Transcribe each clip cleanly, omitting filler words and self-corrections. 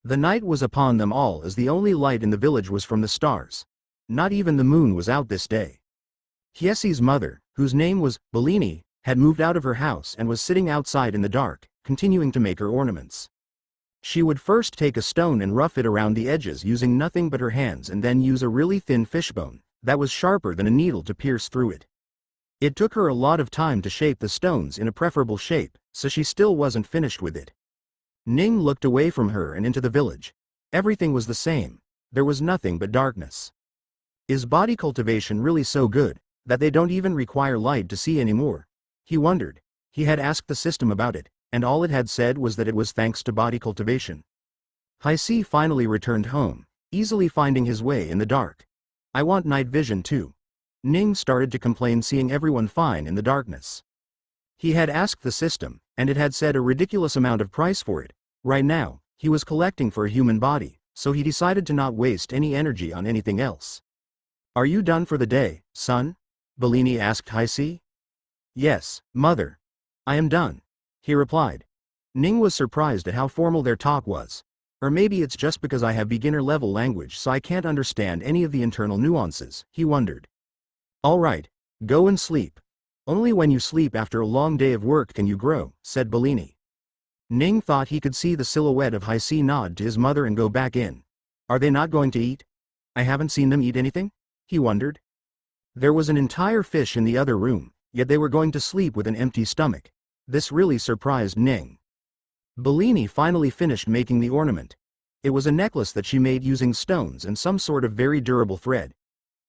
The night was upon them all as the only light in the village was from the stars. Not even the moon was out this day. Hiesi's mother, whose name was Bellini, had moved out of her house and was sitting outside in the dark, continuing to make her ornaments. She would first take a stone and rough it around the edges using nothing but her hands and then use a really thin fishbone, that was sharper than a needle to pierce through it. It took her a lot of time to shape the stones in a preferable shape, so she still wasn't finished with it. Ning looked away from her and into the village. Everything was the same. There was nothing but darkness. Is body cultivation really so good, that they don't even require light to see anymore? He wondered. He had asked the system about it, and all it had said was that it was thanks to body cultivation. Hiesi finally returned home, easily finding his way in the dark. I want night vision too. Ning started to complain seeing everyone fine in the darkness. He had asked the system, and it had said a ridiculous amount of price for it. Right now, he was collecting for a human body, so he decided to not waste any energy on anything else. Are you done for the day, son? Bellini asked Hiesi. Yes, mother. I am done, he replied. Ning was surprised at how formal their talk was. Or maybe it's just because I have beginner-level language so I can't understand any of the internal nuances, he wondered. All right, go and sleep. Only when you sleep after a long day of work can you grow, said Bellini. Ning thought he could see the silhouette of Hiesi nod to his mother and go back in. Are they not going to eat? I haven't seen them eat anything, he wondered. There was an entire fish in the other room, yet they were going to sleep with an empty stomach. This really surprised Ning. Bellini finally finished making the ornament. It was a necklace that she made using stones and some sort of very durable thread.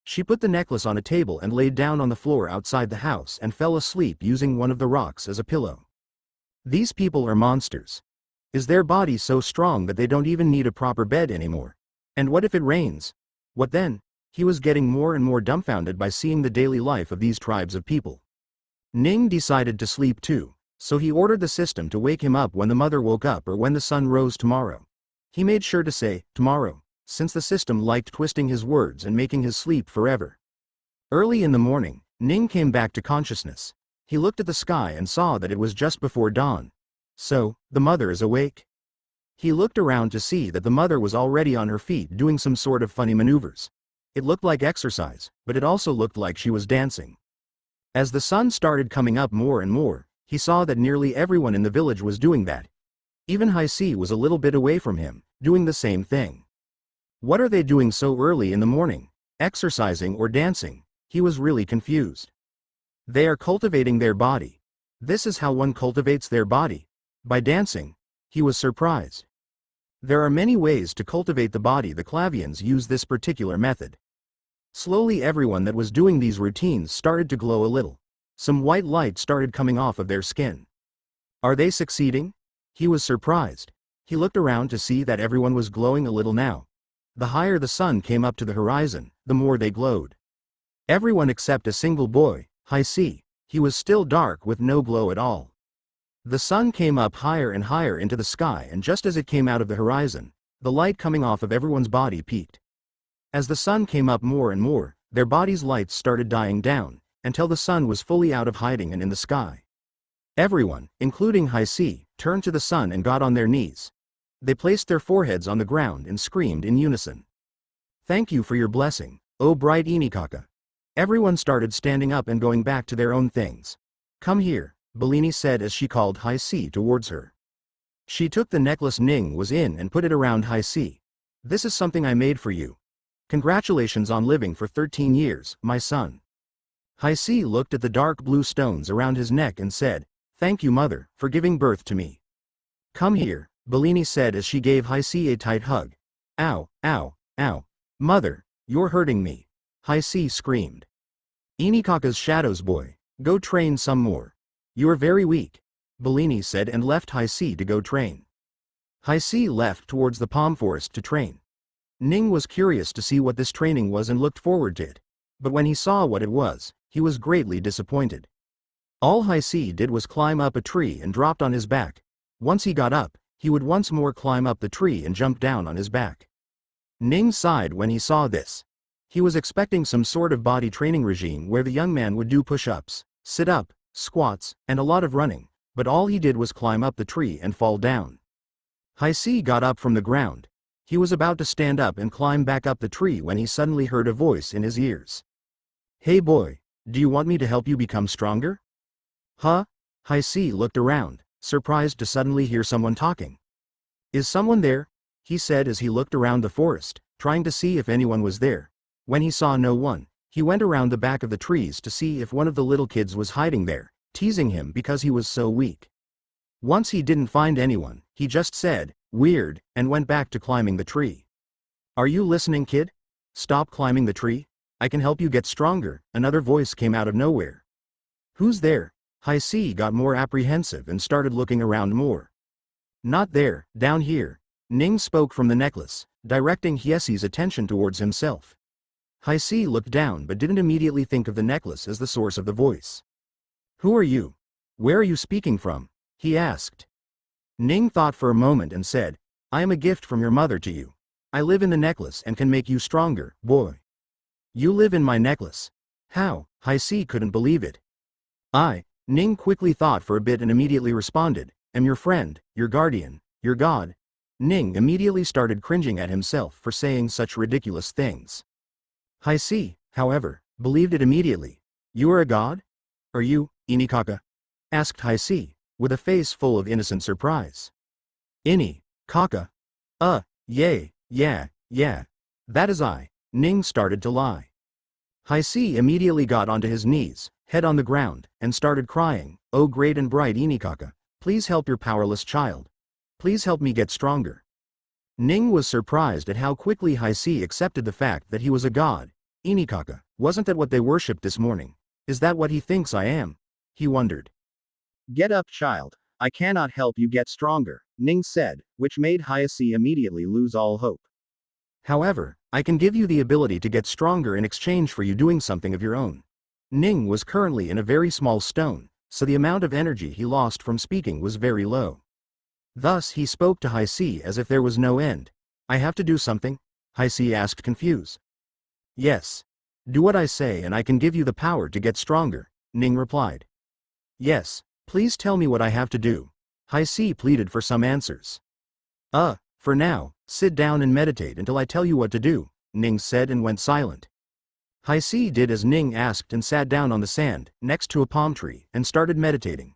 She put the necklace on a table and laid down on the floor outside the house and fell asleep using one of the rocks as a pillow. These people are monsters. Is their body so strong that they don't even need a proper bed anymore? And what if it rains? What then? He was getting more and more dumbfounded by seeing the daily life of these tribes of people. Ning decided to sleep too, so he ordered the system to wake him up when the mother woke up or when the sun rose tomorrow. He made sure to say, tomorrow, since the system liked twisting his words and making his sleep forever. Early in the morning, Ning came back to consciousness. He looked at the sky and saw that it was just before dawn. So, the mother is awake? He looked around to see that the mother was already on her feet doing some sort of funny maneuvers. It looked like exercise, but it also looked like she was dancing. As the sun started coming up more and more, he saw that nearly everyone in the village was doing that. Even Hiesi was a little bit away from him, doing the same thing. What are they doing so early in the morning? Exercising or dancing? He was really confused. They are cultivating their body. This is how one cultivates their body. By dancing. He was surprised. There are many ways to cultivate the body. The Clavians use this particular method. Slowly everyone that was doing these routines started to glow a little. Some white light started coming off of their skin. Are they succeeding? He was surprised. He looked around to see that everyone was glowing a little now. The higher the sun came up to the horizon, the more they glowed. Everyone except a single boy, Hiesi. He was still dark with no glow at all. The sun came up higher and higher into the sky, and just as it came out of the horizon, the light coming off of everyone's body peaked. As the sun came up more and more, their bodies' lights started dying down, until the sun was fully out of hiding and in the sky. Everyone, including Hiesi, turned to the sun and got on their knees. They placed their foreheads on the ground and screamed in unison. Thank you for your blessing, O bright Inikaka. Everyone started standing up and going back to their own things. Come here, Bellini said as she called Hiesi towards her. She took the necklace Ning was in and put it around Hiesi. This is something I made for you. Congratulations on living for 13 years, my son. Hiesi looked at the dark blue stones around his neck and said, Thank you, mother, for giving birth to me. Come here, Bellini said as she gave Hiesi a tight hug. Ow, ow, ow. Mother, you're hurting me. Hiesi screamed. Inikaka's shadow's boy, go train some more. You're very weak, Bellini said and left Hiesi to go train. Hiesi left towards the palm forest to train. Ning was curious to see what this training was and looked forward to it. But when he saw what it was, he was greatly disappointed. All Hiesi did was climb up a tree and dropped on his back. Once he got up, he would once more climb up the tree and jump down on his back. Ning sighed when he saw this. He was expecting some sort of body training regime where the young man would do push-ups, sit up, squats, and a lot of running, but all he did was climb up the tree and fall down. Hi-C got up from the ground. He was about to stand up and climb back up the tree when he suddenly heard a voice in his ears. "Hey boy, do you want me to help you become stronger?" Huh? Hi-C looked around, surprised to suddenly hear someone talking. "Is someone there?" he said as he looked around the forest, trying to see if anyone was there. When he saw no one, he went around the back of the trees to see if one of the little kids was hiding there, teasing him because he was so weak. Once he didn't find anyone, he just said, "Weird," and went back to climbing the tree. "Are you listening, kid? Stop climbing the tree. I can help you get stronger," another voice came out of nowhere. "Who's there?" Hi-C got more apprehensive and started looking around more. "Not there, down here." Ning spoke from the necklace, directing Hiesi's attention towards himself. Hi-C looked down but didn't immediately think of the necklace as the source of the voice. "Who are you? Where are you speaking from?" he asked. Ning thought for a moment and said, "I am a gift from your mother to you. I live in the necklace and can make you stronger, boy." "You live in my necklace? How?" Hi-C couldn't believe it. Ning quickly thought for a bit and immediately responded, "Am your friend, your guardian, your god." Ning immediately started cringing at himself for saying such ridiculous things. Hi-C, however, believed it immediately. "You are a god? Are you, Inikaka?" asked Hi-C, with a face full of innocent surprise. "Kaka? Yeah. That is I." Ning started to lie. Hi-C immediately got onto his knees, head on the ground, and started crying, "Oh great and bright Inikaka, please help your powerless child. Please help me get stronger." Ning was surprised at how quickly Hi-C accepted the fact that he was a god. "Inikaka, wasn't that what they worshipped this morning? Is that what he thinks I am?" he wondered. "Get up, child. I cannot help you get stronger," Ning said, which made Hi-C immediately lose all hope. "However, I can give you the ability to get stronger in exchange for you doing something of your own." Ning was currently in a very small stone, so the amount of energy he lost from speaking was very low. Thus he spoke to Hi-C as if there was no end. "I have to do something?" Hi-C asked confused. "Yes. Do what I say and I can give you the power to get stronger," Ning replied. "Yes, please tell me what I have to do." Hi-C pleaded for some answers. For now, sit down and meditate until I tell you what to do," Ning said and went silent. Hi-C did as Ning asked and sat down on the sand, next to a palm tree, and started meditating.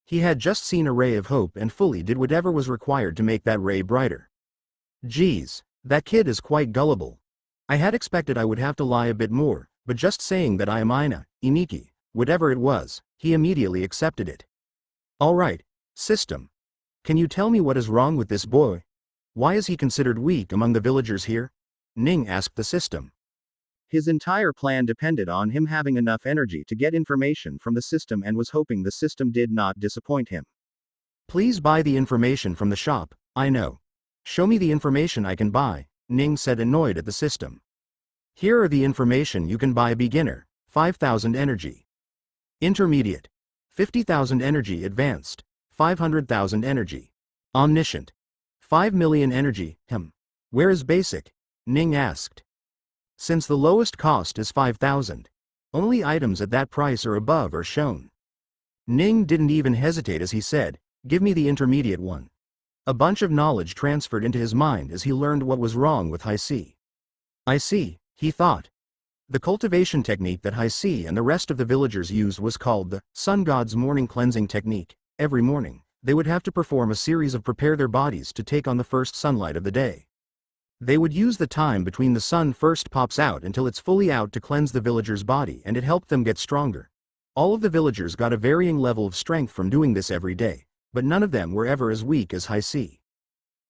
He had just seen a ray of hope and fully did whatever was required to make that ray brighter. "Geez, that kid is quite gullible. I had expected I would have to lie a bit more, but just saying that I am Iniki, whatever it was, he immediately accepted it." "Alright, system. Can you tell me what is wrong with this boy? Why is he considered weak among the villagers here?" Ning asked the system. His entire plan depended on him having enough energy to get information from the system and was hoping the system did not disappoint him. "Please buy the information from the shop, I know. Show me the information I can buy," Ning said, annoyed at the system. "Here are the information you can buy: beginner, 5,000 energy. Intermediate, 50,000 energy. Advanced, 500,000 energy. Omniscient, 5 million energy. Where is basic?" Ning asked. "Since the lowest cost is 5,000. Only items at that price or above are shown." Ning didn't even hesitate as he said, "Give me the intermediate one." A bunch of knowledge transferred into his mind as he learned what was wrong with Hi-C. "I see," he thought. The cultivation technique that Hi-C and the rest of the villagers used was called the Sun God's Morning Cleansing Technique. Every morning, they would have to perform a series of prepare their bodies to take on the first sunlight of the day. They would use the time between the sun first pops out until it's fully out to cleanse the villager's body, and it helped them get stronger. All of the villagers got a varying level of strength from doing this every day, but none of them were ever as weak as Hi-C.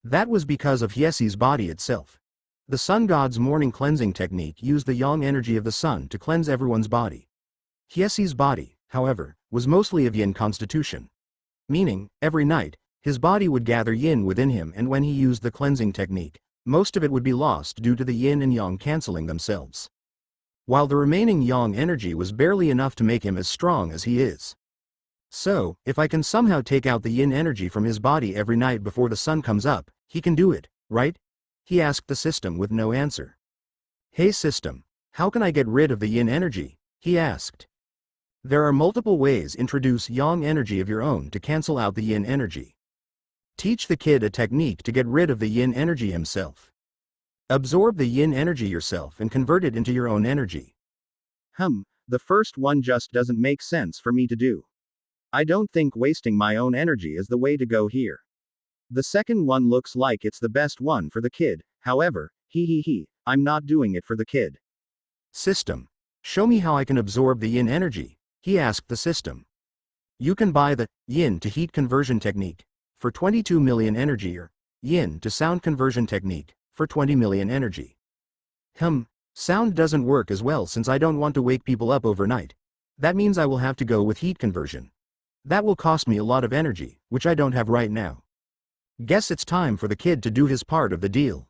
That was because of Hiesi's body itself. The Sun God's Morning Cleansing Technique used the yang energy of the sun to cleanse everyone's body. Hiesi's body, however, was mostly of yin constitution. Meaning, every night, his body would gather yin within him, and when he used the cleansing technique, most of it would be lost due to the yin and yang canceling themselves. While the remaining yang energy was barely enough to make him as strong as he is. "So, if I can somehow take out the yin energy from his body every night before the sun comes up, he can do it, right?" he asked the system with no answer. "Hey system, how can I get rid of the yin energy?" he asked. "There are multiple ways. Introduce yang energy of your own to cancel out the yin energy. Teach the kid a technique to get rid of the yin energy himself. Absorb the yin energy yourself and convert it into your own energy. The first one just doesn't make sense for me to do. I don't think wasting my own energy is the way to go here. The second one looks like it's the best one for the kid, however, I'm not doing it for the kid. System. Show me how I can absorb the yin energy, he asked the system. You can buy the yin to heat conversion technique for 22 million energy or yin to sound conversion technique for 20 million energy. Sound doesn't work as well since I don't want to wake people up overnight. That means I will have to go with heat conversion. That will cost me a lot of energy, which I don't have right now. Guess it's time for the kid to do his part of the deal.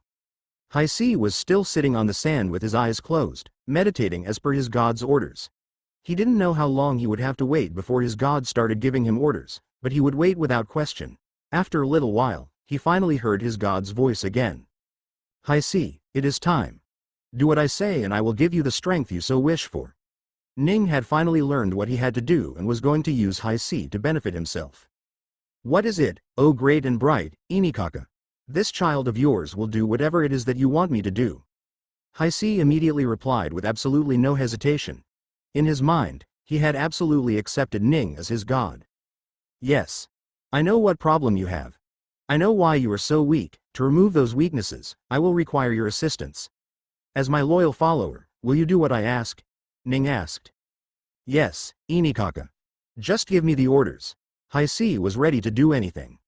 Haisi was still sitting on the sand with his eyes closed, meditating as per his god's orders. He didn't know how long he would have to wait before his god started giving him orders, but he would wait without question. After a little while, he finally heard his god's voice again. Haisi, it is time. Do what I say and I will give you the strength you so wish for. Ning had finally learned what he had to do and was going to use Haisi to benefit himself. What is it, oh great and bright, Inikaka? This child of yours will do whatever it is that you want me to do. Haisi immediately replied with absolutely no hesitation. In his mind, he had absolutely accepted Ning as his god. Yes. I know what problem you have. I know why you are so weak. To remove those weaknesses, I will require your assistance. As my loyal follower, will you do what I ask? Ning asked. Yes, Inikaka. Just give me the orders. Haisi was ready to do anything.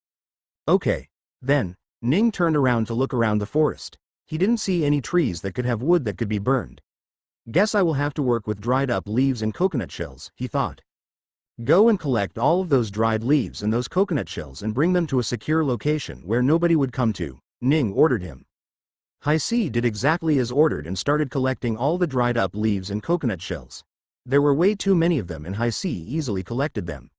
Okay. Then, Ning turned around to look around the forest. He didn't see any trees that could have wood that could be burned. Guess I will have to work with dried up leaves and coconut shells, he thought. Go and collect all of those dried leaves and those coconut shells and bring them to a secure location where nobody would come to, Ning ordered him. Haisi did exactly as ordered and started collecting all the dried up leaves and coconut shells. There were way too many of them and Haisi easily collected them.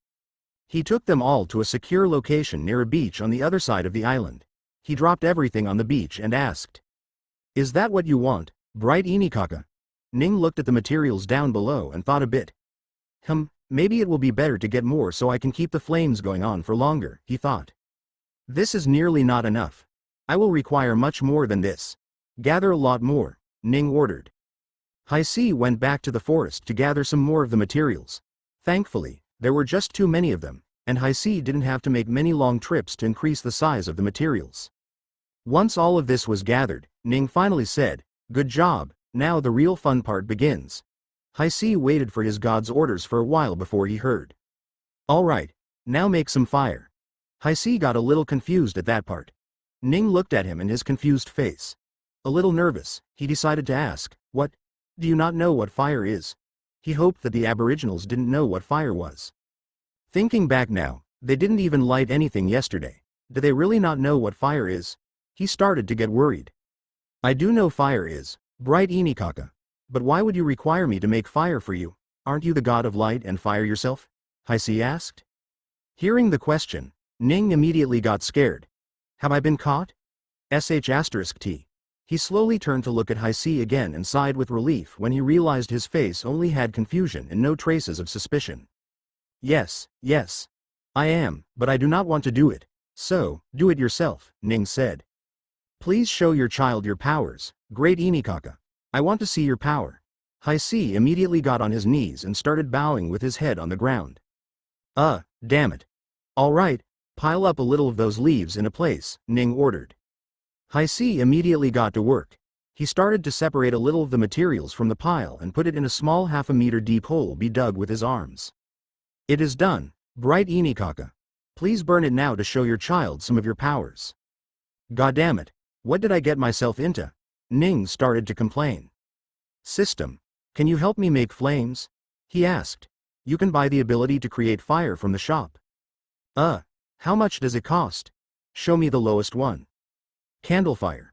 He took them all to a secure location near a beach on the other side of the island. He dropped everything on the beach and asked. Is that what you want, bright Inikaka? Ning looked at the materials down below and thought a bit. Maybe it will be better to get more so I can keep the flames going on for longer, he thought. This is nearly not enough. I will require much more than this. Gather a lot more, Ning ordered. Haisi went back to the forest to gather some more of the materials. Thankfully, there were just too many of them, and Haisi didn't have to make many long trips to increase the size of the materials. Once all of this was gathered, Ning finally said, Good job, now the real fun part begins. Haisi waited for his god's orders for a while before he heard. Alright, now make some fire. Haisi got a little confused at that part. Ning looked at him in his confused face. A little nervous, he decided to ask, What? Do you not know what fire is? He hoped that the aboriginals didn't know what fire was. Thinking back now, they didn't even light anything yesterday. Do they really not know what fire is? He started to get worried. I do know fire is, bright Inikaka. But why would you require me to make fire for you? Aren't you the god of light and fire yourself? Haisi asked. Hearing the question, Ning immediately got scared. Have I been caught? **T. He slowly turned to look at Haisi again and sighed with relief when he realized his face only had confusion and no traces of suspicion. Yes. I am, but I do not want to do it. So, do it yourself, Ning said. Please show your child your powers, great Inikaka. I want to see your power. Haisi immediately got on his knees and started bowing with his head on the ground. Damn it. Alright, pile up a little of those leaves in a place, Ning ordered. Haisi immediately got to work. He started to separate a little of the materials from the pile and put it in a small half-a-meter deep hole be dug with his arms. It is done, bright Inikaka. Please burn it now to show your child some of your powers. Goddamn it, what did I get myself into? Ning started to complain. System, can you help me make flames? He asked. You can buy the ability to create fire from the shop. How much does it cost? Show me the lowest one. Candlefire.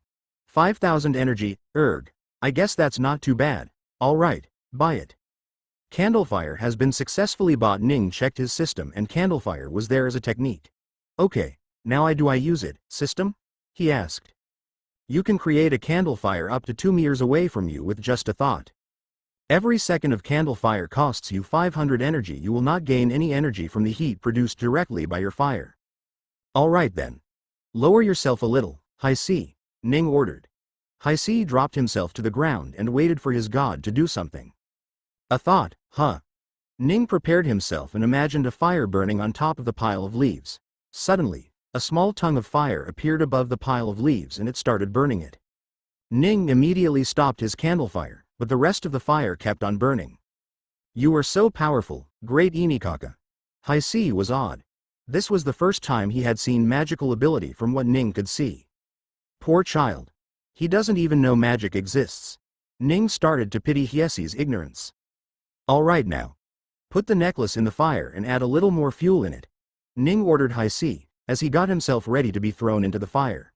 5,000 energy, I guess that's not too bad. Alright, buy it. Candlefire has been successfully bought. Ning checked his system and Candlefire was there as a technique. Okay, now do I use it, system? He asked. You can create a candlefire up to 2 meters away from you with just a thought. Every second of candlefire costs you 500 energy. You will not gain any energy from the heat produced directly by your fire. Alright then, Lower yourself a little, Haisi, Ning ordered. Haisi dropped himself to the ground and waited for his god to do something. A thought, huh? Ning prepared himself and imagined a fire burning on top of the pile of leaves. Suddenly, a small tongue of fire appeared above the pile of leaves and it started burning it. Ning immediately stopped his candle fire, but the rest of the fire kept on burning. You are so powerful, great Inikaka. Haisi was awed. This was the first time he had seen magical ability from what Ning could see. Poor child. He doesn't even know magic exists. Ning started to pity Hiesi's ignorance. Alright now. Put the necklace in the fire and add a little more fuel in it. Ning ordered Haisi, as he got himself ready to be thrown into the fire.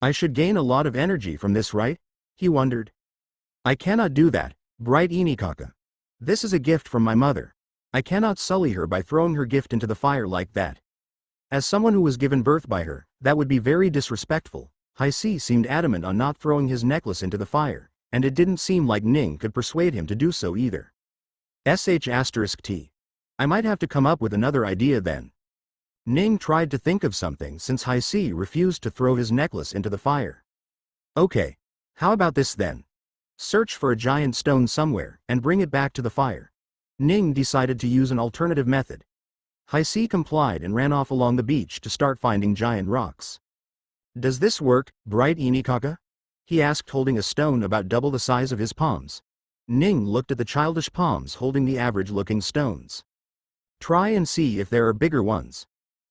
I should gain a lot of energy from this, right? He wondered. I cannot do that, bright Inikaka. This is a gift from my mother. I cannot sully her by throwing her gift into the fire like that. As someone who was given birth by her, that would be very disrespectful. Haisi seemed adamant on not throwing his necklace into the fire, and it didn't seem like Ning could persuade him to do so either. *T. I might have to come up with another idea then. Ning tried to think of something since Haisi refused to throw his necklace into the fire. Okay. How about this then? Search for a giant stone somewhere and bring it back to the fire. Ning decided to use an alternative method. Haisi complied and ran off along the beach to start finding giant rocks. Does this work, bright Inikaka? He asked, holding a stone about double the size of his palms. Ning looked at the childish palms holding the average-looking stones. Try and see if there are bigger ones.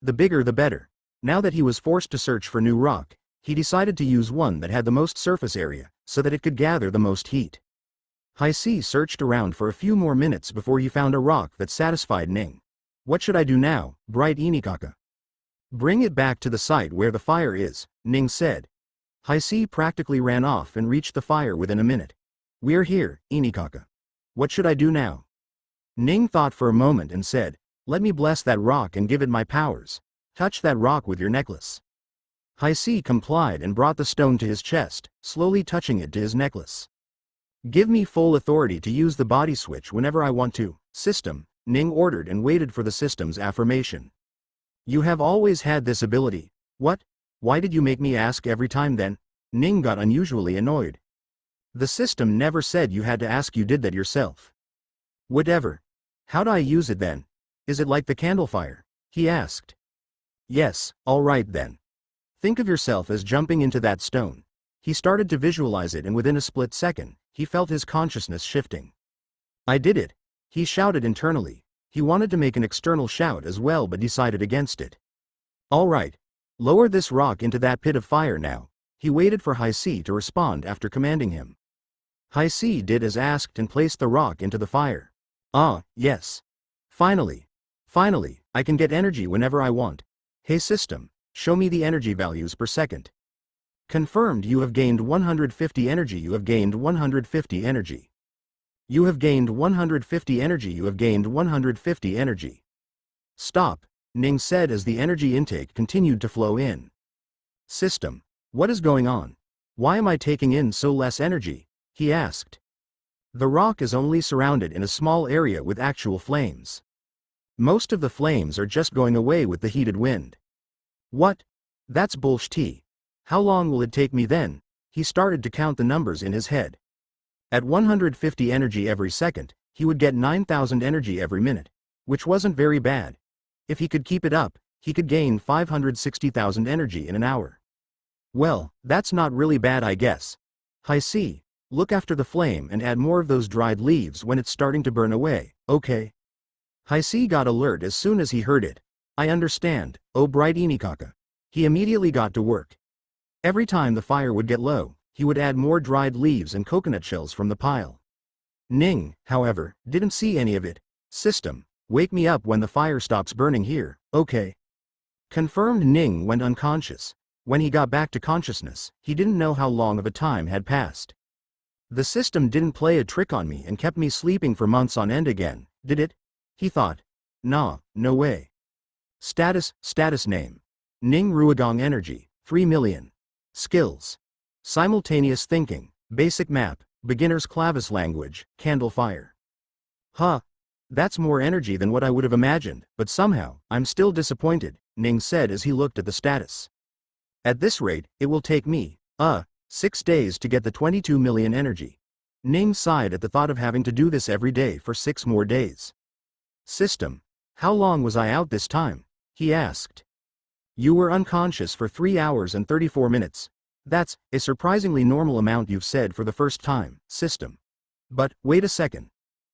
The bigger the better. Now that he was forced to search for new rock, he decided to use one that had the most surface area, so that it could gather the most heat. Haisi searched around for a few more minutes before he found a rock that satisfied Ning. What should I do now, bright Inikaka? Bring it back to the site where the fire is, Ning said. Haisi practically ran off and reached the fire within a minute. We're here, Inikaka. What should I do now? Ning thought for a moment and said, let me bless that rock and give it my powers. Touch that rock with your necklace. Haisi complied and brought the stone to his chest, slowly touching it to his necklace. Give me full authority to use the body switch whenever I want to, system, Ning ordered and waited for the system's affirmation. You have always had this ability. What? Why did you make me ask every time then? Ning got unusually annoyed. The system never said you had to ask, you did that yourself. Whatever. How do I use it then? Is it like the candle fire? He asked. Yes, alright then. Think of yourself as jumping into that stone. He started to visualize it and within a split second, he felt his consciousness shifting. I did it. He shouted internally. He wanted to make an external shout as well but decided against it. Alright. Lower this rock into that pit of fire now. He waited for Haisi to respond after commanding him. Haisi did as asked and placed the rock into the fire. Ah, yes. Finally, I can get energy whenever I want. Hey system, show me the energy values per second. Confirmed, you have gained 150 energy, you have gained 150 energy. You have gained 150 energy, you have gained 150 energy. Stop, Ning said as the energy intake continued to flow in. System, what is going on? Why am I taking in so less energy? He asked. The rock is only surrounded in a small area with actual flames. Most of the flames are just going away with the heated wind. What? That's bullshit. How long will it take me then? He started to count the numbers in his head. At 150 energy every second, he would get 9,000 energy every minute, which wasn't very bad. If he could keep it up, he could gain 560,000 energy in an hour. Well, that's not really bad, I guess. Haisi, look after the flame and add more of those dried leaves when it's starting to burn away, okay? Haisi got alert as soon as he heard it. I understand, oh bright Inikaka. He immediately got to work. Every time the fire would get low, he would add more dried leaves and coconut shells from the pile. Ning, however, didn't see any of it. System, wake me up when the fire stops burning here, okay? Confirmed. Ning went unconscious. When he got back to consciousness, he didn't know how long of a time had passed. The system didn't play a trick on me and kept me sleeping for months on end again, did it? He thought. Nah, no way. Status name. Ning Ruigong energy, 3 million. Skills. Simultaneous thinking, basic map, beginner's clavis language, candle fire. Huh. That's more energy than what I would have imagined, but somehow, I'm still disappointed, Ning said as he looked at the status. At this rate, it will take me, 6 days to get the 22 million energy. Ning sighed at the thought of having to do this every day for 6 more days. System. How long was I out this time? He asked. You were unconscious for 3 hours and 34 minutes. That's a surprisingly normal amount you've said for the first time, system. But, wait a second.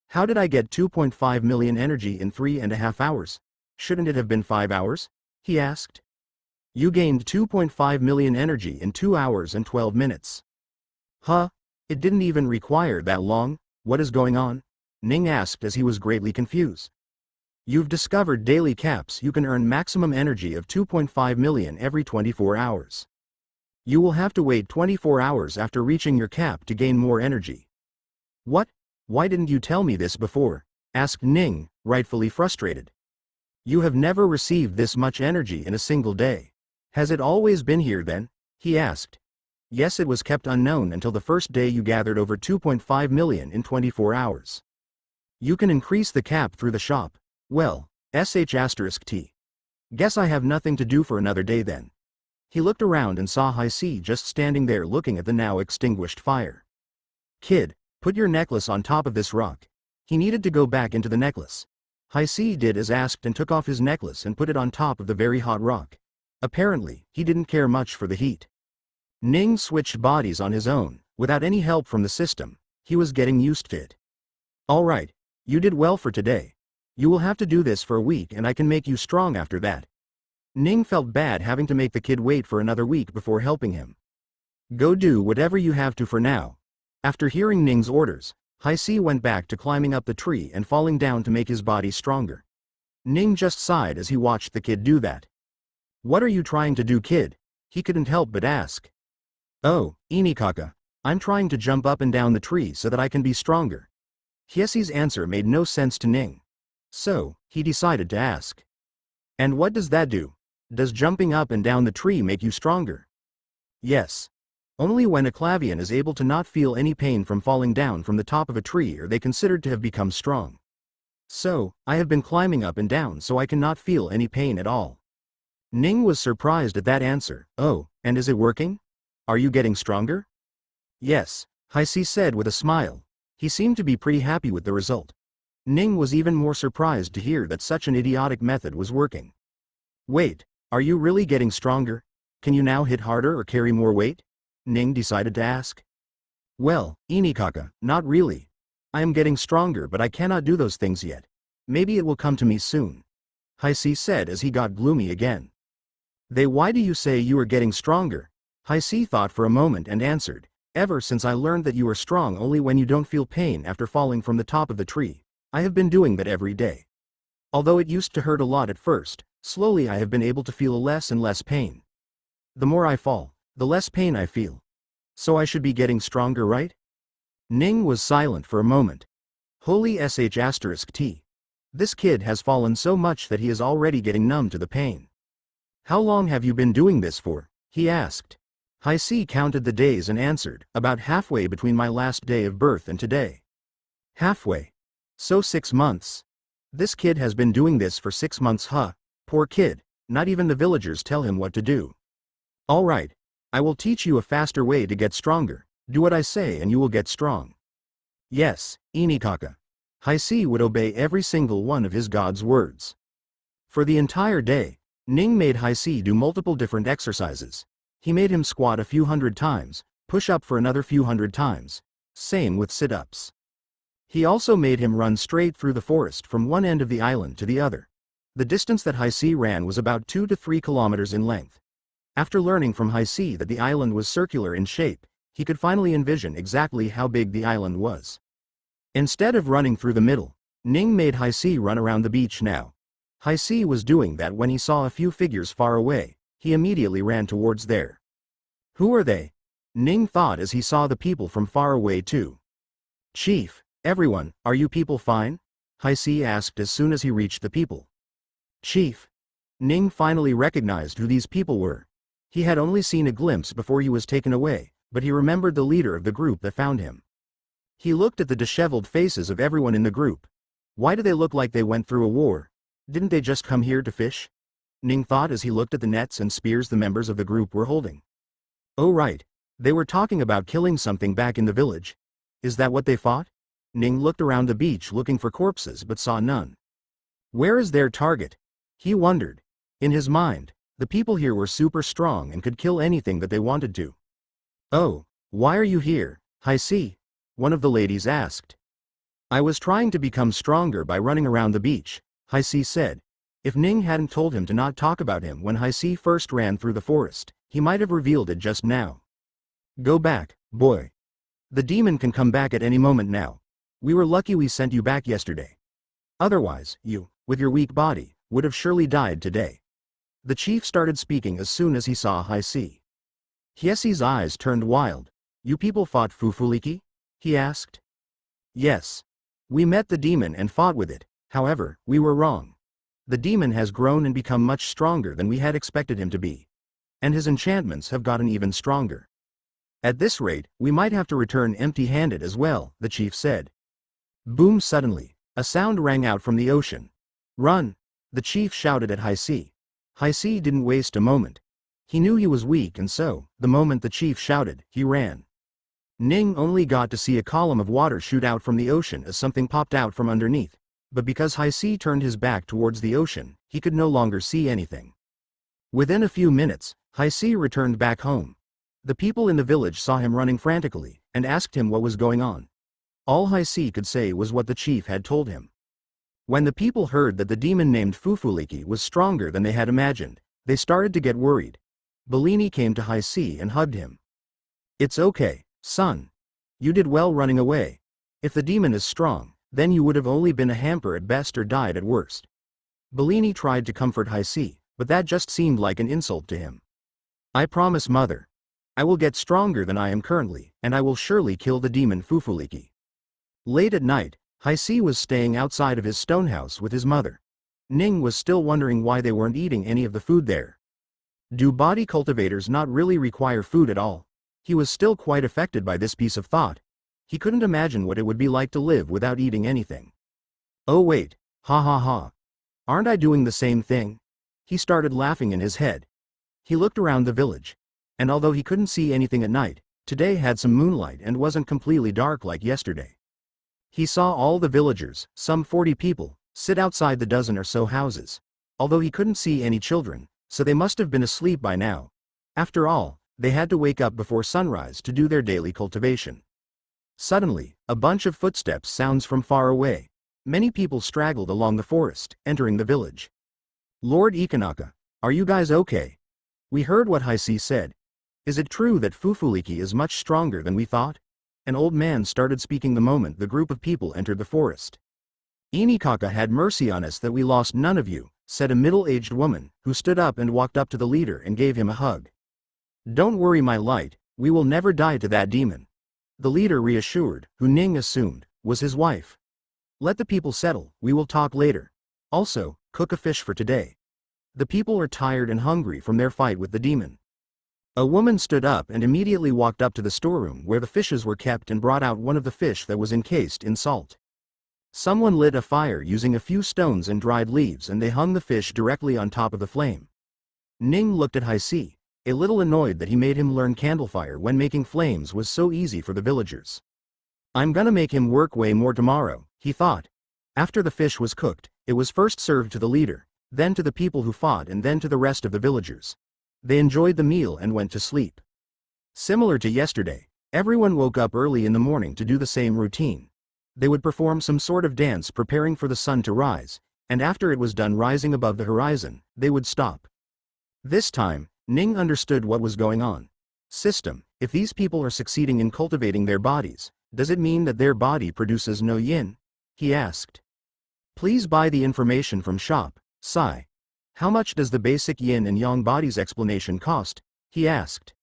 How did I get 2.5 million energy in 3.5 hours? Shouldn't it have been 5 hours? He asked. You gained 2.5 million energy in 2 hours and 12 minutes. Huh? It didn't even require that long? What is going on? Ning asked as he was greatly confused. You've discovered daily caps. You can earn maximum energy of 2.5 million every 24 hours. You will have to wait 24 hours after reaching your cap to gain more energy. What? Why didn't you tell me this before? Asked Ning, rightfully frustrated. You have never received this much energy in a single day. Has it always been here then? He asked. Yes, it was kept unknown until the first day you gathered over 2.5 million in 24 hours. You can increase the cap through the shop. Well, **T. Guess I have nothing to do for another day then. He looked around and saw Hi-C just standing there looking at the now extinguished fire. Kid, put your necklace on top of this rock. He needed to go back into the necklace. Hi-C did as asked and took off his necklace and put it on top of the very hot rock. Apparently, he didn't care much for the heat. Ning switched bodies on his own, without any help from the system. He was getting used to it. Alright, you did well for today. You will have to do this for a week and I can make you strong after that. Ning felt bad having to make the kid wait for another week before helping him. Go do whatever you have to for now. After hearing Ning's orders, Hi-C went back to climbing up the tree and falling down to make his body stronger. Ning just sighed as he watched the kid do that. What are you trying to do, kid? He couldn't help but ask. Oh, Inikaka, I'm trying to jump up and down the tree so that I can be stronger. Hiesi's answer made no sense to Ning. So, he decided to ask. And what does that do? Does jumping up and down the tree make you stronger? Yes. Only when a Clavian is able to not feel any pain from falling down from the top of a tree are they considered to have become strong. So, I have been climbing up and down so I cannot feel any pain at all. Ning was surprised at that answer. Oh, and is it working? Are you getting stronger? Yes, Hi-C said with a smile. He seemed to be pretty happy with the result. Ning was even more surprised to hear that such an idiotic method was working. Wait, are you really getting stronger? Can you now hit harder or carry more weight? Ning decided to ask. Well, Inikaka, not really. I am getting stronger but I cannot do those things yet. Maybe it will come to me soon. Hi-C said as he got gloomy again. Why do you say you are getting stronger? Hi-C thought for a moment and answered, ever since I learned that you are strong only when you don't feel pain after falling from the top of the tree, I have been doing that every day. Although it used to hurt a lot at first, slowly I have been able to feel less and less pain. The more I fall, the less pain I feel. So I should be getting stronger, right? Ning was silent for a moment. Holy **T. This kid has fallen so much that he is already getting numb to the pain. How long have you been doing this for? He asked. Hi-C counted the days and answered, about halfway between my last day of birth and today. Halfway. So 6 months. This kid has been doing this for 6 months, huh? Poor kid, not even the villagers tell him what to do. Alright, I will teach you a faster way to get stronger. Do what I say and you will get strong. Yes, Inikaka. Hi-C would obey every single one of his god's words. For the entire day, Ning made Hi-C do multiple different exercises. He made him squat a few hundred times, push up for another few hundred times. Same with sit-ups. He also made him run straight through the forest from one end of the island to the other. The distance that Hi-C ran was about 2 to 3 kilometers in length. After learning from Hi-C that the island was circular in shape, he could finally envision exactly how big the island was. Instead of running through the middle, Ning made Hi-C run around the beach now. Hi-C was doing that when he saw a few figures far away. He immediately ran towards there. Who are they? Ning thought as he saw the people from far away too. Chief, everyone, are you people fine? Hi-C asked as soon as he reached the people. Chief. Ning finally recognized who these people were. He had only seen a glimpse before he was taken away, but he remembered the leader of the group that found him. He looked at the disheveled faces of everyone in the group. Why do they look like they went through a war? Didn't they just come here to fish? Ning thought as he looked at the nets and spears the members of the group were holding. Oh right. They were talking about killing something back in the village. Is that what they fought? Ning looked around the beach looking for corpses but saw none. Where is their target? He wondered. In his mind, the people here were super strong and could kill anything that they wanted to. Oh, why are you here, Hi-C? One of the ladies asked. I was trying to become stronger by running around the beach, Hi-C said. If Ning hadn't told him to not talk about him when Hi-C first ran through the forest, he might have revealed it just now. Go back, boy. The demon can come back at any moment now. We were lucky we sent you back yesterday. Otherwise, you, with your weak body, would have surely died today. The chief started speaking as soon as he saw Hi-C. Hiesi's eyes turned wild. You people fought Fufuliki? He asked. Yes. We met the demon and fought with it, however, we were wrong. The demon has grown and become much stronger than we had expected him to be. And his enchantments have gotten even stronger. At this rate, we might have to return empty-handed as well, the chief said. Boom! Suddenly, a sound rang out from the ocean. Run! The chief shouted at Hi-C. Hi-C didn't waste a moment. He knew he was weak and so, the moment the chief shouted, he ran. Ning only got to see a column of water shoot out from the ocean as something popped out from underneath. But because Hi-C turned his back towards the ocean, he could no longer see anything. Within a few minutes, Hi-C returned back home. The people in the village saw him running frantically, and asked him what was going on. All Hi-C could say was what the chief had told him. When the people heard that the demon named Fufuliki was stronger than they had imagined, they started to get worried. Bellini came to Hi-C and hugged him. It's okay, son. You did well running away. If the demon is strong, then you would have only been a hamper at best or died at worst. Bellini tried to comfort Hi-C, but that just seemed like an insult to him. I promise, mother. I will get stronger than I am currently, and I will surely kill the demon Fufuliki. Late at night, Hi-C was staying outside of his stone house with his mother. Ning was still wondering why they weren't eating any of the food there. Do body cultivators not really require food at all? He was still quite affected by this piece of thought. He couldn't imagine what it would be like to live without eating anything. Oh wait, ha ha ha. Aren't I doing the same thing? He started laughing in his head. He looked around the village. And although he couldn't see anything at night, today had some moonlight and wasn't completely dark like yesterday. He saw all the villagers, some 40 people, sit outside the dozen or so houses. Although he couldn't see any children, so they must have been asleep by now. After all, they had to wake up before sunrise to do their daily cultivation. Suddenly, a bunch of footsteps sounds from far away. Many people straggled along the forest, entering the village. Lord Ikanaka, are you guys okay? We heard what Hi-C said. Is it true that Fufuliki is much stronger than we thought? An old man started speaking the moment the group of people entered the forest. Inikaka had mercy on us that we lost none of you, said a middle-aged woman, who stood up and walked up to the leader and gave him a hug. Don't worry, my light, we will never die to that demon. The leader reassured, who Ning assumed was his wife. Let the people settle, we will talk later. Also, cook a fish for today. The people are tired and hungry from their fight with the demon. A woman stood up and immediately walked up to the storeroom where the fishes were kept and brought out one of the fish that was encased in salt. Someone lit a fire using a few stones and dried leaves and they hung the fish directly on top of the flame. Ning looked at Hi-C, a little annoyed that he made him learn candlefire when making flames was so easy for the villagers. I'm gonna make him work way more tomorrow, he thought. After the fish was cooked, it was first served to the leader, then to the people who fought and then to the rest of the villagers. They enjoyed the meal and went to sleep. Similar to yesterday, everyone woke up early in the morning to do the same routine. They would perform some sort of dance preparing for the sun to rise, and after it was done rising above the horizon, they would stop. This time, Ning understood what was going on. System, if these people are succeeding in cultivating their bodies, does it mean that their body produces no yin? He asked. Please buy the information from shop, Sai. How much does the basic yin and yang body's explanation cost? He asked.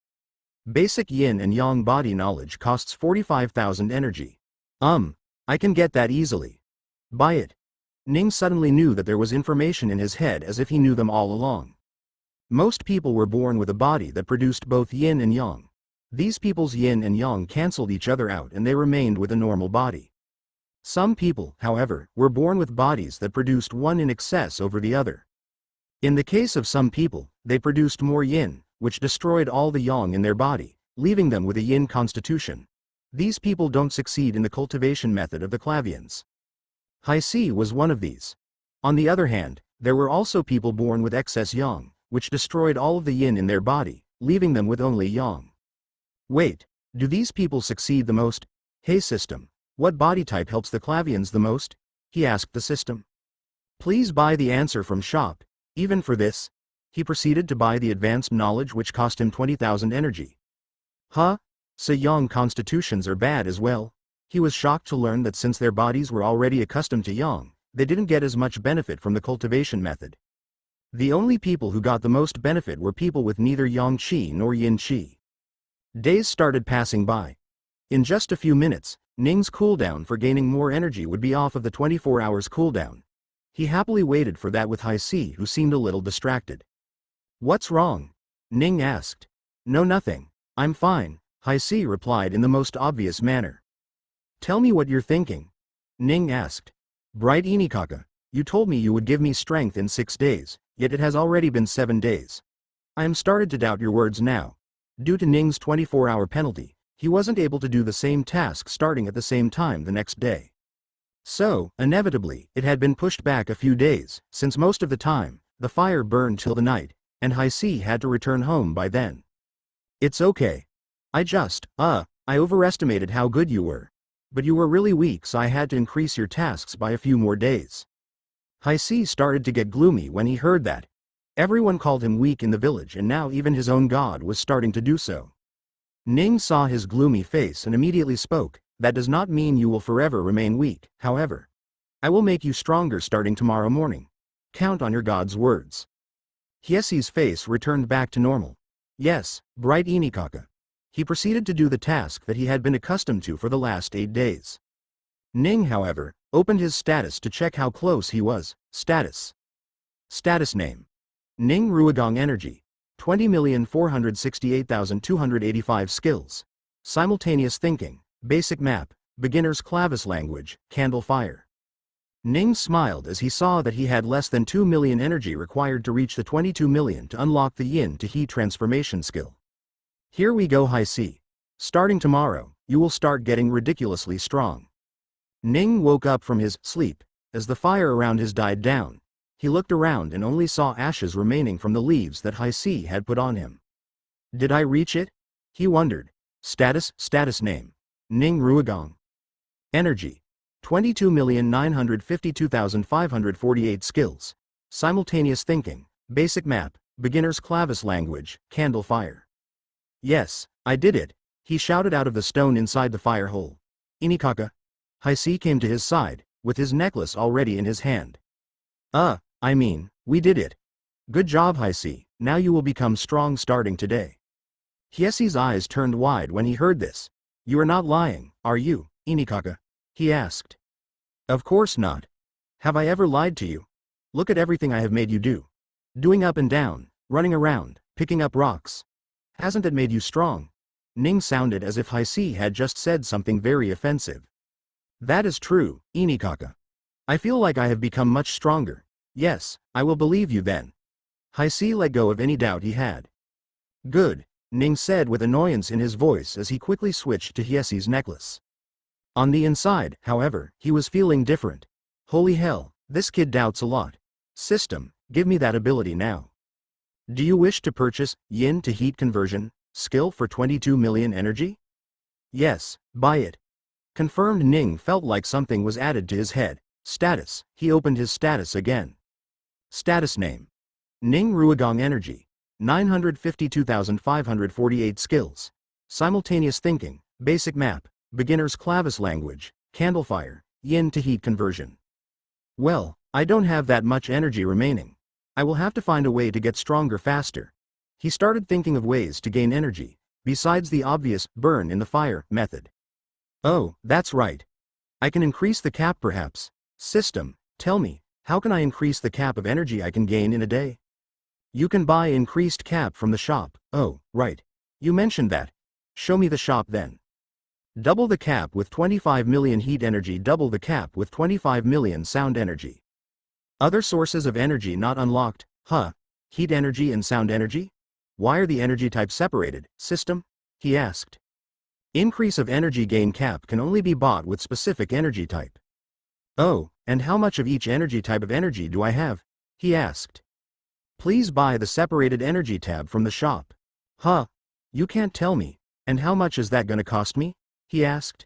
Basic yin and yang body knowledge costs 45,000 energy. I can get that easily. Buy it. Ning suddenly knew that there was information in his head as if he knew them all along. Most people were born with a body that produced both yin and yang. These people's yin and yang cancelled each other out and they remained with a normal body. Some people, however, were born with bodies that produced one in excess over the other. In the case of some people, they produced more yin, which destroyed all the yang in their body, leaving them with a yin constitution. These people don't succeed in the cultivation method of the Clavians. Haisi was one of these. On the other hand, there were also people born with excess yang, which destroyed all of the yin in their body, leaving them with only yang. Wait, do these people succeed the most? Hey system, what body type helps the Clavians the most? He asked the system. Please buy the answer from shop. Even for this, he proceeded to buy the advanced knowledge which cost him 20,000 energy. Huh? So yang constitutions are bad as well? He was shocked to learn that since their bodies were already accustomed to yang, they didn't get as much benefit from the cultivation method. The only people who got the most benefit were people with neither yang qi nor yin qi. Days started passing by. In just a few minutes, Ning's cooldown for gaining more energy would be off of the 24 hours cooldown. He happily waited for that with Haisi, who seemed a little distracted. What's wrong? Ning asked. No, nothing. I'm fine, Haisi replied in the most obvious manner. Tell me what you're thinking. Ning asked. Bright Inikaka, you told me you would give me strength in 6 days, yet it has already been 7 days. I am started to doubt your words now. Due to Ning's 24-hour penalty, he wasn't able to do the same task starting at the same time the next day. So, inevitably, it had been pushed back a few days, since most of the time, the fire burned till the night, and Haisi had to return home by then. It's okay. I overestimated how good you were. But you were really weak, so I had to increase your tasks by a few more days. Haisi started to get gloomy when he heard that. Everyone called him weak in the village, and now even his own god was starting to do so. Ning saw his gloomy face and immediately spoke. That does not mean you will forever remain weak, however. I will make you stronger starting tomorrow morning. Count on your god's words. Hiesi's face returned back to normal. Yes, Bright Inikaka. He proceeded to do the task that he had been accustomed to for the last 8 days. Ning, however, opened his status to check how close he was. Status. Status name. Ning Ruigong Energy. 20,468,285 skills. Simultaneous thinking. Basic map, beginner's clavis language, candle fire. Ning smiled as he saw that he had less than 2 million energy required to reach the 22 million to unlock the yin to heat transformation skill. Here we go, Haisi. Starting tomorrow, you will start getting ridiculously strong. Ning woke up from his sleep. As the fire around his died down, he looked around and only saw ashes remaining from the leaves that Haisi had put on him. Did I reach it? He wondered. Status name. Ning Ruigong. Energy. 22,952,548 skills. Simultaneous thinking. Basic map. Beginner's clavis language. Candle fire. Yes, I did it. He shouted out of the stone inside the fire hole. Inikaka. Haisi came to his side, with his necklace already in his hand. We did it. Good job, Haisi. Now you will become strong starting today. Hiesi's eyes turned wide when he heard this. You are not lying, are you, Inikaka? He asked. Of course not. Have I ever lied to you? Look at everything I have made you do. Doing up and down, running around, picking up rocks. Hasn't it made you strong? Ning sounded as if Haisi had just said something very offensive. That is true, Inikaka. I feel like I have become much stronger. Yes, I will believe you then. Haisi let go of any doubt he had. Good. Ning said with annoyance in his voice as he quickly switched to Hiesi's necklace. On the inside, however, he was feeling different. Holy hell, this kid doubts a lot. System, give me that ability now. Do you wish to purchase yin to heat conversion skill for 22 million energy? Yes, buy it. Confirmed. Ning felt like something was added to his head. Status, he opened his status again. Status name. Ning Ruigong Energy. 952,548 skills. Simultaneous thinking, basic map, beginner's clavis language, candle fire, yin to heat conversion. Well, I don't have that much energy remaining. I will have to find a way to get stronger faster. He started thinking of ways to gain energy, besides the obvious burn in the fire method. Oh, that's right. I can increase the cap perhaps. System, tell me, how can I increase the cap of energy I can gain in a day? You can buy increased cap from the shop. Oh, right. You mentioned that. Show me the shop then. Double the cap with 25 million heat energy. Double the cap with 25 million sound energy. Other sources of energy not unlocked. Huh? Heat energy and sound energy? Why are the energy types separated, system? He asked. Increase of energy gain cap can only be bought with specific energy type. Oh, and how much of each energy type of energy do I have? He asked. Please buy the separated energy tab from the shop. Huh? You can't tell me. And how much is that gonna cost me? He asked.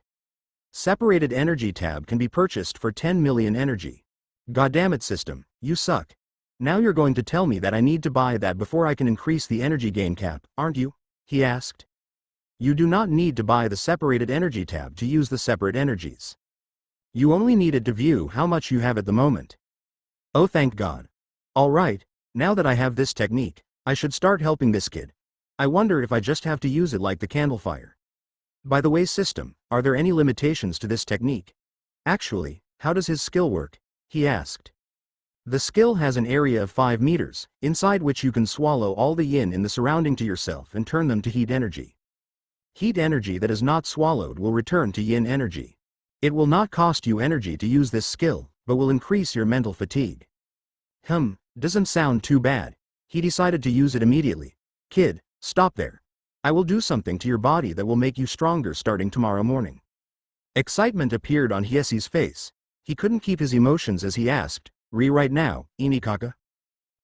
Separated energy tab can be purchased for 10 million energy. Goddammit system, you suck. Now you're going to tell me that I need to buy that before I can increase the energy gain cap, aren't you? He asked. You do not need to buy the separated energy tab to use the separate energies. You only need it to view how much you have at the moment. Oh, thank God. Alright, now that I have this technique, I should start helping this kid. I wonder if I just have to use it like the candle fire. By the way, system, are there any limitations to this technique? Actually, how does his skill work? He asked. The skill has an area of 5 meters, inside which you can swallow all the yin in the surrounding to yourself and turn them to heat energy. Heat energy that is not swallowed will return to yin energy. It will not cost you energy to use this skill, but will increase your mental fatigue. Doesn't sound too bad. He decided to use it immediately. Kid, stop there. I will do something to your body that will make you stronger starting tomorrow morning. Excitement appeared on Hiesi's face. He couldn't keep his emotions as he asked, right now, Inikaka?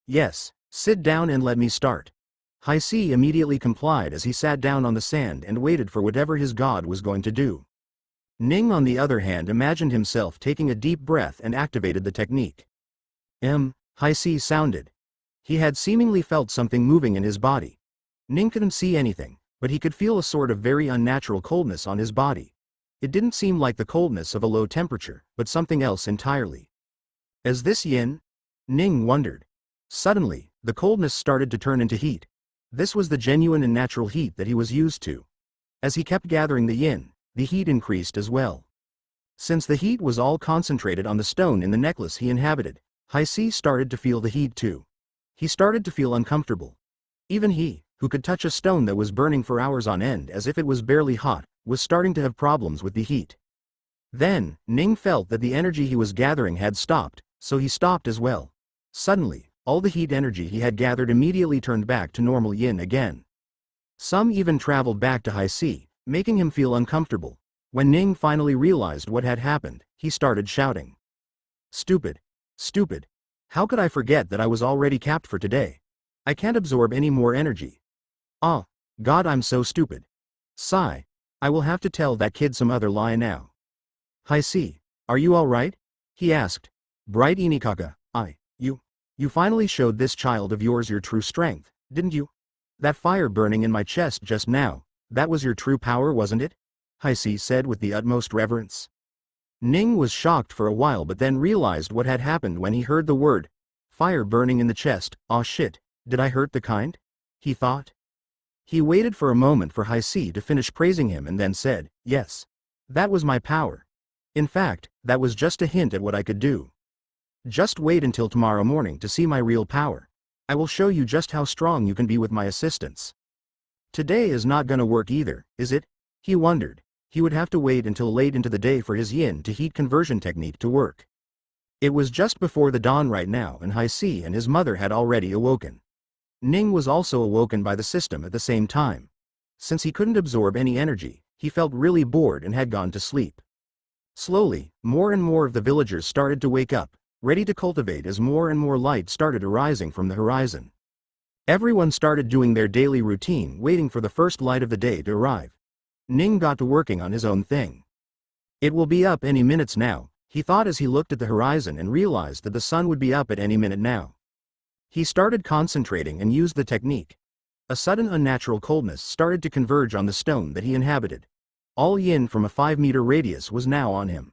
Yes, sit down and let me start. Hiesi immediately complied as he sat down on the sand and waited for whatever his god was going to do. Ning on the other hand imagined himself taking a deep breath and activated the technique. Hiesi sounded. He had seemingly felt something moving in his body. Ning couldn't see anything, but he could feel a sort of very unnatural coldness on his body. It didn't seem like the coldness of a low temperature, but something else entirely. Is this yin? Ning wondered. Suddenly, the coldness started to turn into heat. This was the genuine and natural heat that he was used to. As he kept gathering the yin, the heat increased as well. Since the heat was all concentrated on the stone in the necklace he inhabited, Hiesi started to feel the heat too. He started to feel uncomfortable. Even he, who could touch a stone that was burning for hours on end as if it was barely hot, was starting to have problems with the heat. Then, Ning felt that the energy he was gathering had stopped, so he stopped as well. Suddenly, all the heat energy he had gathered immediately turned back to normal yin again. Some even traveled back to Hiesi, making him feel uncomfortable. When Ning finally realized what had happened, he started shouting. Stupid. Stupid. How could I forget that I was already capped for today? I can't absorb any more energy. Oh, God, I'm so stupid. Sigh. I will have to tell that kid some other lie now. Hiesi, are you alright? He asked. Bright Inikaka, you finally showed this child of yours your true strength, didn't you? That fire burning in my chest just now, that was your true power, wasn't it? Hiesi said with the utmost reverence. Ning was shocked for a while but then realized what had happened when he heard the word, fire burning in the chest. Aw shit, did I hurt the kind? He thought. He waited for a moment for Hiesi to finish praising him and then said, yes. That was my power. In fact, that was just a hint at what I could do. Just wait until tomorrow morning to see my real power. I will show you just how strong you can be with my assistance. Today is not gonna work either, is it? He wondered. He would have to wait until late into the day for his yin to heat conversion technique to work. It was just before the dawn right now and Hiesi and his mother had already awoken. Ning was also awoken by the system at the same time. Since he couldn't absorb any energy, he felt really bored and had gone to sleep. Slowly, more and more of the villagers started to wake up, ready to cultivate as more and more light started arising from the horizon. Everyone started doing their daily routine, waiting for the first light of the day to arrive. Ning got to working on his own thing. It will be up any minutes now, he thought as he looked at the horizon and realized that the sun would be up at any minute now. He started concentrating and used the technique. A sudden unnatural coldness started to converge on the stone that he inhabited. All yin from a 5-meter radius was now on him.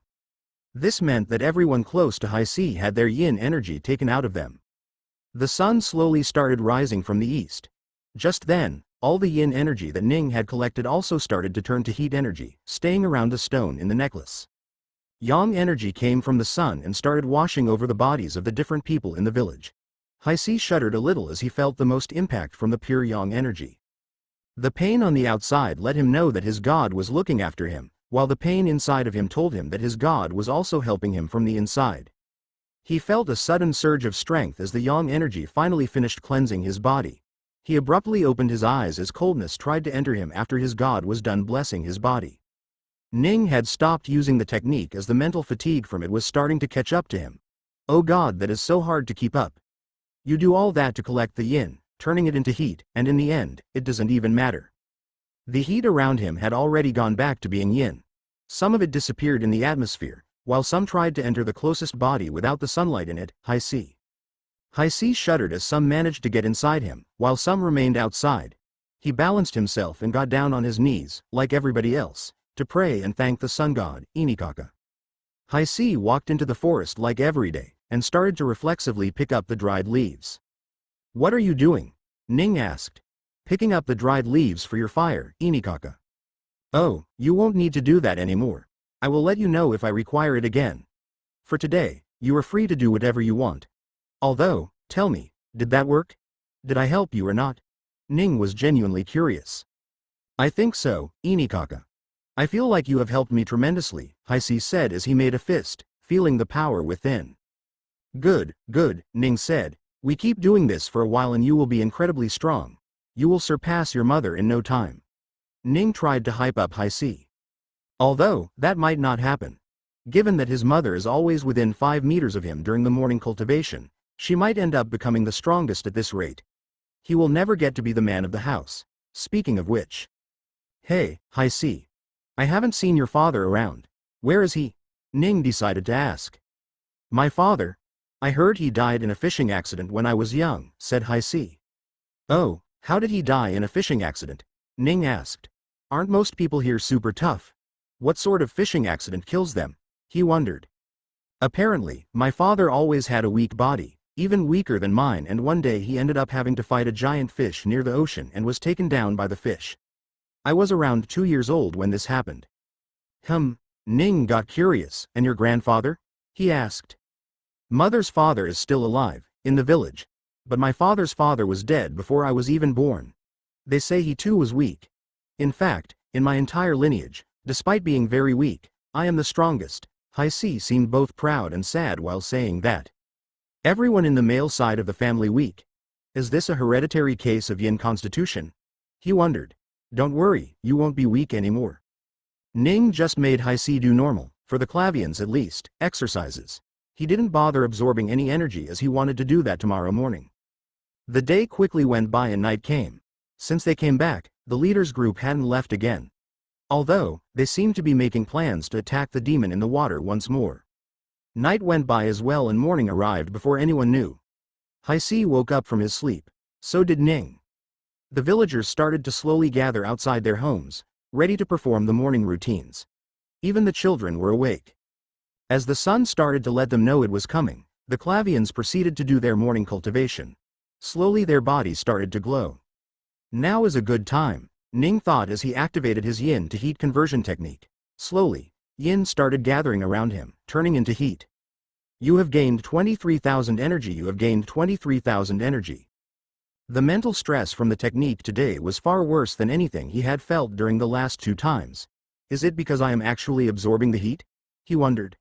This meant that everyone close to Hiesi had their yin energy taken out of them. The sun slowly started rising from the east. Just then, all the yin energy that Ning had collected also started to turn to heat energy, staying around the stone in the necklace. Yang energy came from the sun and started washing over the bodies of the different people in the village. Hiesi shuddered a little as he felt the most impact from the pure yang energy. The pain on the outside let him know that his god was looking after him, while the pain inside of him told him that his god was also helping him from the inside. He felt a sudden surge of strength as the yang energy finally finished cleansing his body. He abruptly opened his eyes as coldness tried to enter him after his god was done blessing his body. Ning had stopped using the technique as the mental fatigue from it was starting to catch up to him. Oh god, that is so hard to keep up. You do all that to collect the yin, turning it into heat, and in the end, it doesn't even matter. The heat around him had already gone back to being yin. Some of it disappeared in the atmosphere, while some tried to enter the closest body without the sunlight in it. Haisi shuddered as some managed to get inside him, while some remained outside. He balanced himself and got down on his knees, like everybody else, to pray and thank the sun god, Inikaka. Haisi walked into the forest like every day, and started to reflexively pick up the dried leaves. What are you doing? Ning asked. Picking up the dried leaves for your fire, Inikaka. Oh, you won't need to do that anymore. I will let you know if I require it again. For today, you are free to do whatever you want. Although, tell me, did that work? Did I help you or not? Ning was genuinely curious. I think so, Inikaka. I feel like you have helped me tremendously, Haisi said as he made a fist, feeling the power within. Good, good, Ning said. We keep doing this for a while and you will be incredibly strong. You will surpass your mother in no time. Ning tried to hype up Haisi. Although, that might not happen. Given that his mother is always within 5 meters of him during the morning cultivation, she might end up becoming the strongest at this rate. He will never get to be the man of the house. Speaking of which. Hey, Haisi. I haven't seen your father around. Where is he? Ning decided to ask. My father? I heard he died in a fishing accident when I was young, said Haisi. Oh, how did he die in a fishing accident? Ning asked. Aren't most people here super tough? What sort of fishing accident kills them? He wondered. Apparently, my father always had a weak body, even weaker than mine, and one day he ended up having to fight a giant fish near the ocean and was taken down by the fish. I was around 2 years old when this happened. Ning got curious. And your grandfather? He asked. Mother's father is still alive, in the village. But my father's father was dead before I was even born. They say he too was weak. In fact, in my entire lineage, despite being very weak, I am the strongest. Haisi seemed both proud and sad while saying that. Everyone in the male side of the family weak. Is this a hereditary case of yin constitution? He wondered. Don't worry, you won't be weak anymore. Ning just made Haisi do normal, for the Clavians at least, exercises. He didn't bother absorbing any energy as he wanted to do that tomorrow morning. The day quickly went by and night came. Since they came back, the leader's group hadn't left again. Although, they seemed to be making plans to attack the demon in the water once more. Night went by as well and morning arrived before anyone knew. Haisi woke up from his sleep. So did Ning. The villagers started to slowly gather outside their homes, ready to perform the morning routines. Even the children were awake. As the sun started to let them know it was coming, the Clavians proceeded to do their morning cultivation. Slowly their bodies started to glow. Now is a good time, Ning thought as he activated his yin to heat conversion technique. Slowly, yin started gathering around him, turning into heat. You have gained 23,000 energy. You have gained 23,000 energy. The mental stress from the technique today was far worse than anything he had felt during the last 2 times. Is it because I am actually absorbing the heat? He wondered.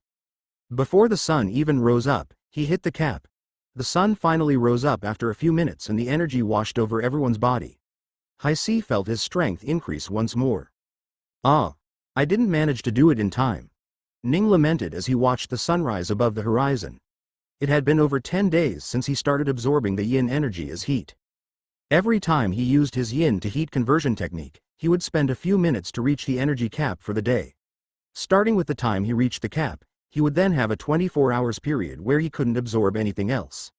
Before the sun even rose up, he hit the cap. The sun finally rose up after a few minutes and the energy washed over everyone's body. Haisi felt his strength increase once more. Ah, I didn't manage to do it in time. Ning lamented as he watched the sunrise above the horizon. It had been over 10 days since he started absorbing the yin energy as heat. Every time he used his yin to heat conversion technique, he would spend a few minutes to reach the energy cap for the day. Starting with the time he reached the cap, he would then have a 24 hours period where he couldn't absorb anything else.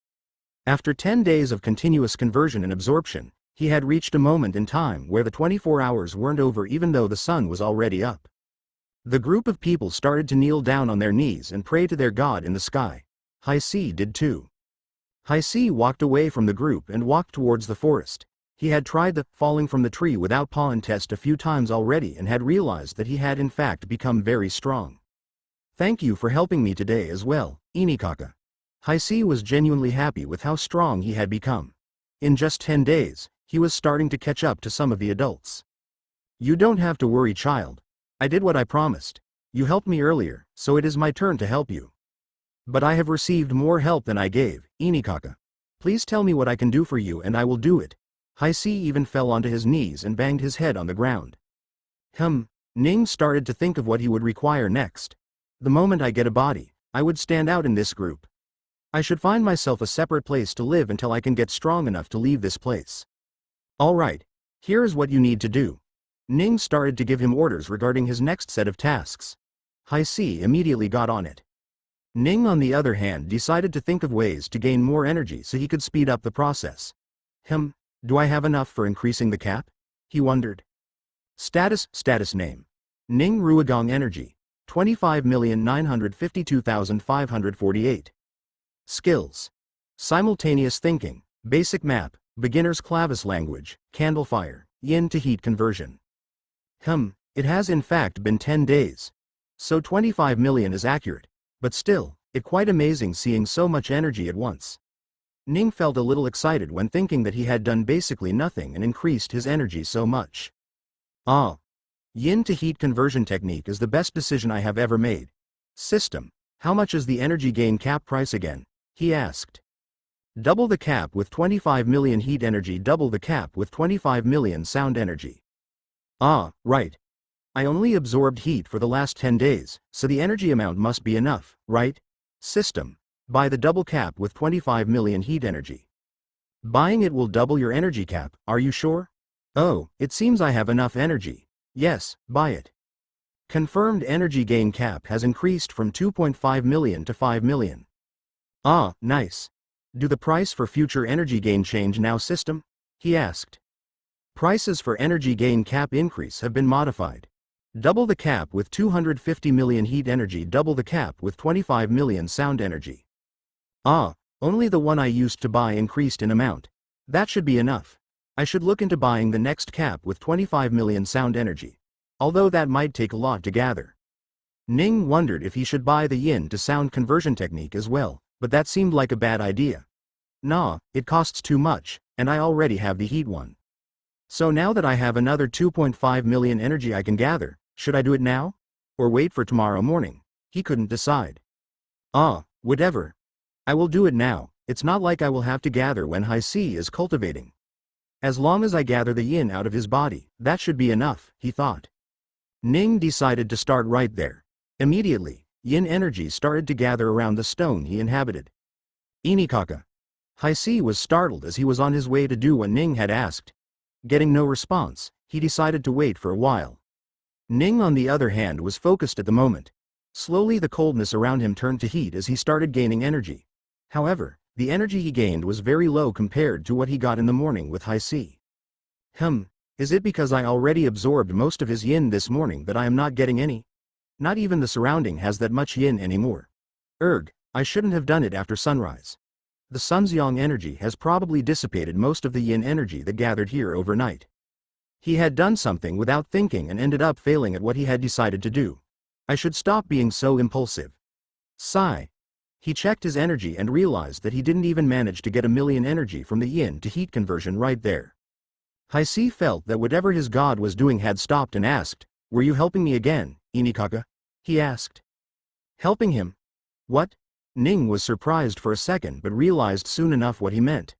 After 10 days of continuous conversion and absorption, he had reached a moment in time where the 24 hours weren't over even though the sun was already up. The group of people started to kneel down on their knees and pray to their god in the sky. Haisi did too. Haisi walked away from the group and walked towards the forest. He had tried the falling from the tree without pollen test a few times already and had realized that he had in fact become very strong. Thank you for helping me today as well, Inikaka. Haisi was genuinely happy with how strong he had become. In just 10 days, he was starting to catch up to some of the adults. You don't have to worry, child. I did what I promised. You helped me earlier, so it is my turn to help you. But I have received more help than I gave, Inikaka. Please tell me what I can do for you and I will do it. Haisi even fell onto his knees and banged his head on the ground. Ning started to think of what he would require next. The moment I get a body, I would stand out in this group. I should find myself a separate place to live until I can get strong enough to leave this place. Alright, here is what you need to do. Ning started to give him orders regarding his next set of tasks. Haisi immediately got on it. Ning on the other hand decided to think of ways to gain more energy so he could speed up the process. Do I have enough for increasing the cap? He wondered. Status name. Ning Ruigong Energy. 25,952,548. Skills. Simultaneous thinking, basic map, beginner's clavis language, candlefire, yin to heat conversion. It has in fact been 10 days. So 25 million is accurate, but still, it's quite amazing seeing so much energy at once. Ning felt a little excited when thinking that he had done basically nothing and increased his energy so much. Yin to heat conversion technique is the best decision I have ever made. System, how much is the energy gain cap price again? He asked. Double the cap with 25 million heat energy, double the cap with 25 million sound energy. Right. I only absorbed heat for the last 10 days, so the energy amount must be enough, right? System, buy the double cap with 25 million heat energy. Buying it will double your energy cap, are you sure? Oh, it seems I have enough energy. Yes, buy it. Confirmed energy gain cap has increased from 2.5 million to 5 million. Nice. Do the price for future energy gain change now, system? He asked. Prices for energy gain cap increase have been modified. Double the cap with 250 million heat energy, double the cap with 25 million sound energy. Only the one I used to buy increased in amount. That should be enough. I should look into buying the next cap with 25 million sound energy. Although that might take a lot to gather. Ning wondered if he should buy the yin to sound conversion technique as well, but that seemed like a bad idea. Nah, it costs too much, and I already have the heat one. So now that I have another 2.5 million energy I can gather, should I do it now? Or wait for tomorrow morning? He couldn't decide. Whatever. I will do it now. It's not like I will have to gather when Haisi is cultivating. As long as I gather the yin out of his body, that should be enough, he thought. Ning decided to start right there. Immediately, yin energy started to gather around the stone he inhabited. Inikaka. Haisi was startled as he was on his way to do what Ning had asked. Getting no response, he decided to wait for a while. Ning on the other hand was focused at the moment. Slowly the coldness around him turned to heat as he started gaining energy. However, the energy he gained was very low compared to what he got in the morning with Haisi. Is it because I already absorbed most of his yin this morning that I am not getting any? Not even the surrounding has that much yin anymore. I shouldn't have done it after sunrise. The sun's yang energy has probably dissipated most of the yin energy that gathered here overnight. He had done something without thinking and ended up failing at what he had decided to do. I should stop being so impulsive. Sigh. He checked his energy and realized that he didn't even manage to get a million energy from the yin to heat conversion right there. Haisi felt that whatever his god was doing had stopped and asked, "Were you helping me again, Inikaka?" He asked. Helping him? What? Ning was surprised for a second but realized soon enough what he meant.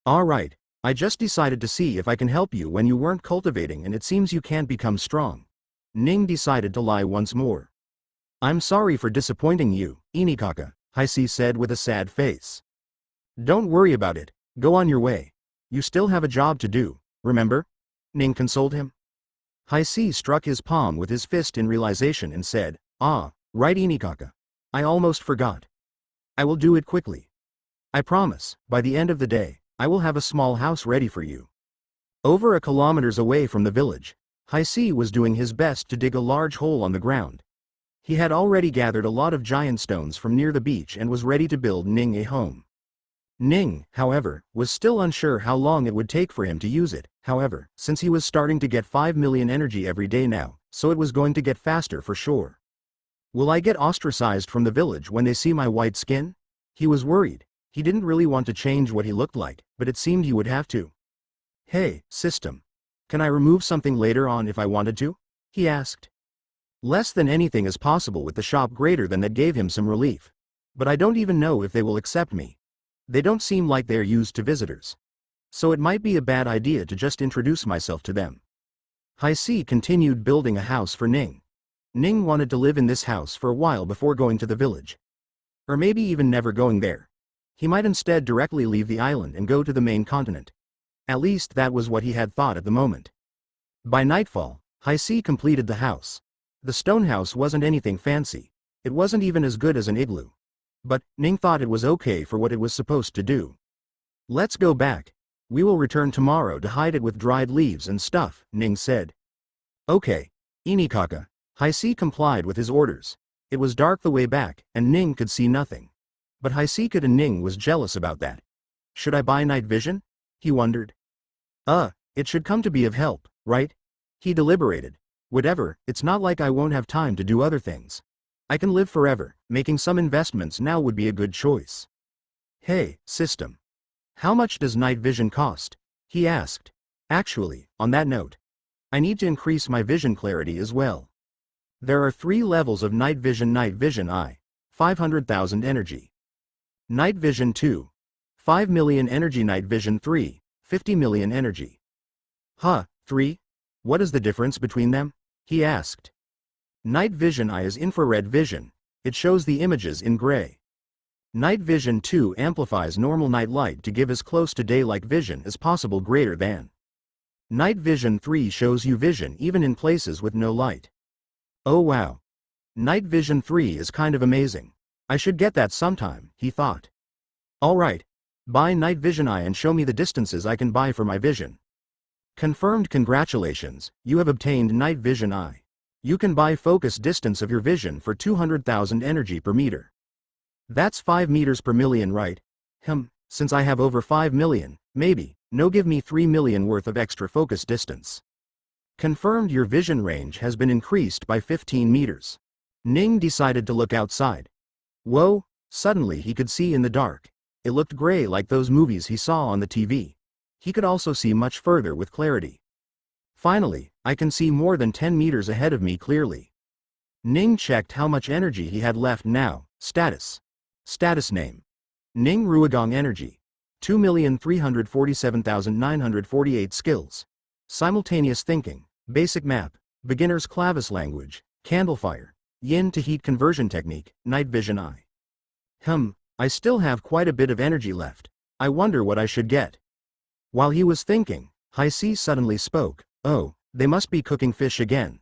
Alright, I just decided to see if I can help you when you weren't cultivating and it seems you can't become strong. Ning decided to lie once more. I'm sorry for disappointing you, Inikaka, Haisi said with a sad face. Don't worry about it, go on your way. You still have a job to do, remember? Ning consoled him. Haisi struck his palm with his fist in realization and said, right Inikaka. I almost forgot. I will do it quickly. I promise, by the end of the day, I will have a small house ready for you. Over a kilometers away from the village, Haisi was doing his best to dig a large hole on the ground. He had already gathered a lot of giant stones from near the beach and was ready to build Ning a home. Ning, however, was still unsure how long it would take for him to use it, however, since he was starting to get 5 million energy every day now, so it was going to get faster for sure. Will I get ostracized from the village when they see my white skin? He was worried. He didn't really want to change what he looked like, but it seemed he would have to. Hey, system. Can I remove something later on if I wanted to? He asked. Less than anything is possible with the shop greater than that gave him some relief. But I don't even know if they will accept me. They don't seem like they're used to visitors. So it might be a bad idea to just introduce myself to them. Haisi continued building a house for Ning. Ning wanted to live in this house for a while before going to the village. Or maybe even never going there. He might instead directly leave the island and go to the main continent. At least that was what he had thought at the moment. By nightfall, Haisi completed the house. The stone house wasn't anything fancy. It wasn't even as good as an igloo. But Ning thought it was okay for what it was supposed to do. Let's go back. We will return tomorrow to hide it with dried leaves and stuff, Ning said. Okay, Inikaka. Haisi complied with his orders. It was dark the way back, and Ning could see nothing. But Haisika and Ning was jealous about that. Should I buy night vision? He wondered. It should come to be of help, right? He deliberated. Whatever, it's not like I won't have time to do other things. I can live forever, making some investments now would be a good choice. Hey, system. How much does night vision cost? He asked. Actually, on that note, I need to increase my vision clarity as well. There are 3 levels of night vision I, 500,000 energy. Night vision 2, 5 million energy. Night vision 3, 50 million energy. 3? What is the difference between them? He asked. Night vision I is infrared vision. It shows the images in gray. Night vision 2 amplifies normal night light to give as close to daylight vision as possible greater than. Night vision 3 shows you vision even in places with no light. Oh wow. Night vision 3 is kind of amazing. I should get that sometime, he thought. Alright. Buy night vision I and show me the distances I can buy for my vision. Confirmed. Congratulations, you have obtained night vision I. You can buy focus distance of your vision for 200,000 energy per meter. That's 5 meters per million, right? Since I have over 5 million, maybe, no, give me 3 million worth of extra focus distance. Confirmed. Your vision range has been increased by 15 meters. Ning decided to look outside. Whoa, suddenly he could see in the dark. It looked gray like those movies he saw on the TV. He could also see much further with clarity. Finally, I can see more than 10 meters ahead of me clearly. Ning checked how much energy he had left now. Status. Status name. Ning Ruigong energy. 2,347,948 skills. Simultaneous thinking. Basic map. Beginner's clavis language. Candlefire. Yin to heat conversion technique. Night vision I. I still have quite a bit of energy left. I wonder what I should get. While he was thinking, Haisi suddenly spoke. Oh, they must be cooking fish again.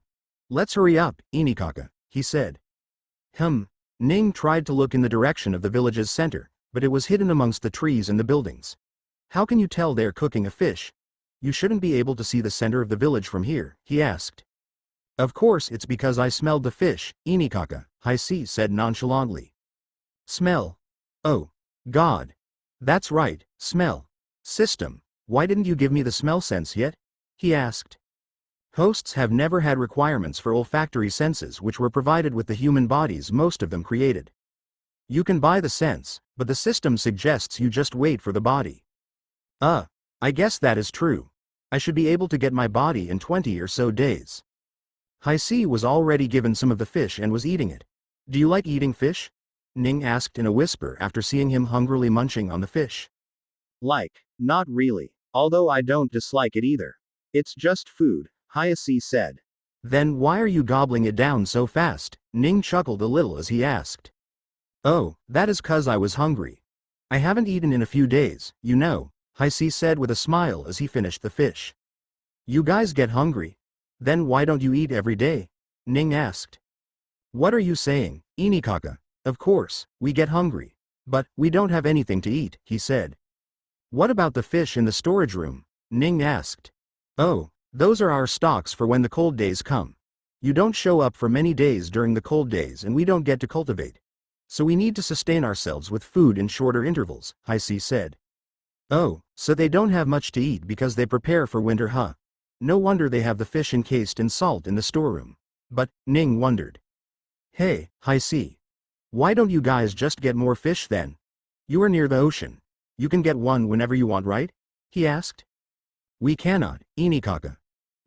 Let's hurry up, Inikaka, he said. Ning tried to look in the direction of the village's center, but it was hidden amongst the trees and the buildings. How can you tell they're cooking a fish? You shouldn't be able to see the center of the village from here, he asked. Of course it's because I smelled the fish, Inikaka, Haisi said nonchalantly. Smell? Oh, God. That's right, smell. System, why didn't you give me the smell sense yet? He asked. Hosts have never had requirements for olfactory senses which were provided with the human bodies most of them created. You can buy the sense, but the system suggests you just wait for the body. I guess that is true. I should be able to get my body in 20 or so days. Haisi was already given some of the fish and was eating it. Do you like eating fish? Ning asked in a whisper after seeing him hungrily munching on the fish. Not really, although I don't dislike it either. It's just food, Haisi said. Then why are you gobbling it down so fast? Ning chuckled a little as he asked. Oh, that is 'cause I was hungry. I haven't eaten in a few days, you know, Haisi said with a smile as he finished the fish. You guys get hungry? Then why don't you eat every day? Ning asked. What are you saying, Inikaka? Of course, we get hungry. But, we don't have anything to eat, he said. What about the fish in the storage room? Ning asked. Oh, those are our stocks for when the cold days come. You don't show up for many days during the cold days and we don't get to cultivate. So we need to sustain ourselves with food in shorter intervals, Haisi said. Oh, so they don't have much to eat because they prepare for winter, huh? No wonder they have the fish encased in salt in the storeroom. But, Ning wondered. Hey, Haisi. Why don't you guys just get more fish then? You are near the ocean. You can get one whenever you want, right? He asked. We cannot, Inikaka.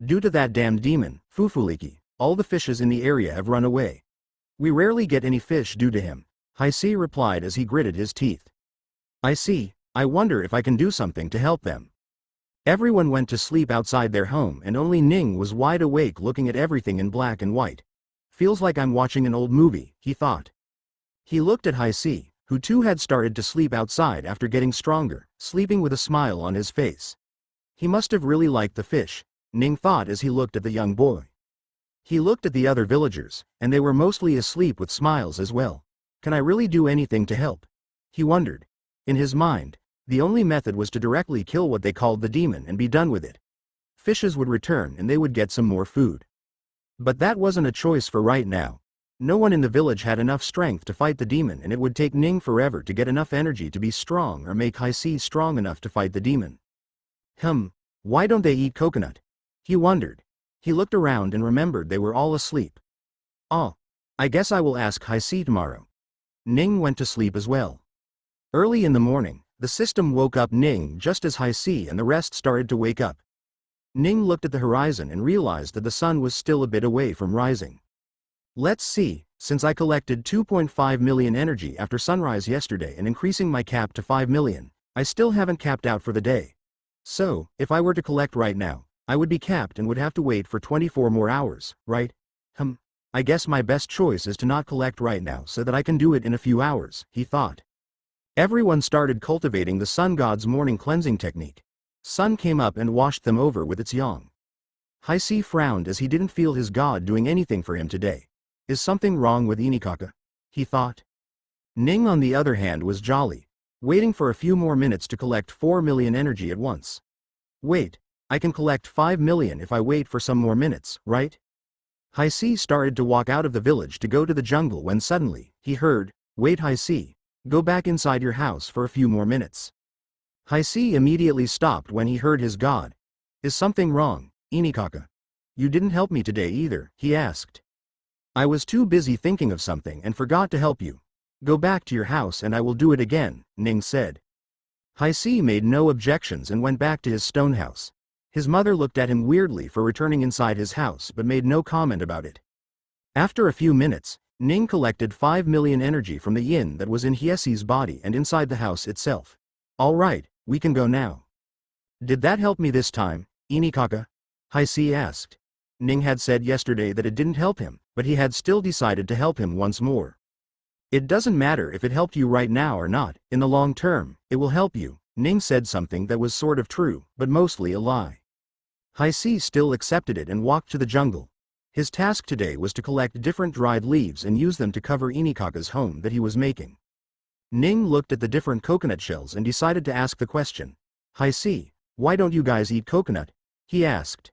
Due to that damned demon, Fufuliki, all the fishes in the area have run away. We rarely get any fish due to him, Haisi replied as he gritted his teeth. I see, I wonder if I can do something to help them. Everyone went to sleep outside their home and only Ning was wide awake looking at everything in black and white. Feels like I'm watching an old movie, he thought. He looked at Haisi, who too had started to sleep outside after getting stronger, sleeping with a smile on his face. He must have really liked the fish, Ning thought as he looked at the young boy. He looked at the other villagers, and they were mostly asleep with smiles as well. Can I really do anything to help? He wondered. In his mind, the only method was to directly kill what they called the demon and be done with it. Fishes would return and they would get some more food. But that wasn't a choice for right now. No one in the village had enough strength to fight the demon and it would take Ning forever to get enough energy to be strong or make Haisi strong enough to fight the demon. Why don't they eat coconut? He wondered. He looked around and remembered they were all asleep. Oh, I guess I will ask Haisi tomorrow. Ning went to sleep as well. Early in the morning, the system woke up Ning just as Haisi and the rest started to wake up. Ning looked at the horizon and realized that the sun was still a bit away from rising. Let's see, since I collected 2.5 million energy after sunrise yesterday and increasing my cap to 5 million, I still haven't capped out for the day. So, if I were to collect right now, I would be capped and would have to wait for 24 more hours, right? I guess my best choice is to not collect right now so that I can do it in a few hours, he thought. Everyone started cultivating the sun god's morning cleansing technique. Sun came up and washed them over with its yang. Haisi frowned as he didn't feel his god doing anything for him today. Is something wrong with Inikaka? He thought. Ning on the other hand was jolly, waiting for a few more minutes to collect 4 million energy at once. Wait, I can collect 5 million if I wait for some more minutes, right? Haisi started to walk out of the village to go to the jungle when suddenly, he heard, wait Haisi, go back inside your house for a few more minutes. Haisi immediately stopped when he heard his god. Is something wrong, Inikaka? You didn't help me today either, he asked. I was too busy thinking of something and forgot to help you. Go back to your house and I will do it again, Ning said. Haisi made no objections and went back to his stone house. His mother looked at him weirdly for returning inside his house but made no comment about it. After a few minutes, Ning collected 5 million energy from the yin that was in Hiesi's body and inside the house itself. All right, we can go now. Did that help me this time, Inikaka? Haisi asked. Ning had said yesterday that it didn't help him, but he had still decided to help him once more. It doesn't matter if it helped you right now or not, in the long term, it will help you, Ning said something that was sort of true, but mostly a lie. Haisi still accepted it and walked to the jungle. His task today was to collect different dried leaves and use them to cover Inikaka's home that he was making. Ning looked at the different coconut shells and decided to ask the question. Haisi, why don't you guys eat coconut? He asked.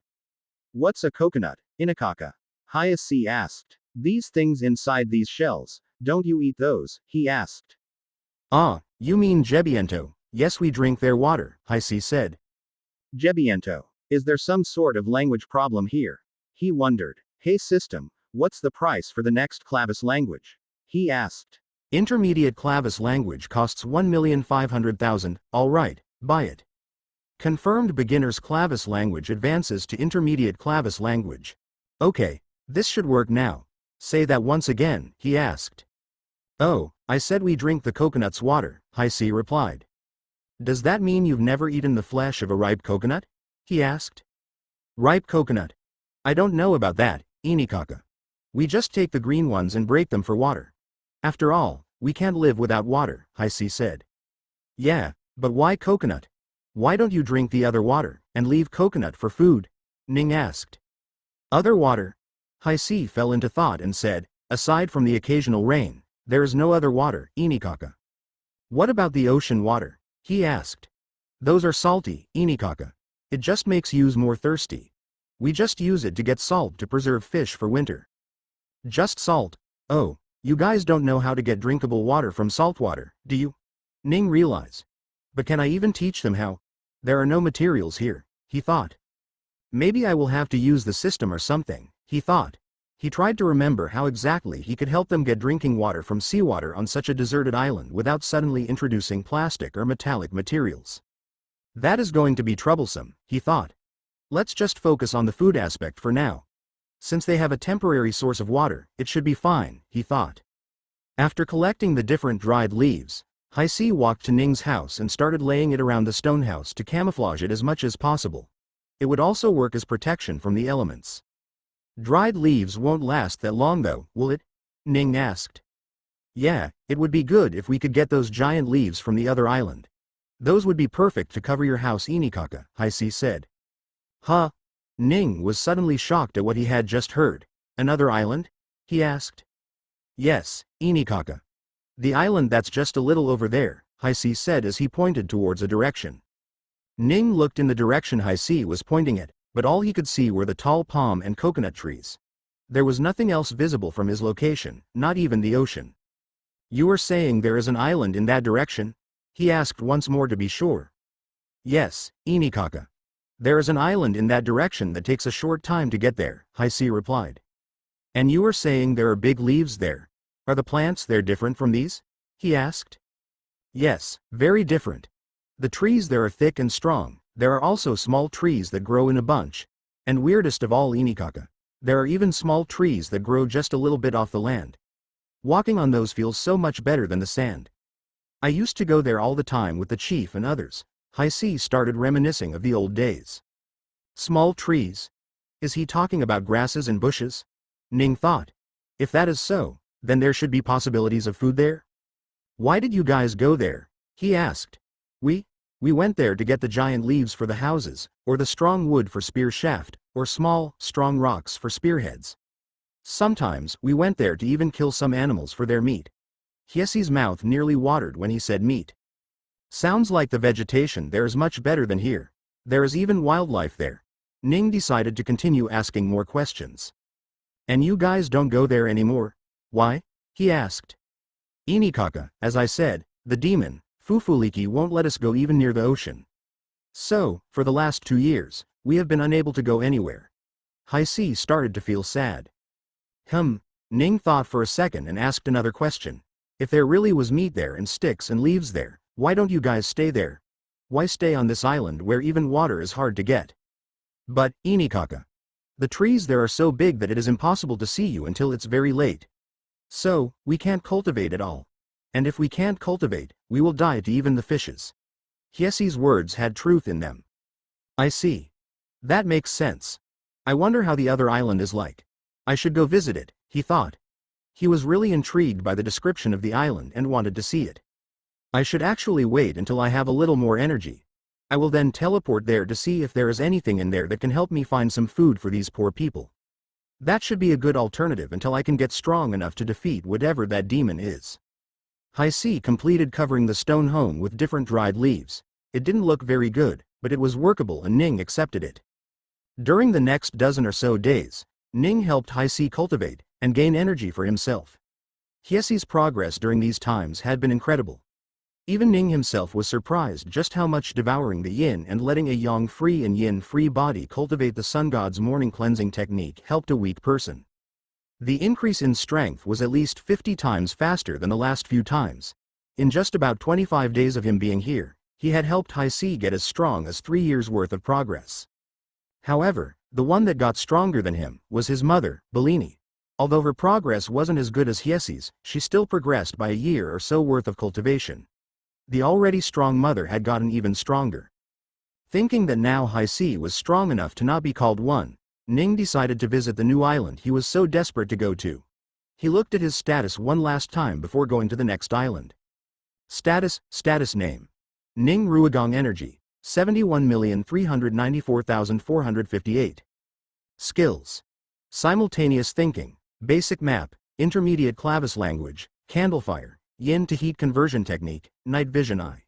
What's a coconut, Inikaka? Haisi asked. These things inside these shells, don't you eat those? He asked. Ah, you mean jebiento? Yes, we drink their water, Haisi said. Jebiento. Is there some sort of language problem here? He wondered. Hey system, what's the price for the next Clavis language? He asked. Intermediate Clavis language costs 1,500,000, alright, buy it. Confirmed beginner's Clavis language advances to intermediate Clavis language. Okay, this should work now. Say that once again, he asked. Oh, I said we drink the coconut's water, Haisi replied. Does that mean you've never eaten the flesh of a ripe coconut? He asked. Ripe coconut. I don't know about that, Inikaka. We just take the green ones and break them for water. After all, we can't live without water, Haisi said. Yeah, but why coconut? Why don't you drink the other water, and leave coconut for food? Ning asked. Other water? Haisi fell into thought and said, aside from the occasional rain, there is no other water, Inikaka. What about the ocean water? He asked. Those are salty, Inikaka. It just makes yous more thirsty. We just use it to get salt to preserve fish for winter. Just salt? Oh, you guys don't know how to get drinkable water from salt water, do you? Ning realized. But can I even teach them how? There are no materials here, he thought. Maybe I will have to use the system or something, he thought. He tried to remember how exactly he could help them get drinking water from seawater on such a deserted island without suddenly introducing plastic or metallic materials. That is going to be troublesome, he thought. Let's just focus on the food aspect for now. Since they have a temporary source of water, it should be fine, he thought. After collecting the different dried leaves, Haisi walked to Ning's house and started laying it around the stone house to camouflage it as much as possible. It would also work as protection from the elements. Dried leaves won't last that long though, will it? Ning asked. Yeah, it would be good if we could get those giant leaves from the other island. Those would be perfect to cover your house, Inikaka, Haisi said. Huh? Ning was suddenly shocked at what he had just heard. Another island? He asked. Yes, Inikaka. The island that's just a little over there, Haisi said as he pointed towards a direction. Ning looked in the direction Haisi was pointing at, but all he could see were the tall palm and coconut trees. There was nothing else visible from his location, not even the ocean. You are saying there is an island in that direction? He asked once more to be sure. Yes, Inikaka. There is an island in that direction that takes a short time to get there, Haisi replied. And you are saying there are big leaves there? Are the plants there different from these? He asked. Yes, very different. The trees there are thick and strong. There are also small trees that grow in a bunch. And weirdest of all, Inikaka, there are even small trees that grow just a little bit off the land. Walking on those feels so much better than the sand. I used to go there all the time with the chief and others. Haisi started reminiscing of the old days. Small trees? Is he talking about grasses and bushes? Ning thought. If that is so, then there should be possibilities of food there? Why did you guys go there? He asked. We went there to get the giant leaves for the houses, or the strong wood for spear shaft, or small, strong rocks for spearheads. Sometimes we went there to even kill some animals for their meat. Hiesi's mouth nearly watered when he said meat. Sounds like the vegetation there is much better than here. There is even wildlife there. Ning decided to continue asking more questions. And you guys don't go there anymore? Why? He asked. Inikaka, as I said, the demon, Fufuliki won't let us go even near the ocean. So, for the last 2 years, we have been unable to go anywhere. Haisi started to feel sad. Ning thought for a second and asked another question. If there really was meat there and sticks and leaves there, why don't you guys stay there? Why stay on this island where even water is hard to get? But, Inikaka, the trees there are so big that it is impossible to see you until it's very late. So, we can't cultivate at all. And if we can't cultivate, we will die to even the fishes. Hiesi's words had truth in them. I see. That makes sense. I wonder how the other island is like. I should go visit it, he thought. He was really intrigued by the description of the island and wanted to see it. I should actually wait until I have a little more energy. I will then teleport there to see if there is anything in there that can help me find some food for these poor people. That should be a good alternative until I can get strong enough to defeat whatever that demon is. Haisi completed covering the stone home with different dried leaves. It didn't look very good, but it was workable and Ning accepted it. During the next dozen or so days, Ning helped Haisi cultivate and gain energy for himself. Hiesi's progress during these times had been incredible. Even Ning himself was surprised just how much devouring the yin and letting a yang-free and yin-free body cultivate the sun god's morning cleansing technique helped a weak person. The increase in strength was at least 50 times faster than the last few times. In just about 25 days of him being here, he had helped Haisi get as strong as 3 years' worth of progress. However, the one that got stronger than him was his mother, Bellini. Although her progress wasn't as good as Hiesi's, she still progressed by a year or so worth of cultivation. The already strong mother had gotten even stronger. Thinking that now Haisi was strong enough to not be called one, Ning decided to visit the new island he was so desperate to go to. He looked at his status one last time before going to the next island. Status name. Ning Ruigong Energy, 71,394,458. Skills. Simultaneous thinking, basic map, intermediate clavis language, candlefire, yin to heat conversion technique, night vision eye.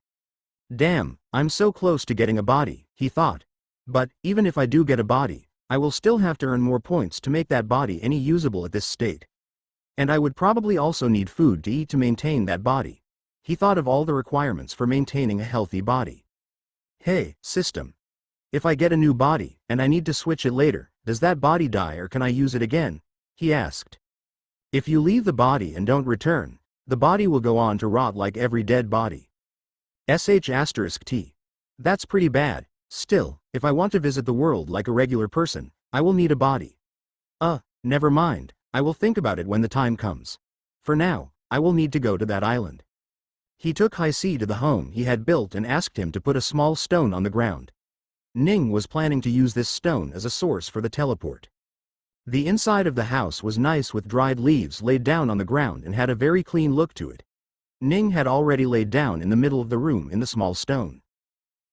Damn, I'm so close to getting a body, he thought. But, even if I do get a body, I will still have to earn more points to make that body any usable at this state. And I would probably also need food to eat to maintain that body. He thought of all the requirements for maintaining a healthy body. Hey, system. If I get a new body, and I need to switch it later, does that body die or can I use it again? He asked. If you leave the body and don't return, the body will go on to rot like every dead body. *T. That's pretty bad. Still, if I want to visit the world like a regular person, I will need a body. Never mind, I will think about it when the time comes. For now, I will need to go to that island. He took Haisi to the home he had built and asked him to put a small stone on the ground. Ning was planning to use this stone as a source for the teleport. The inside of the house was nice with dried leaves laid down on the ground and had a very clean look to it. Ning had already laid down in the middle of the room in the small stone.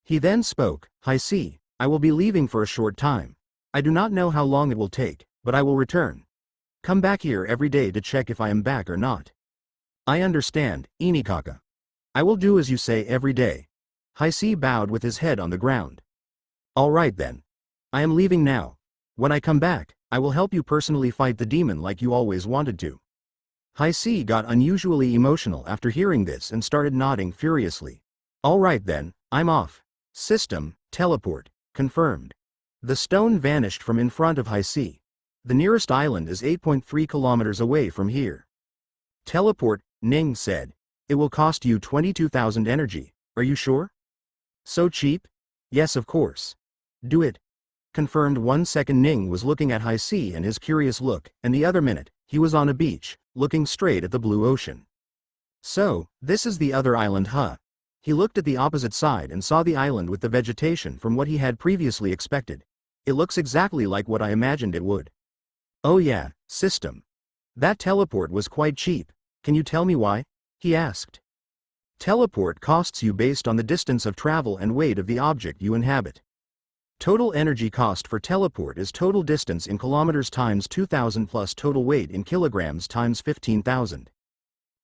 He then spoke, Haisi, I will be leaving for a short time. I do not know how long it will take, but I will return. Come back here every day to check if I am back or not. I understand, Inikaka. I will do as you say every day. Haisi bowed with his head on the ground. All right then. I am leaving now. When I come back, I will help you personally fight the demon like you always wanted to. Haisi got unusually emotional after hearing this and started nodding furiously. All right then, I'm off. System, teleport, confirmed. The stone vanished from in front of Haisi. The nearest island is 8.3 kilometers away from here. Teleport, Ning said. It will cost you 22,000 energy, are you sure? So cheap? Yes, of course. Do it. Confirmed. 1 second Ning was looking at Haisi and his curious look, and the other minute, he was on a beach, looking straight at the blue ocean. So, this is the other island, huh? He looked at the opposite side and saw the island with the vegetation from what he had previously expected. It looks exactly like what I imagined it would. Oh yeah, system. That teleport was quite cheap. Can you tell me why? He asked. Teleport costs you based on the distance of travel and weight of the object you inhabit. Total energy cost for teleport is total distance in kilometers times 2000 plus total weight in kilograms times 15,000.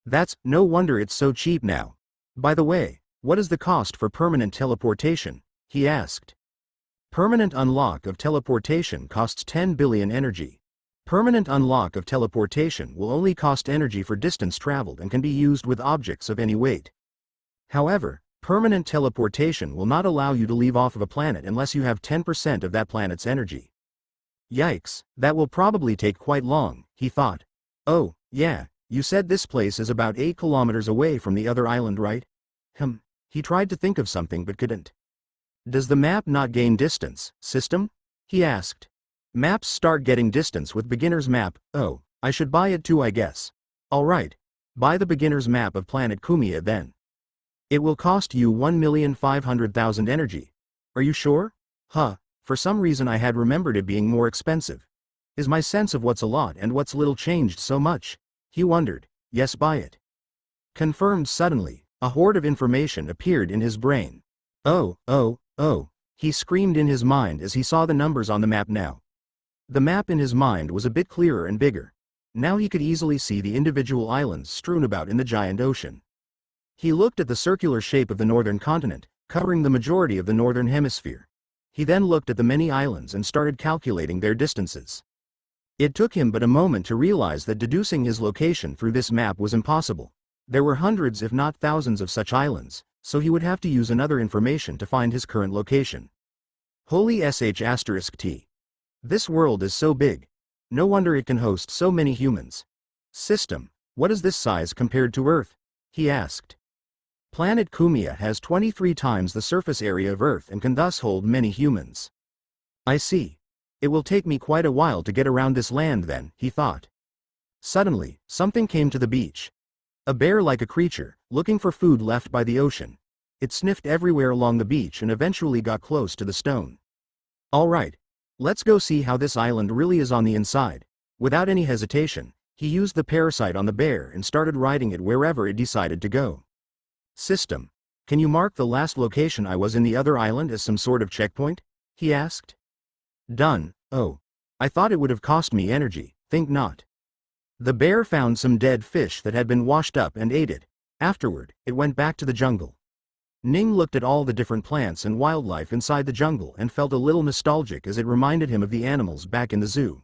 That's no wonder it's so cheap now. By the way, what is the cost for permanent teleportation? He asked. Permanent unlock of teleportation costs 10 billion energy. Permanent unlock of teleportation will only cost energy for distance traveled and can be used with objects of any weight. However, permanent teleportation will not allow you to leave off of a planet unless you have 10% of that planet's energy. Yikes, that will probably take quite long, he thought. Oh, yeah, you said this place is about 8 kilometers away from the other island, right? He tried to think of something but couldn't. Does the map not gain distance, system? He asked. Maps start getting distance with beginner's map. Oh, I should buy it too, I guess. Alright. Buy the beginner's map of planet Kumiya then. It will cost you 1,500,000 energy. Are you sure? For some reason I had remembered it being more expensive. Is my sense of what's a lot and what's little changed so much? He wondered. Yes, buy it. Confirmed. Suddenly, a horde of information appeared in his brain. Oh, he screamed in his mind as he saw the numbers on the map now. The map in his mind was a bit clearer and bigger. Now he could easily see the individual islands strewn about in the giant ocean. He looked at the circular shape of the northern continent, covering the majority of the northern hemisphere. He then looked at the many islands and started calculating their distances. It took him but a moment to realize that deducing his location through this map was impossible. There were hundreds if not thousands of such islands, so he would have to use another information to find his current location. Holy **T. This world is so big. No wonder it can host so many humans. System, what is this size compared to Earth? He asked. Planet Kumiya has 23 times the surface area of Earth and can thus hold many humans. I see. It will take me quite a while to get around this land then, he thought. Suddenly, something came to the beach. A bear-like a creature, looking for food left by the ocean. It sniffed everywhere along the beach and eventually got close to the stone. All right. Let's go see how this island really is on the inside. Without any hesitation, he used the parasite on the bear and started riding it wherever it decided to go. System, can you mark the last location I was in the other island as some sort of checkpoint? He asked. Done. Oh. I thought it would have cost me energy, think not. The bear found some dead fish that had been washed up and ate it. Afterward, it went back to the jungle. Ning looked at all the different plants and wildlife inside the jungle and felt a little nostalgic as it reminded him of the animals back in the zoo.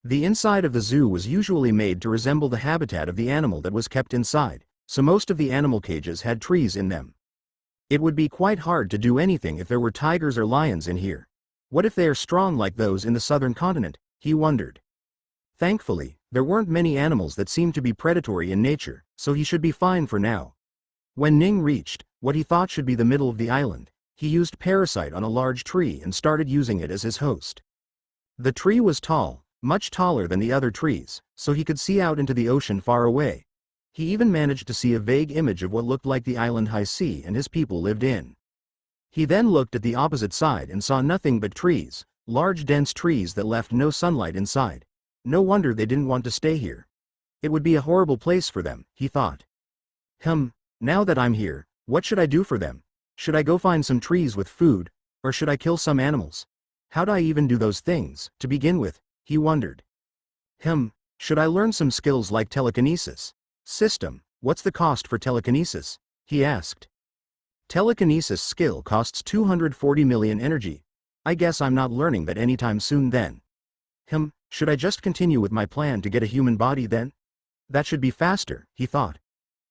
The inside of the zoo was usually made to resemble the habitat of the animal that was kept inside, so most of the animal cages had trees in them. It would be quite hard to do anything if there were tigers or lions in here. What if they are strong like those in the southern continent? He wondered. Thankfully, there weren't many animals that seemed to be predatory in nature, so he should be fine for now. When Ning reached what he thought should be the middle of the island, he used parasite on a large tree and started using it as his host. The tree was tall, much taller than the other trees, so he could see out into the ocean far away. He even managed to see a vague image of what looked like the island High Sea and his people lived in. He then looked at the opposite side and saw nothing but trees, large dense trees that left no sunlight inside. No wonder they didn't want to stay here. It would be a horrible place for them, he thought. Now that I'm here, what should I do for them? Should I go find some trees with food, or should I kill some animals? How'd I even do those things, to begin with, he wondered. Should I learn some skills like telekinesis? System, what's the cost for telekinesis? He asked. Telekinesis skill costs 240 million energy. I guess I'm not learning that anytime soon then. Should I just continue with my plan to get a human body then? That should be faster, he thought.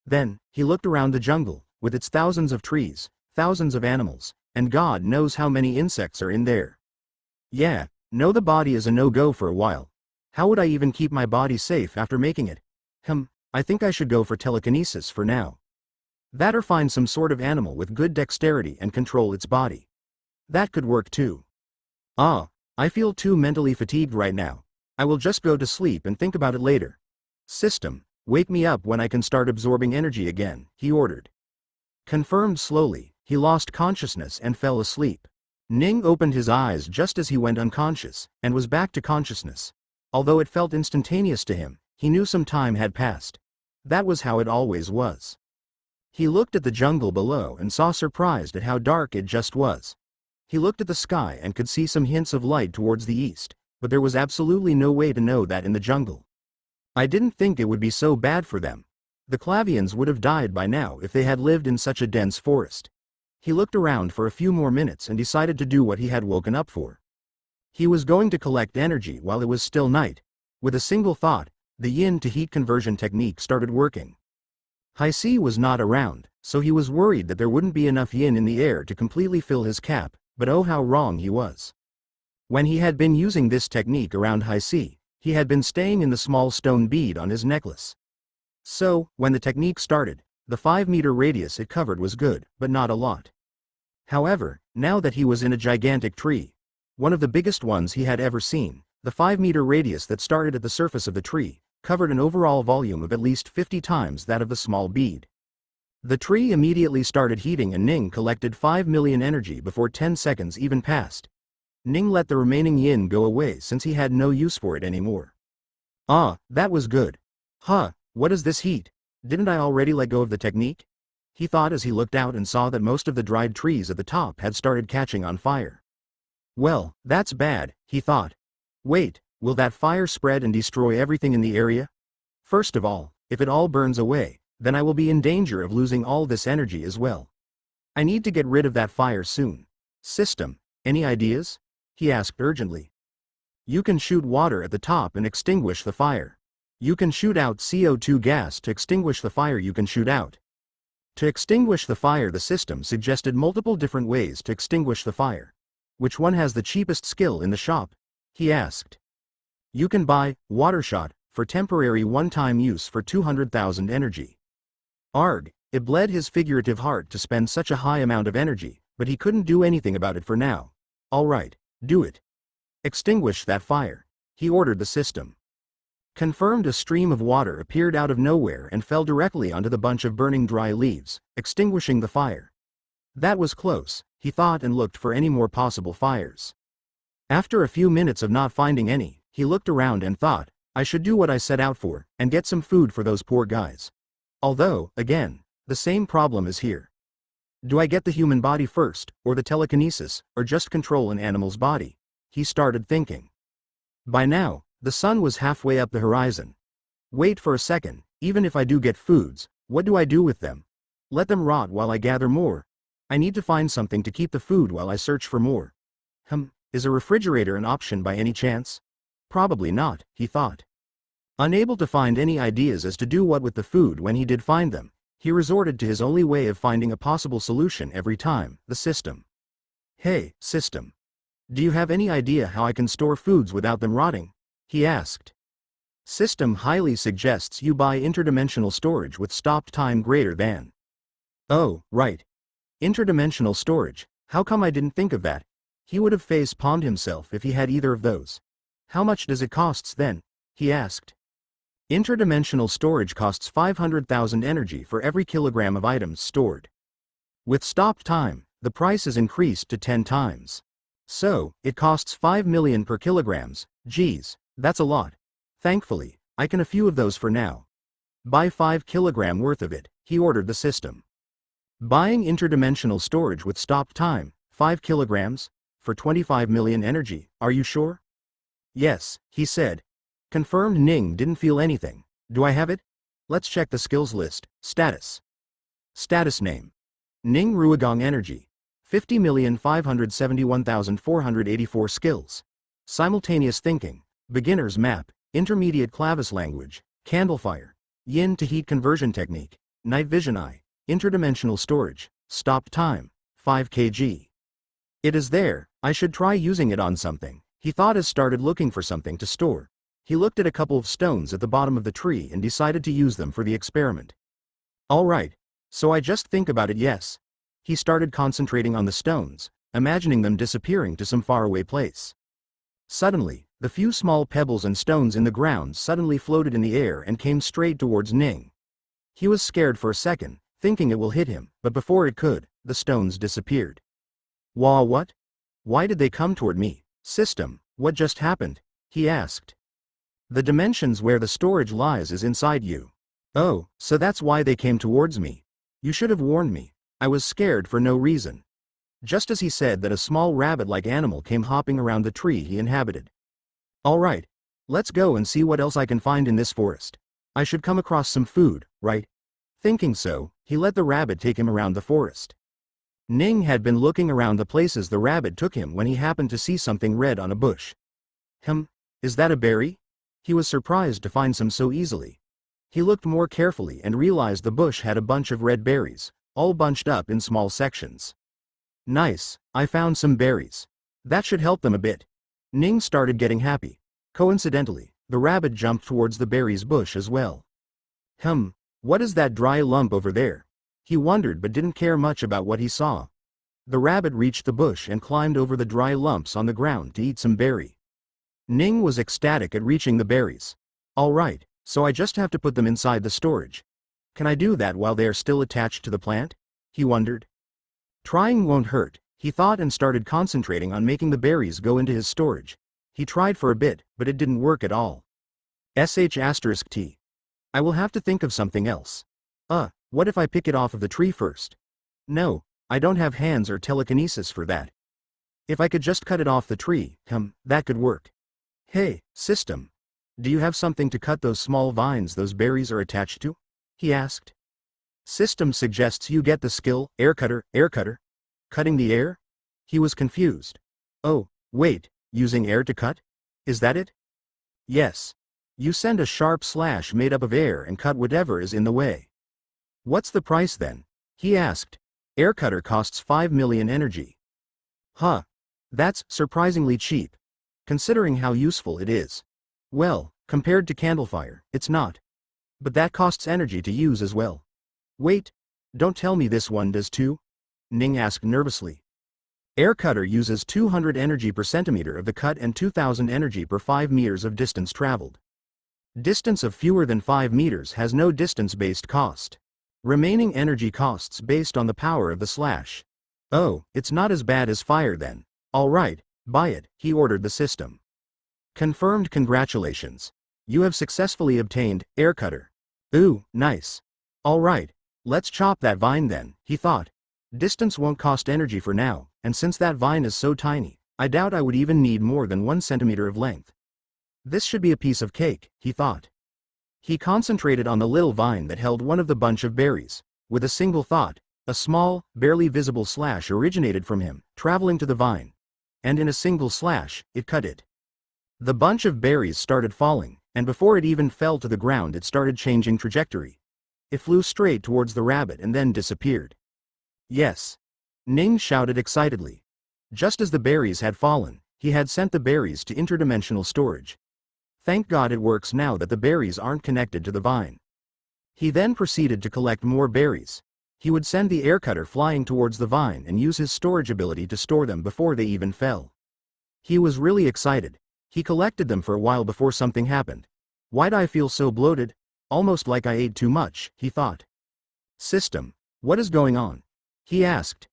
Then, he looked around the jungle, with its thousands of trees, thousands of animals, and God knows how many insects are in there. Yeah, no, the body is a no-go for a while. How would I even keep my body safe after making it? I think I should go for telekinesis for now. That or find some sort of animal with good dexterity and control its body. That could work too. I feel too mentally fatigued right now. I will just go to sleep and think about it later. System, wake me up when I can start absorbing energy again, he ordered. Confirmed slowly, he lost consciousness and fell asleep. Ning opened his eyes just as he went unconscious, and was back to consciousness. Although it felt instantaneous to him, he knew some time had passed. That was how it always was. He looked at the jungle below and saw surprised at how dark it just was. He looked at the sky and could see some hints of light towards the east, but there was absolutely no way to know that in the jungle. I didn't think it would be so bad for them. The Clavians would have died by now if they had lived in such a dense forest. He looked around for a few more minutes and decided to do what he had woken up for. He was going to collect energy while it was still night. With a single thought, the yin to heat conversion technique started working. High C was not around, so he was worried that there wouldn't be enough yin in the air to completely fill his cap, but oh how wrong he was. When he had been using this technique around High C, he had been staying in the small stone bead on his necklace. So, when the technique started, the 5-meter radius it covered was good, but not a lot. However, now that he was in a gigantic tree, one of the biggest ones he had ever seen, the 5-meter radius that started at the surface of the tree, covered an overall volume of at least 50 times that of the small bead. The tree immediately started heating and Ning collected 5 million energy before 10 seconds even passed. Ning let the remaining yin go away since he had no use for it anymore. That was good. What is this heat? Didn't I already let go of the technique? He thought as he looked out and saw that most of the dried trees at the top had started catching on fire. Well, that's bad, he thought. Wait, will that fire spread and destroy everything in the area? First of all, if it all burns away, then I will be in danger of losing all this energy as well. I need to get rid of that fire soon. System, any ideas? He asked urgently. You can shoot water at the top and extinguish the fire. You can shoot out CO2 gas to extinguish the fire you can shoot out. To extinguish the fire, the system suggested multiple different ways to extinguish the fire. Which one has the cheapest skill in the shop? He asked. You can buy water shot for temporary one-time use for 200,000 energy. Arg, it bled his figurative heart to spend such a high amount of energy, but he couldn't do anything about it for now. All right, do it. Extinguish that fire, he ordered the system. Confirmed, a stream of water appeared out of nowhere and fell directly onto the bunch of burning dry leaves, extinguishing the fire. That was close, he thought, and looked for any more possible fires. After a few minutes of not finding any, he looked around and thought, I should do what I set out for, and get some food for those poor guys. Although, again, the same problem is here. Do I get the human body first, or the telekinesis, or just control an animal's body? He started thinking. By now, the sun was halfway up the horizon. Wait for a second, even if I do get foods, what do I do with them? Let them rot while I gather more. I need to find something to keep the food while I search for more. Is a refrigerator an option by any chance? Probably not, he thought. Unable to find any ideas as to do what with the food when he did find them, he resorted to his only way of finding a possible solution every time, the system. Hey, system. Do you have any idea how I can store foods without them rotting? He asked. System highly suggests you buy interdimensional storage with stopped time greater than. Oh, right. Interdimensional storage, how come I didn't think of that? He would have face-palmed himself if he had either of those. How much does it cost then? He asked. Interdimensional storage costs 500,000 energy for every kilogram of items stored. With stopped time, the price is increased to 10 times. So, it costs 5 million per kilograms. Geez, that's a lot. Thankfully, I can a few of those for now. Buy 5 kilogram worth of it, he ordered the system. Buying interdimensional storage with stopped time, 5 kilograms, for 25 million energy, are you sure? Yes, he said. Confirmed. Ning didn't feel anything. Do I have it? Let's check the skills list. Status. Status name. Ning Ruigong Energy. 50,571,484 skills. Simultaneous thinking. Beginner's map. Intermediate clavis language. Candlefire. Yin to heat conversion technique. Night vision eye. Interdimensional storage. Stopped time. 5 kg. It is there, I should try using it on something, he thought as started looking for something to store. He looked at a couple of stones at the bottom of the tree and decided to use them for the experiment. Alright, so I just think about it. Yes. He started concentrating on the stones, imagining them disappearing to some faraway place. Suddenly, the few small pebbles and stones in the ground suddenly floated in the air and came straight towards Ning. He was scared for a second, thinking it will hit him, but before it could, the stones disappeared. Wah, what? Why did they come toward me? System, what just happened? He asked. The dimensions where the storage lies is inside you. Oh, so that's why they came towards me. You should have warned me. I was scared for no reason. Just as he said that, a small rabbit-like animal came hopping around the tree he inhabited. Alright, let's go and see what else I can find in this forest. I should come across some food, right? Thinking so, he let the rabbit take him around the forest. Ning had been looking around the places the rabbit took him when he happened to see something red on a bush. Is that a berry? He was surprised to find some so easily. He looked more carefully and realized the bush had a bunch of red berries, all bunched up in small sections. Nice, I found some berries. That should help them a bit. Ning started getting happy. Coincidentally, the rabbit jumped towards the berries bush as well. What is that dry lump over there? He wondered but didn't care much about what he saw. The rabbit reached the bush and climbed over the dry lumps on the ground to eat some berry. Ning was ecstatic at reaching the berries. Alright, so I just have to put them inside the storage. Can I do that while they are still attached to the plant? He wondered. Trying won't hurt, he thought, and started concentrating on making the berries go into his storage. He tried for a bit, but it didn't work at all. *T. I will have to think of something else. What if I pick it off of the tree first? No, I don't have hands or telekinesis for that. If I could just cut it off the tree, that could work. Hey, system. Do you have something to cut those small vines those berries are attached to? He asked. System suggests you get the skill, air cutter. Cutting the air? He was confused. Oh, wait, using air to cut? Is that it? Yes. You send a sharp slash made up of air and cut whatever is in the way. What's the price then? He asked. Air cutter costs 5 million energy. That's surprisingly cheap, considering how useful it is. Well, compared to candlefire, it's not. But that costs energy to use as well. Wait, don't tell me this one does too? Ning asked nervously. Air cutter uses 200 energy per centimeter of the cut and 2000 energy per 5 meters of distance traveled. Distance of fewer than 5 meters has no distance-based cost. Remaining energy costs based on the power of the slash. Oh, it's not as bad as fire then. Alright, buy it, he ordered the system. Confirmed. Congratulations. You have successfully obtained air cutter. Ooh, nice. Alright, let's chop that vine then, he thought. Distance won't cost energy for now, and since that vine is so tiny, I doubt I would even need more than 1 centimeter of length. This should be a piece of cake, he thought. He concentrated on the little vine that held one of the bunch of berries. With a single thought, a small, barely visible slash originated from him, traveling to the vine. And in a single slash, it cut it. The bunch of berries started falling, and before it even fell to the ground it started changing trajectory. It flew straight towards the rabbit and then disappeared. Yes. Ning shouted excitedly. Just as the berries had fallen, he had sent the berries to interdimensional storage. Thank God it works now that the berries aren't connected to the vine. He then proceeded to collect more berries. He would send the air cutter flying towards the vine and use his storage ability to store them before they even fell. He was really excited. He collected them for a while before something happened. Why'd I feel so bloated? Almost like I ate too much, he thought. System. What is going on? He asked.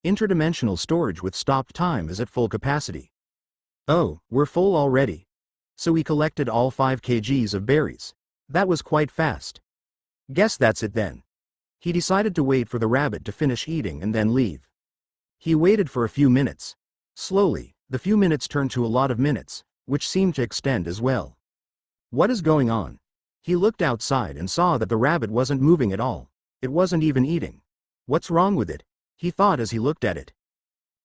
Interdimensional storage with stopped time is at full capacity. Oh, we're full already. So we collected all 5 kgs of berries. That was quite fast. Guess that's it then. He decided to wait for the rabbit to finish eating and then leave. He waited for a few minutes. Slowly, the few minutes turned to a lot of minutes, which seemed to extend as well. What is going on? He looked outside and saw that the rabbit wasn't moving at all. It wasn't even eating. What's wrong with it? He thought as he looked at it.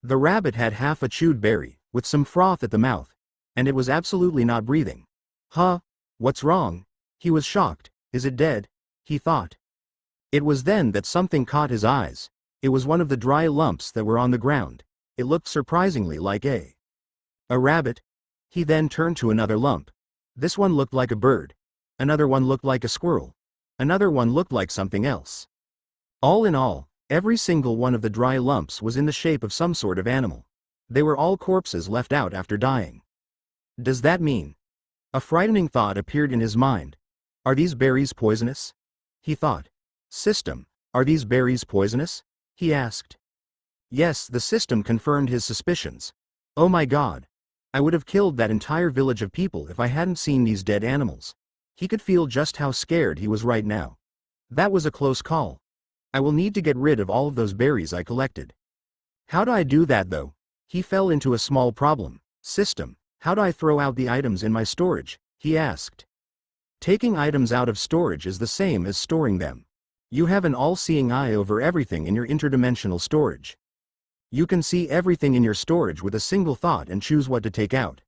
The rabbit had half a chewed berry, with some froth at the mouth, and it was absolutely not breathing. Huh? What's wrong? He was shocked. Is it dead? He thought. It was then that something caught his eyes. It was one of the dry lumps that were on the ground. It looked surprisingly like a rabbit. He then turned to another lump. This one looked like a bird. Another one looked like a squirrel. Another one looked like something else. All in all, every single one of the dry lumps was in the shape of some sort of animal. They were all corpses left out after dying. Does that mean? A frightening thought appeared in his mind. Are these berries poisonous? He thought. System. Are these berries poisonous? He asked. Yes, the system confirmed his suspicions. Oh my God. I would have killed that entire village of people if I hadn't seen these dead animals. He could feel just how scared he was right now. That was a close call. I will need to get rid of all of those berries I collected. How do I do that though? He fell into a small problem. System. How do I throw out the items in my storage? He asked. Taking items out of storage is the same as storing them. You have an all-seeing eye over everything in your interdimensional storage. You can see everything in your storage with a single thought and choose what to take out.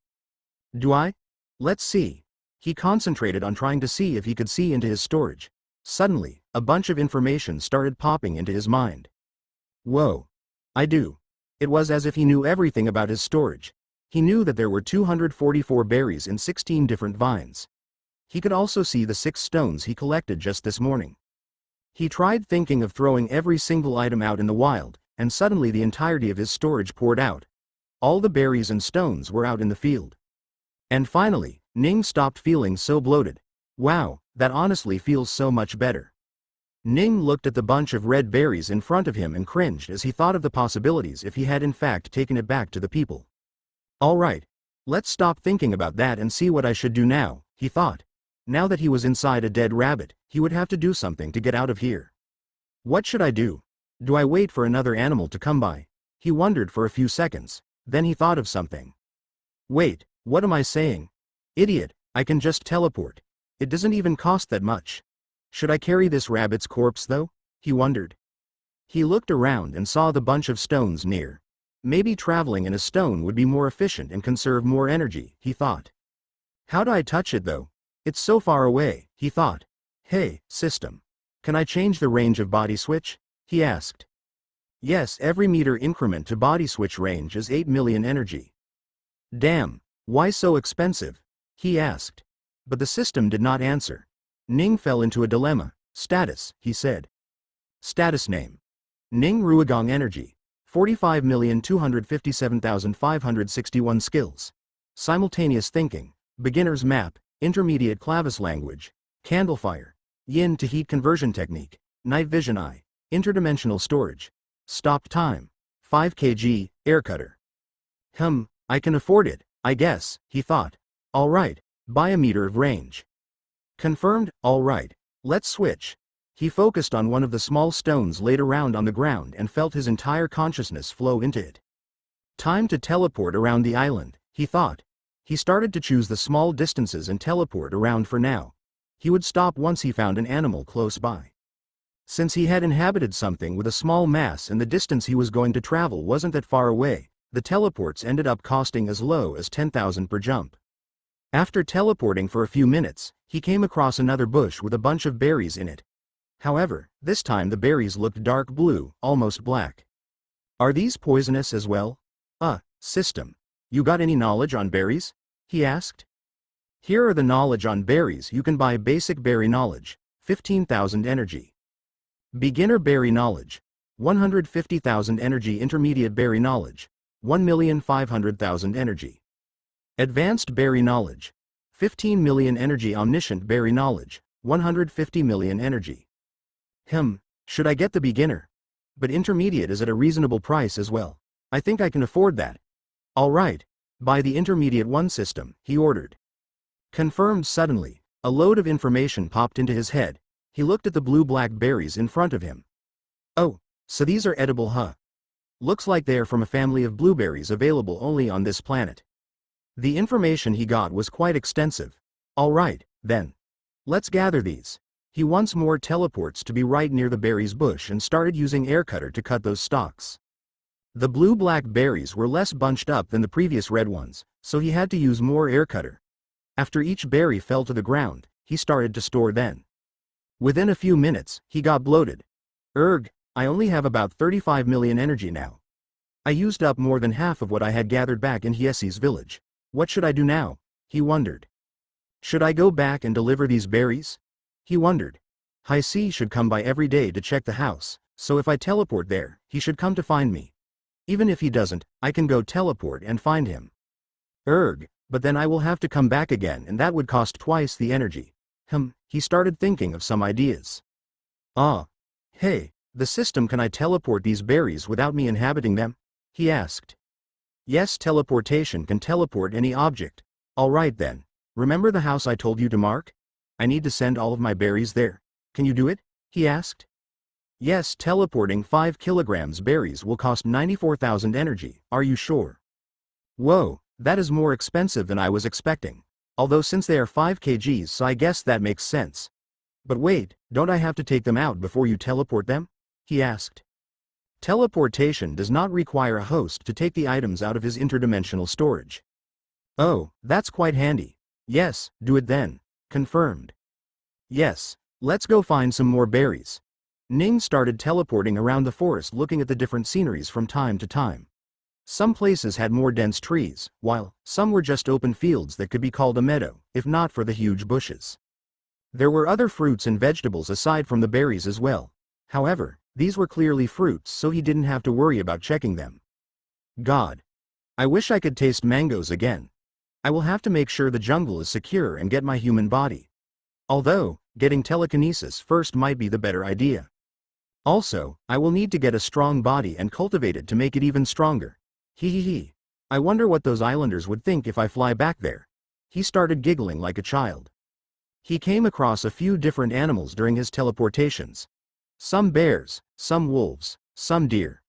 Do I? Let's see. He concentrated on trying to see if he could see into his storage. Suddenly, a bunch of information started popping into his mind. Whoa. I do. It was as if he knew everything about his storage. He knew that there were 244 berries in 16 different vines. He could also see the 6 stones he collected just this morning. He tried thinking of throwing every single item out in the wild, and suddenly the entirety of his storage poured out. All the berries and stones were out in the field. And finally, Ning stopped feeling so bloated. Wow, that honestly feels so much better. Ning looked at the bunch of red berries in front of him and cringed as he thought of the possibilities if he had in fact taken it back to the people. Alright, let's stop thinking about that and see what I should do now, he thought. Now that he was inside a dead rabbit, he would have to do something to get out of here. What should I do? Do I wait for another animal to come by? He wondered for a few seconds. Then he thought of something. Wait, what am I saying? Idiot, I can just teleport. It doesn't even cost that much. Should I carry this rabbit's corpse though? He wondered. He looked around and saw the bunch of stones near. Maybe traveling in a stone would be more efficient and conserve more energy, he thought. How do I touch it though? It's so far away, he thought. Hey, system. Can I change the range of body switch? He asked. Yes, every meter increment to body switch range is 8 million energy. Damn, why so expensive? He asked. But the system did not answer. Ning fell into a dilemma. Status, he said. Status name. Ning Ruigong Energy. 45,257,561 skills. Simultaneous thinking. Beginner's map. Intermediate clavis language. Candlefire. Yin to heat conversion technique. Night vision eye. Interdimensional storage. Stopped time. 5 kg, air cutter. I can afford it, I guess, he thought. Alright, buy a meter of range. Confirmed, alright, let's switch. He focused on one of the small stones laid around on the ground and felt his entire consciousness flow into it. Time to teleport around the island, he thought. He started to choose the small distances and teleport around for now. He would stop once he found an animal close by. Since he had inhabited something with a small mass and the distance he was going to travel wasn't that far away, the teleports ended up costing as low as 10,000 per jump. After teleporting for a few minutes, he came across another bush with a bunch of berries in it. However, this time the berries looked dark blue, almost black. Are these poisonous as well? System. You got any knowledge on berries? He asked. Here are the knowledge on berries. You can buy basic berry knowledge, 15,000 energy. Beginner berry knowledge, 150,000 energy. Intermediate berry knowledge, 1,500,000 energy. Advanced berry knowledge, 15 million energy omniscient berry knowledge, 150 million energy. Should I get the beginner? But intermediate is at a reasonable price as well. I think I can afford that. Alright. Buy the intermediate one system, he ordered. Confirmed suddenly, a load of information popped into his head. He looked at the blue-black berries in front of him. Oh, so these are edible, huh? Looks like they are from a family of blueberries available only on this planet. The information he got was quite extensive. Alright, then. Let's gather these. He once more teleports to be right near the berries bush and started using air cutter to cut those stalks. The blue-black berries were less bunched up than the previous red ones, so he had to use more air cutter. After each berry fell to the ground, he started to store then. Within a few minutes, he got bloated. I only have about 35 million energy now. I used up more than half of what I had gathered back in Hiesi's village. What should I do now? He wondered. Should I go back and deliver these berries? He wondered. Hiesi should come by every day to check the house, so if I teleport there, he should come to find me. Even if he doesn't, I can go teleport and find him. But then I will have to come back again and that would cost twice the energy. He started thinking of some ideas. Hey, the system, can I teleport these berries without me inhabiting them? He asked. Yes, teleportation can teleport any object. Alright then. Remember the house I told you to mark? I need to send all of my berries there. Can you do it? He asked. Yes, teleporting 5 kilograms berries will cost 94,000 energy, are you sure? Whoa, that is more expensive than I was expecting. Although since they are 5 kgs, so I guess that makes sense. But wait, don't I have to take them out before you teleport them? He asked. Teleportation does not require a host to take the items out of his interdimensional storage. Oh, that's quite handy. Yes, do it then. Confirmed. Yes, let's go find some more berries. Ning started teleporting around the forest looking at the different sceneries from time to time. Some places had more dense trees, while some were just open fields that could be called a meadow, if not for the huge bushes. There were other fruits and vegetables aside from the berries as well. However, these were clearly fruits, so he didn't have to worry about checking them. God. I wish I could taste mangoes again. I will have to make sure the jungle is secure and get my human body. Although, getting telekinesis first might be the better idea. Also, I will need to get a strong body and cultivate it to make it even stronger. I wonder what those islanders would think if I fly back there. He started giggling like a child. He came across a few different animals during his teleportations. Some bears, some wolves, some deer.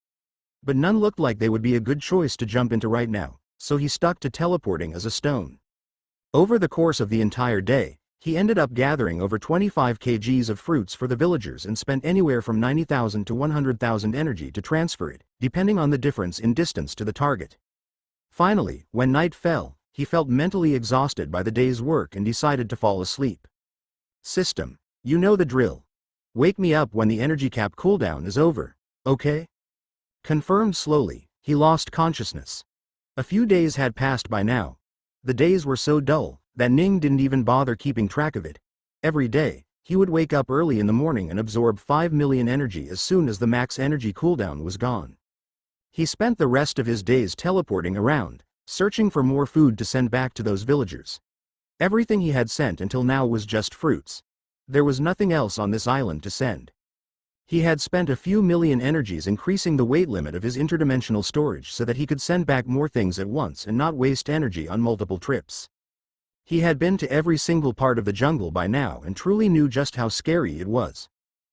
But none looked like they would be a good choice to jump into right now, so he stuck to teleporting as a stone. Over the course of the entire day, he ended up gathering over 25 kgs of fruits for the villagers and spent anywhere from 90,000 to 100,000 energy to transfer it, depending on the difference in distance to the target. Finally, when night fell, he felt mentally exhausted by the day's work and decided to fall asleep. System, you know the drill. Wake me up when the energy cap cooldown is over, okay? Confirmed slowly, he lost consciousness. A few days had passed by now. The days were so dull that Ning didn't even bother keeping track of it. Every day, he would wake up early in the morning and absorb 5 million energy as soon as the max energy cooldown was gone. He spent the rest of his days teleporting around, searching for more food to send back to those villagers. Everything he had sent until now was just fruits. There was nothing else on this island to send. He had spent a few million energies increasing the weight limit of his interdimensional storage so that he could send back more things at once and not waste energy on multiple trips. He had been to every single part of the jungle by now and truly knew just how scary it was.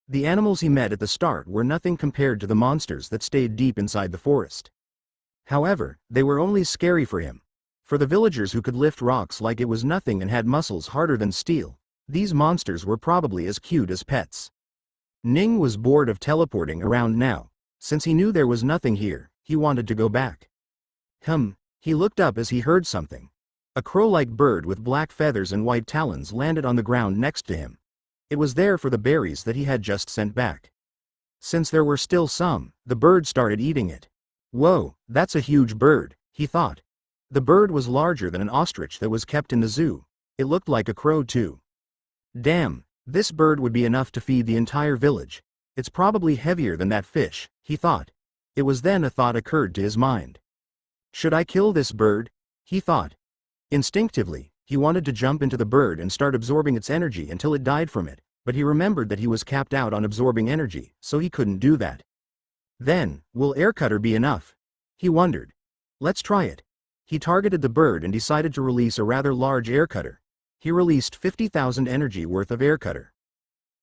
The animals he met at the start were nothing compared to the monsters that stayed deep inside the forest. However, they were only scary for him. For the villagers who could lift rocks like it was nothing and had muscles harder than steel, these monsters were probably as cute as pets. Ning was bored of teleporting around now. Since he knew there was nothing here, he wanted to go back. He looked up as he heard something. A crow-like bird with black feathers and white talons landed on the ground next to him. It was there for the berries that he had just sent back. Since there were still some, the bird started eating it. Whoa, that's a huge bird, he thought. The bird was larger than an ostrich that was kept in the zoo. It looked like a crow too. Damn, this bird would be enough to feed the entire village. It's probably heavier than that fish, he thought. It was then a thought occurred to his mind. Should I kill this bird? He thought. Instinctively, He wanted to jump into the bird and start absorbing its energy until it died from it, but he remembered that he was capped out on absorbing energy, so he couldn't do that. Then, will air cutter be enough? He wondered. Let's try it. He targeted the bird and decided to release a rather large air cutter. He released 50,000 energy worth of air cutter.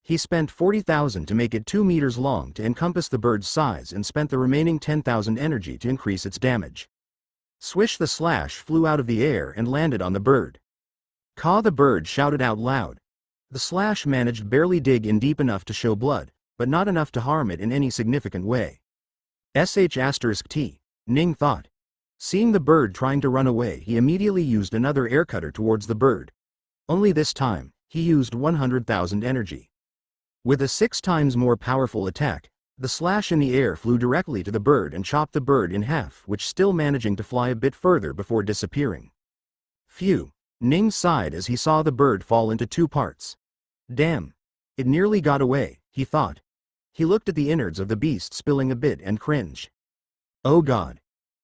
He spent 40,000 to make it 2 meters long to encompass the bird's size and spent the remaining 10,000 energy to increase its damage. Swish, the slash flew out of the air and landed on the bird. Caw, the bird shouted out loud. The slash managed barely dig in deep enough to show blood, but not enough to harm it in any significant way. *T, Ning thought. Seeing the bird trying to run away, he immediately used another air cutter towards the bird. Only this time, he used 100,000 energy. With a 6 times more powerful attack, the slash in the air flew directly to the bird and chopped the bird in half, which still managing to fly a bit further before disappearing. Phew, Ning sighed as he saw the bird fall into 2 parts. Damn. It nearly got away, he thought. He looked at the innards of the beast spilling a bit and cringed. Oh God.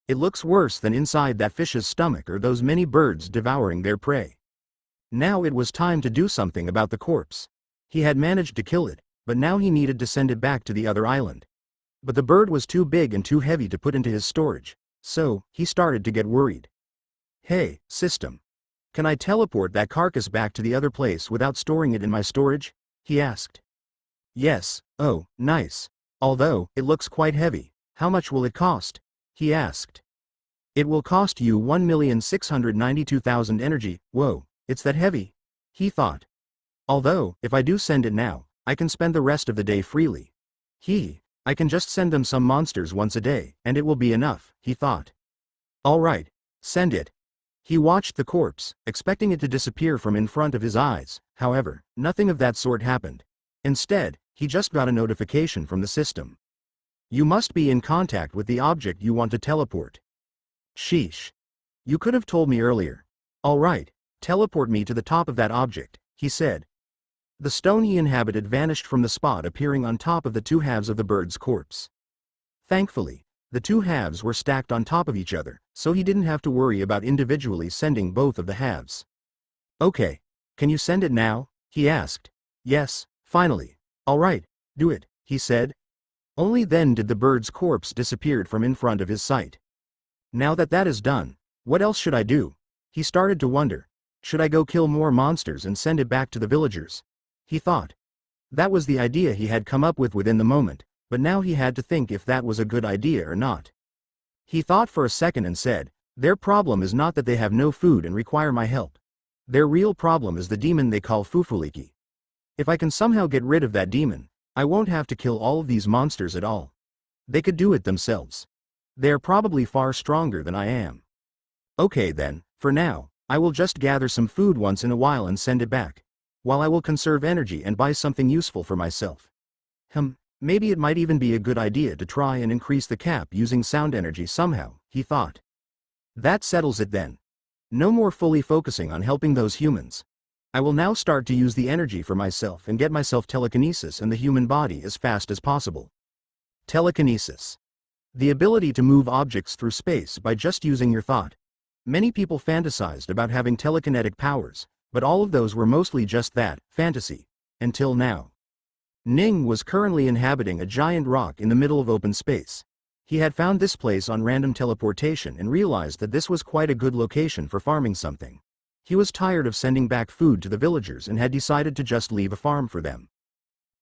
It looks worse than inside that fish's stomach or those many birds devouring their prey. Now it was time to do something about the corpse. He had managed to kill it, but now he needed to send it back to the other island. But the bird was too big and too heavy to put into his storage, so he started to get worried. Hey, system. Can I teleport that carcass back to the other place without storing it in my storage? He asked. Yes, oh, nice. Although, it looks quite heavy. How much will it cost? He asked. It will cost you 1,692,000 energy. Whoa, it's that heavy? He thought. Although, if I do send it now, I can spend the rest of the day freely. I can just send them some monsters once a day, and it will be enough, he thought. Alright, send it. He watched the corpse, expecting it to disappear from in front of his eyes. However, nothing of that sort happened. Instead, he just got a notification from the system. You must be in contact with the object you want to teleport. Sheesh. You could have told me earlier. Alright, teleport me to the top of that object, he said. The stone he inhabited vanished from the spot, appearing on top of the 2 halves of the bird's corpse. Thankfully, the 2 halves were stacked on top of each other, so he didn't have to worry about individually sending both of the halves. Okay, can you send it now? He asked. Yes, finally. Alright, do it, he said. Only then did the bird's corpse disappear from in front of his sight. Now that that is done, what else should I do? He started to wonder. Should I go kill more monsters and send it back to the villagers? He thought. That was the idea he had come up with within the moment, but now he had to think if that was a good idea or not. He thought for a second and said, their problem is not that they have no food and require my help. Their real problem is the demon they call Fufuliki. If I can somehow get rid of that demon, I won't have to kill all of these monsters at all. They could do it themselves. They are probably far stronger than I am. Okay then, for now, I will just gather some food once in a while and send it back, while I will conserve energy and buy something useful for myself. Maybe it might even be a good idea to try and increase the cap using sound energy somehow, he thought. That settles it then. No more fully focusing on helping those humans. I will now start to use the energy for myself and get myself telekinesis in the human body as fast as possible. Telekinesis. The ability to move objects through space by just using your thought. Many people fantasized about having telekinetic powers, but all of those were mostly just that, fantasy. Until now. Ning was currently inhabiting a giant rock in the middle of open space. He had found this place on random teleportation and realized that this was quite a good location for farming something. He was tired of sending back food to the villagers and had decided to just leave a farm for them.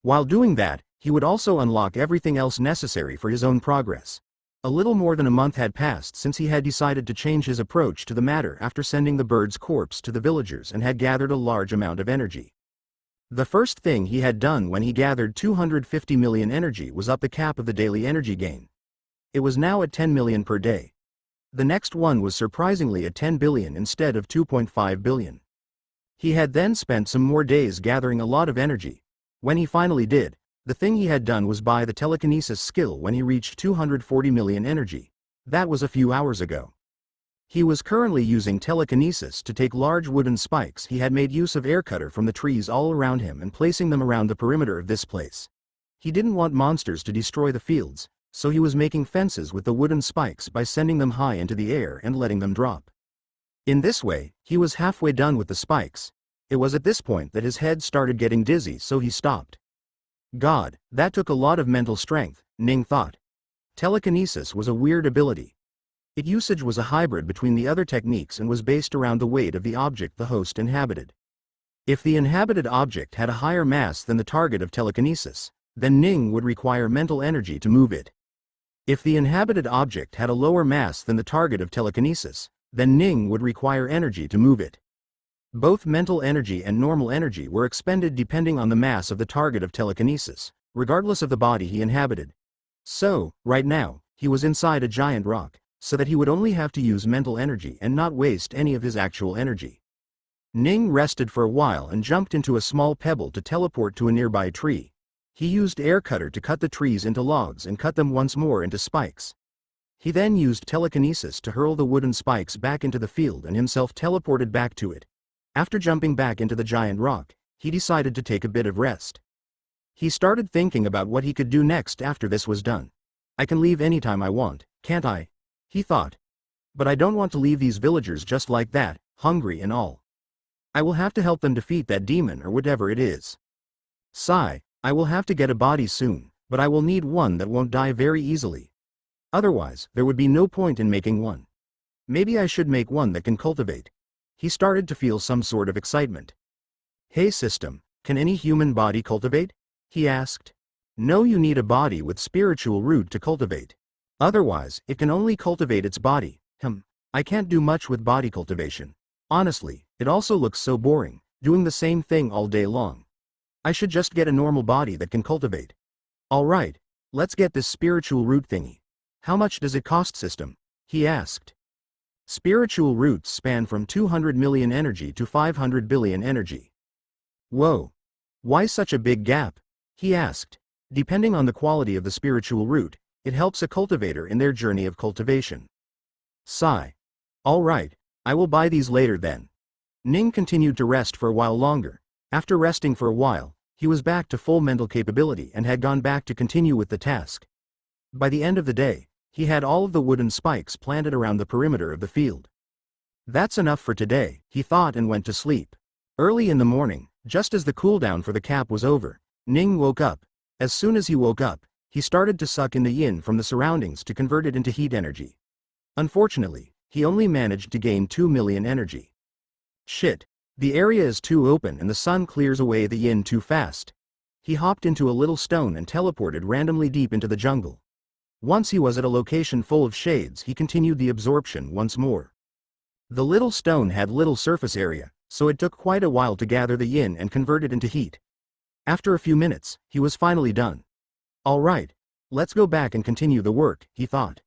While doing that, he would also unlock everything else necessary for his own progress. A little more than a month had passed since he had decided to change his approach to the matter after sending the bird's corpse to the villagers and had gathered a large amount of energy. The first thing he had done when he gathered 250 million energy was up the cap of the daily energy gain. It was now at 10 million per day. The next one was surprisingly at 10 billion instead of 2.5 billion. He had then spent some more days gathering a lot of energy. When he finally did, the thing he had done was buy the telekinesis skill when he reached 240 million energy. That was a few hours ago. He was currently using telekinesis to take large wooden spikes he had made use of air cutter from the trees all around him and placing them around the perimeter of this place. He didn't want monsters to destroy the fields, so he was making fences with the wooden spikes by sending them high into the air and letting them drop. In this way, he was halfway done with the spikes. It was at this point that his head started getting dizzy, so he stopped. God, that took a lot of mental strength, Ning thought. Telekinesis was a weird ability. Its usage was a hybrid between the other techniques and was based around the weight of the object the host inhabited. If the inhabited object had a higher mass than the target of telekinesis, then Ning would require mental energy to move it. If the inhabited object had a lower mass than the target of telekinesis, then Ning would require energy to move it. Both mental energy and normal energy were expended depending on the mass of the target of telekinesis, regardless of the body he inhabited. So, right now, he was inside a giant rock, so that he would only have to use mental energy and not waste any of his actual energy. Ning rested for a while and jumped into a small pebble to teleport to a nearby tree. He used air cutter to cut the trees into logs and cut them once more into spikes. He then used telekinesis to hurl the wooden spikes back into the field and himself teleported back to it. After jumping back into the giant rock, he decided to take a bit of rest. He started thinking about what he could do next after this was done. I can leave anytime I want, can't I? He thought. But I don't want to leave these villagers just like that, hungry and all. I will have to help them defeat that demon or whatever it is. Sigh, I will have to get a body soon, but I will need one that won't die very easily. Otherwise, there would be no point in making one. Maybe I should make one that can cultivate. He started to feel some sort of excitement. Hey system, can any human body cultivate? He asked. No, you need a body with spiritual root to cultivate. Otherwise, it can only cultivate its body. I can't do much with body cultivation. Honestly, it also looks so boring, doing the same thing all day long. I should just get a normal body that can cultivate. Alright, let's get this spiritual root thingy. How much does it cost system? He asked. Spiritual roots span from 200 million energy to 500 billion energy. Whoa. Why such a big gap? He asked. Depending on the quality of the spiritual root, it helps a cultivator in their journey of cultivation. Sigh. Alright, I will buy these later then. Ning continued to rest for a while longer. After resting for a while, he was back to full mental capability and had gone back to continue with the task. By the end of the day, he had all of the wooden spikes planted around the perimeter of the field. That's enough for today, he thought and went to sleep. Early in the morning, just as the cooldown for the cap was over, Ning woke up. As soon as he woke up, he started to suck in the yin from the surroundings to convert it into heat energy. Unfortunately, he only managed to gain 2 million energy. Shit. The area is too open and the sun clears away the yin too fast. He hopped into a little stone and teleported randomly deep into the jungle. Once he was at a location full of shades, he continued the absorption once more. The little stone had little surface area, so it took quite a while to gather the yin and convert it into heat. After a few minutes, he was finally done. Alright, let's go back and continue the work, he thought.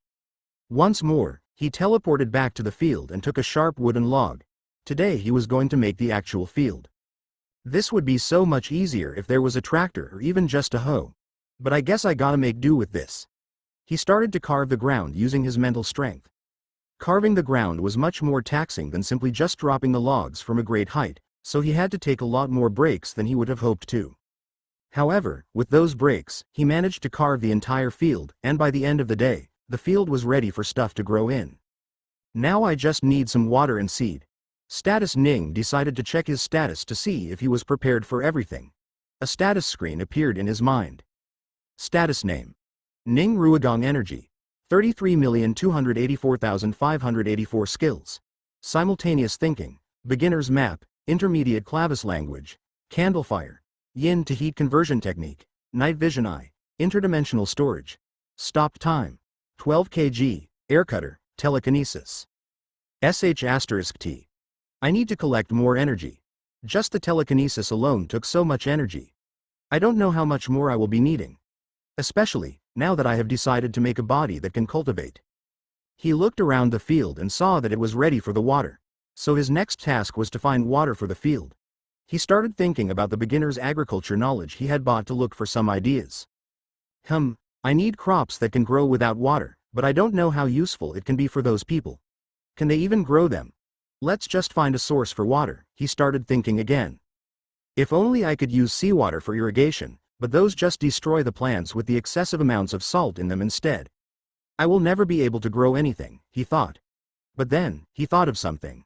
Once more, he teleported back to the field and took a sharp wooden log. Today he was going to make the actual field. This would be so much easier if there was a tractor or even just a hoe. But I guess I gotta make do with this. He started to carve the ground using his mental strength. Carving the ground was much more taxing than simply just dropping the logs from a great height, so he had to take a lot more breaks than he would have hoped to. However, with those breaks, he managed to carve the entire field, and by the end of the day, the field was ready for stuff to grow in. Now I just need some water and seed. Status Ning decided to check his status to see if he was prepared for everything. A status screen appeared in his mind. Status name. Ning Ruigong Energy. 33,284,584 skills. Simultaneous thinking. Beginner's map. Intermediate clavis language. Candlefire. Yin to heat conversion technique. Night vision eye. Interdimensional storage. Stop time. 12 kg. Air cutter. Telekinesis. *T. I need to collect more energy. Just the telekinesis alone took so much energy. I don't know how much more I will be needing. Especially, now that I have decided to make a body that can cultivate. He looked around the field and saw that it was ready for the water. So his next task was to find water for the field. He started thinking about the beginner's agriculture knowledge he had bought to look for some ideas. I need crops that can grow without water, but I don't know how useful it can be for those people. Can they even grow them? Let's just find a source for water, he started thinking again. If only I could use seawater for irrigation, but those just destroy the plants with the excessive amounts of salt in them instead. I will never be able to grow anything, he thought. But then, he thought of something.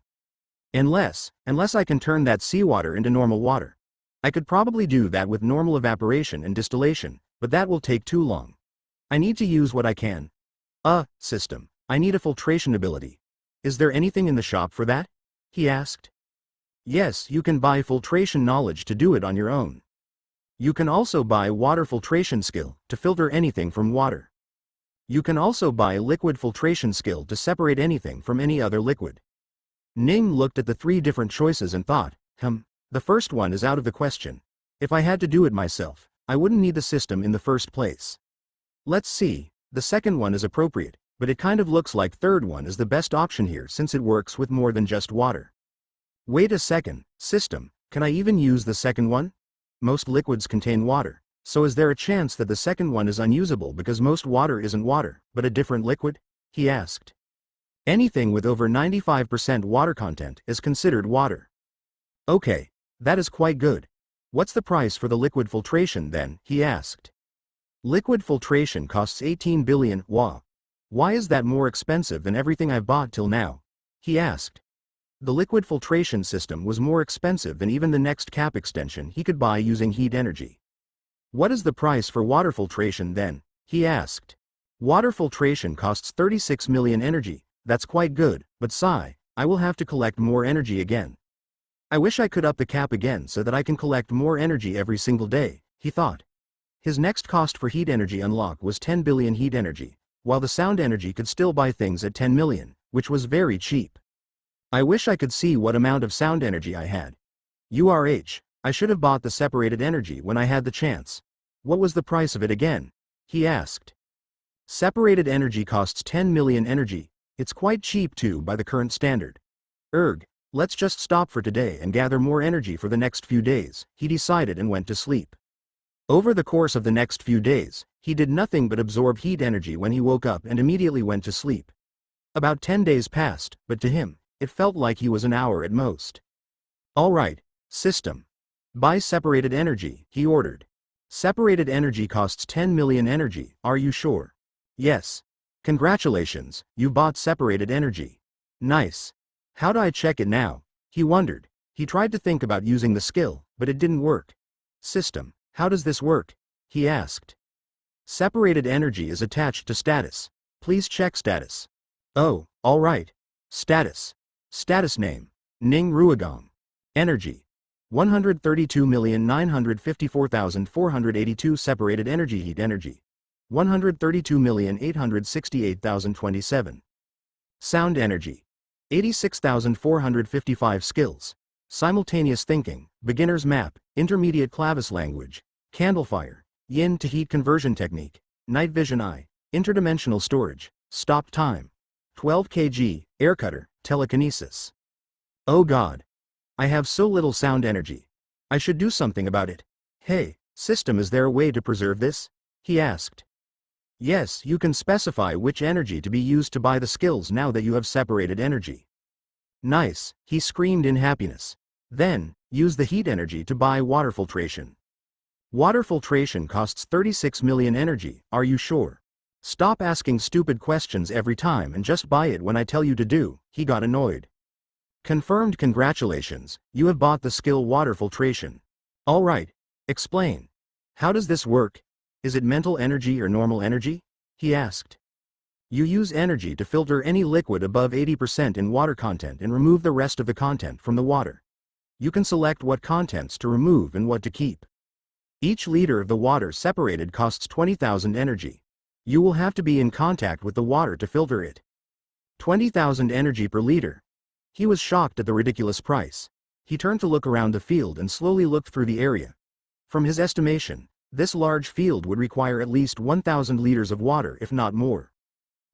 Unless I can turn that seawater into normal water. I could probably do that with normal evaporation and distillation, but that will take too long. I need to use what I can. System. I need a filtration ability. Is there anything in the shop for that? He asked. Yes, you can buy filtration knowledge to do it on your own. You can also buy water filtration skill to filter anything from water. You can also buy liquid filtration skill to separate anything from any other liquid. Ning looked at the three different choices and thought, the first one is out of the question. If I had to do it myself, I wouldn't need the system in the first place. Let's see, the second one is appropriate, but it kind of looks like third one is the best option here since it works with more than just water. Wait a second, system, can I even use the second one? Most liquids contain water, so is there a chance that the second one is unusable because most water isn't water, but a different liquid? He asked. Anything with over 95% water content is considered water. Okay, that is quite good. What's the price for the liquid filtration then? He asked. Liquid filtration costs 18 billion wa. Why is that more expensive than everything I've bought till now? He asked. The liquid filtration system was more expensive than even the next cap extension he could buy using heat energy. What is the price for water filtration then? He asked. Water filtration costs 36 million energy, that's quite good, but sigh, I will have to collect more energy again. I wish I could up the cap again so that I can collect more energy every single day, he thought. His next cost for heat energy unlock was 10 billion heat energy, while the sound energy could still buy things at 10 million, which was very cheap. I wish I could see what amount of sound energy I had. I should have bought the separated energy when I had the chance. What was the price of it again? He asked. Separated energy costs 10 million energy, it's quite cheap too by the current standard. Let's just stop for today and gather more energy for the next few days, he decided and went to sleep. Over the course of the next few days, he did nothing but absorb heat energy when he woke up and immediately went to sleep. About 10 days passed, but to him, it felt like he was an hour at most. Alright, system. Buy separated energy, he ordered. Separated energy costs 10 million energy, are you sure? Yes. Congratulations, you bought separated energy. Nice. How do I check it now? He wondered. He tried to think about using the skill, but it didn't work. System, how does this work? He asked. Separated energy is attached to status. Please check status. Oh, alright. Status. Status name. Ning Ruigong. Energy. 132,954,482 separated energy heat energy. 132,868,027. Sound energy. 86,455 skills. Simultaneous thinking, beginner's map, intermediate clavis language, candlefire, yin to heat conversion technique, night vision eye, interdimensional storage, stop time. 12 kg, air cutter, telekinesis. Oh god. I have so little sound energy. I should do something about it. Hey, system, is there a way to preserve this? He asked. Yes, you can specify which energy to be used to buy the skills now that you have separated energy. Nice, he screamed in happiness. Then, use the heat energy to buy water filtration. Water filtration costs 36 million energy, are you sure? Stop asking stupid questions every time and just buy it when I tell you to do, he got annoyed. Confirmed, congratulations, you have bought the skill water filtration. Alright, explain. How does this work? Is it mental energy or normal energy? He asked. You use energy to filter any liquid above 80% in water content and remove the rest of the content from the water. You can select what contents to remove and what to keep. Each liter of the water separated costs 20,000 energy. You will have to be in contact with the water to filter it. 20,000 energy per liter. He was shocked at the ridiculous price. He turned to look around the field and slowly looked through the area. From his estimation, this large field would require at least 1,000 liters of water if not more.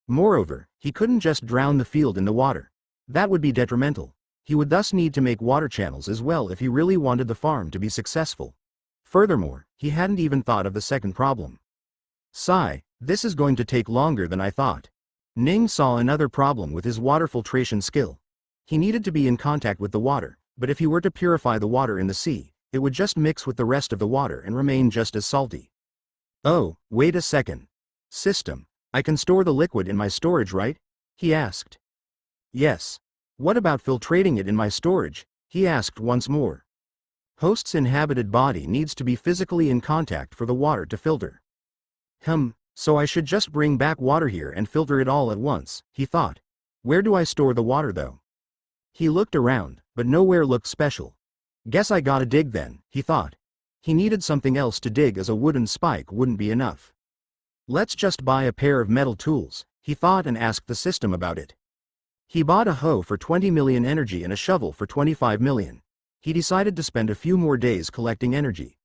Moreover, he couldn't just drown the field in the water. That would be detrimental. He would thus need to make water channels as well if he really wanted the farm to be successful. Furthermore, he hadn't even thought of the second problem. Sigh, this is going to take longer than I thought. Ning saw another problem with his water filtration skill. He needed to be in contact with the water, but if he were to purify the water in the sea, it would just mix with the rest of the water and remain just as salty. Oh, wait a second. System, I can store the liquid in my storage, right? He asked. Yes. What about filtrating it in my storage? He asked once more. Host's inhabited body needs to be physically in contact for the water to filter. So I should just bring back water here and filter it all at once, he thought. Where do I store the water though? He looked around, but nowhere looked special. Guess I gotta dig then, he thought. He needed something else to dig as a wooden spike wouldn't be enough. Let's just buy a pair of metal tools, he thought, and asked the system about it. He bought a hoe for 20 million energy and a shovel for 25 million. He decided to spend a few more days collecting energy.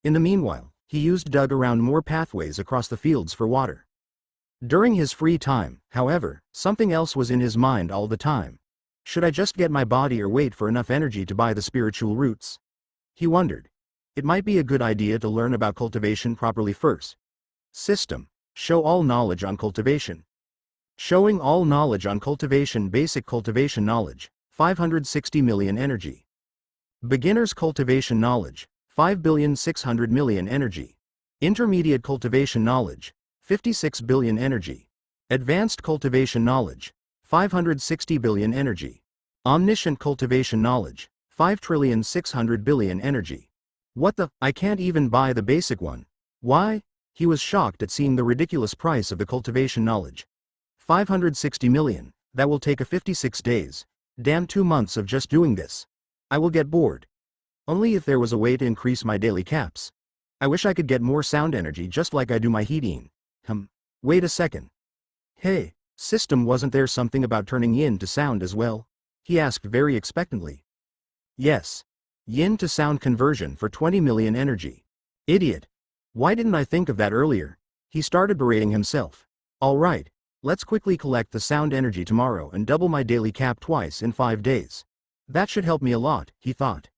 In the meanwhile, he dug around more pathways across the fields for water. During his free time, however, something else was in his mind all the time. Should I just get my body or wait for enough energy to buy the spiritual roots? He wondered. It might be a good idea to learn about cultivation properly first. System. Show all knowledge on cultivation. Showing all knowledge on cultivation. Basic cultivation knowledge, 560 million energy. Beginner's cultivation knowledge, 5,600 million energy. Intermediate cultivation knowledge, 56 billion energy. Advanced cultivation knowledge, 560 billion energy. Omniscient cultivation knowledge, 5,600 billion energy. What the? I can't even buy the basic one. Why? He was shocked at seeing the ridiculous price of the cultivation knowledge. 560 million, that will take 56 days. Damn, 2 months of just doing this. I will get bored. Only if there was a way to increase my daily caps. I wish I could get more sound energy just like I do my heating. Wait a second. Hey, system, wasn't there something about turning yin to sound as well? He asked very expectantly. Yes. Yin to sound conversion for 20 million energy. Idiot. Why didn't I think of that earlier? He started berating himself. Alright, let's quickly collect the sound energy tomorrow and double my daily cap twice in 5 days. That should help me a lot, he thought.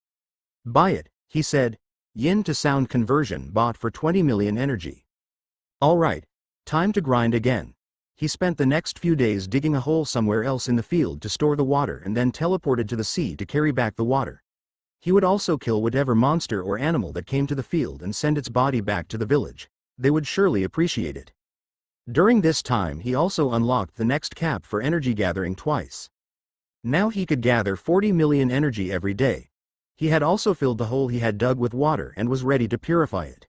Buy it, he said. Yin to sound conversion bought for 20 million energy. Alright, time to grind again. He spent the next few days digging a hole somewhere else in the field to store the water and then teleported to the sea to carry back the water. He would also kill whatever monster or animal that came to the field and send its body back to the village. They would surely appreciate it. During this time he also unlocked the next cap for energy gathering twice. Now he could gather 40 million energy every day. He had also filled the hole he had dug with water and was ready to purify it.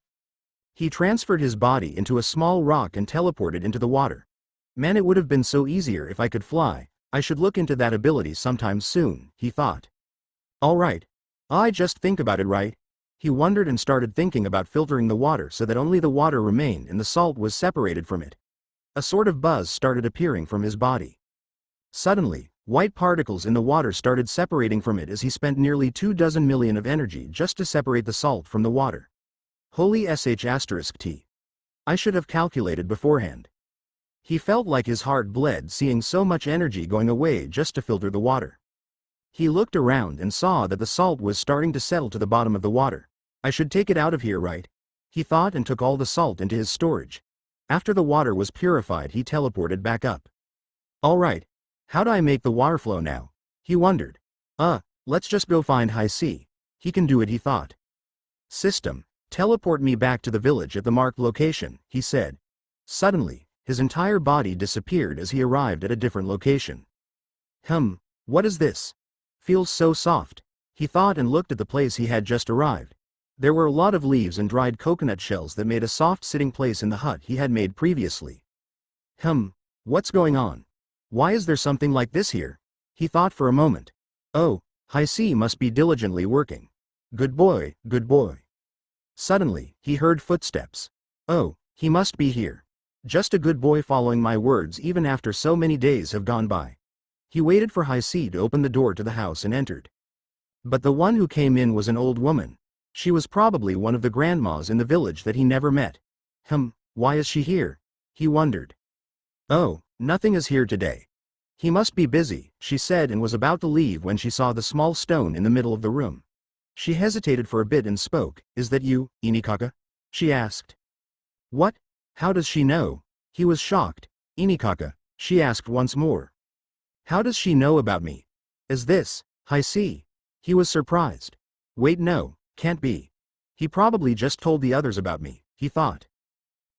He transferred his body into a small rock and teleported into the water. Man, it would have been so easier if I could fly. I should look into that ability sometime soon, he thought. Alright. I just think about it, right? He wondered and started thinking about filtering the water so that only the water remained and the salt was separated from it. A sort of buzz started appearing from his body. Suddenly, white particles in the water started separating from it as he spent nearly 24 million of energy just to separate the salt from the water. Holy sh*t. I should have calculated beforehand. He felt like his heart bled seeing so much energy going away just to filter the water. He looked around and saw that the salt was starting to settle to the bottom of the water. I should take it out of here, right? He thought, and took all the salt into his storage. After the water was purified, he teleported back up. Alright. How do I make the water flow now? He wondered. Let's just go find High C. He can do it, he thought. System, teleport me back to the village at the marked location, he said. Suddenly, his entire body disappeared as he arrived at a different location. What is this? Feels so soft, he thought, and looked at the place he had just arrived. There were a lot of leaves and dried coconut shells that made a soft sitting place in the hut he had made previously. What's going on? Why is there something like this here? He thought for a moment. Oh, High C must be diligently working. Good boy, good boy. Suddenly, he heard footsteps. Oh, he must be here. Just a good boy following my words even after so many days have gone by. He waited for High C to open the door to the house and entered. But the one who came in was an old woman. She was probably one of the grandmas in the village that he never met. Why is she here? He wondered. Oh, nothing is here today. He must be busy, she said, and was about to leave when she saw the small stone in the middle of the room. She hesitated for a bit and spoke. Is that you, Inikaka? She asked. What? How does she know? He was shocked. Inikaka, she asked once more. How does she know about me? Is this High C? He was surprised. Wait, no, can't be. He probably just told the others about me, he thought.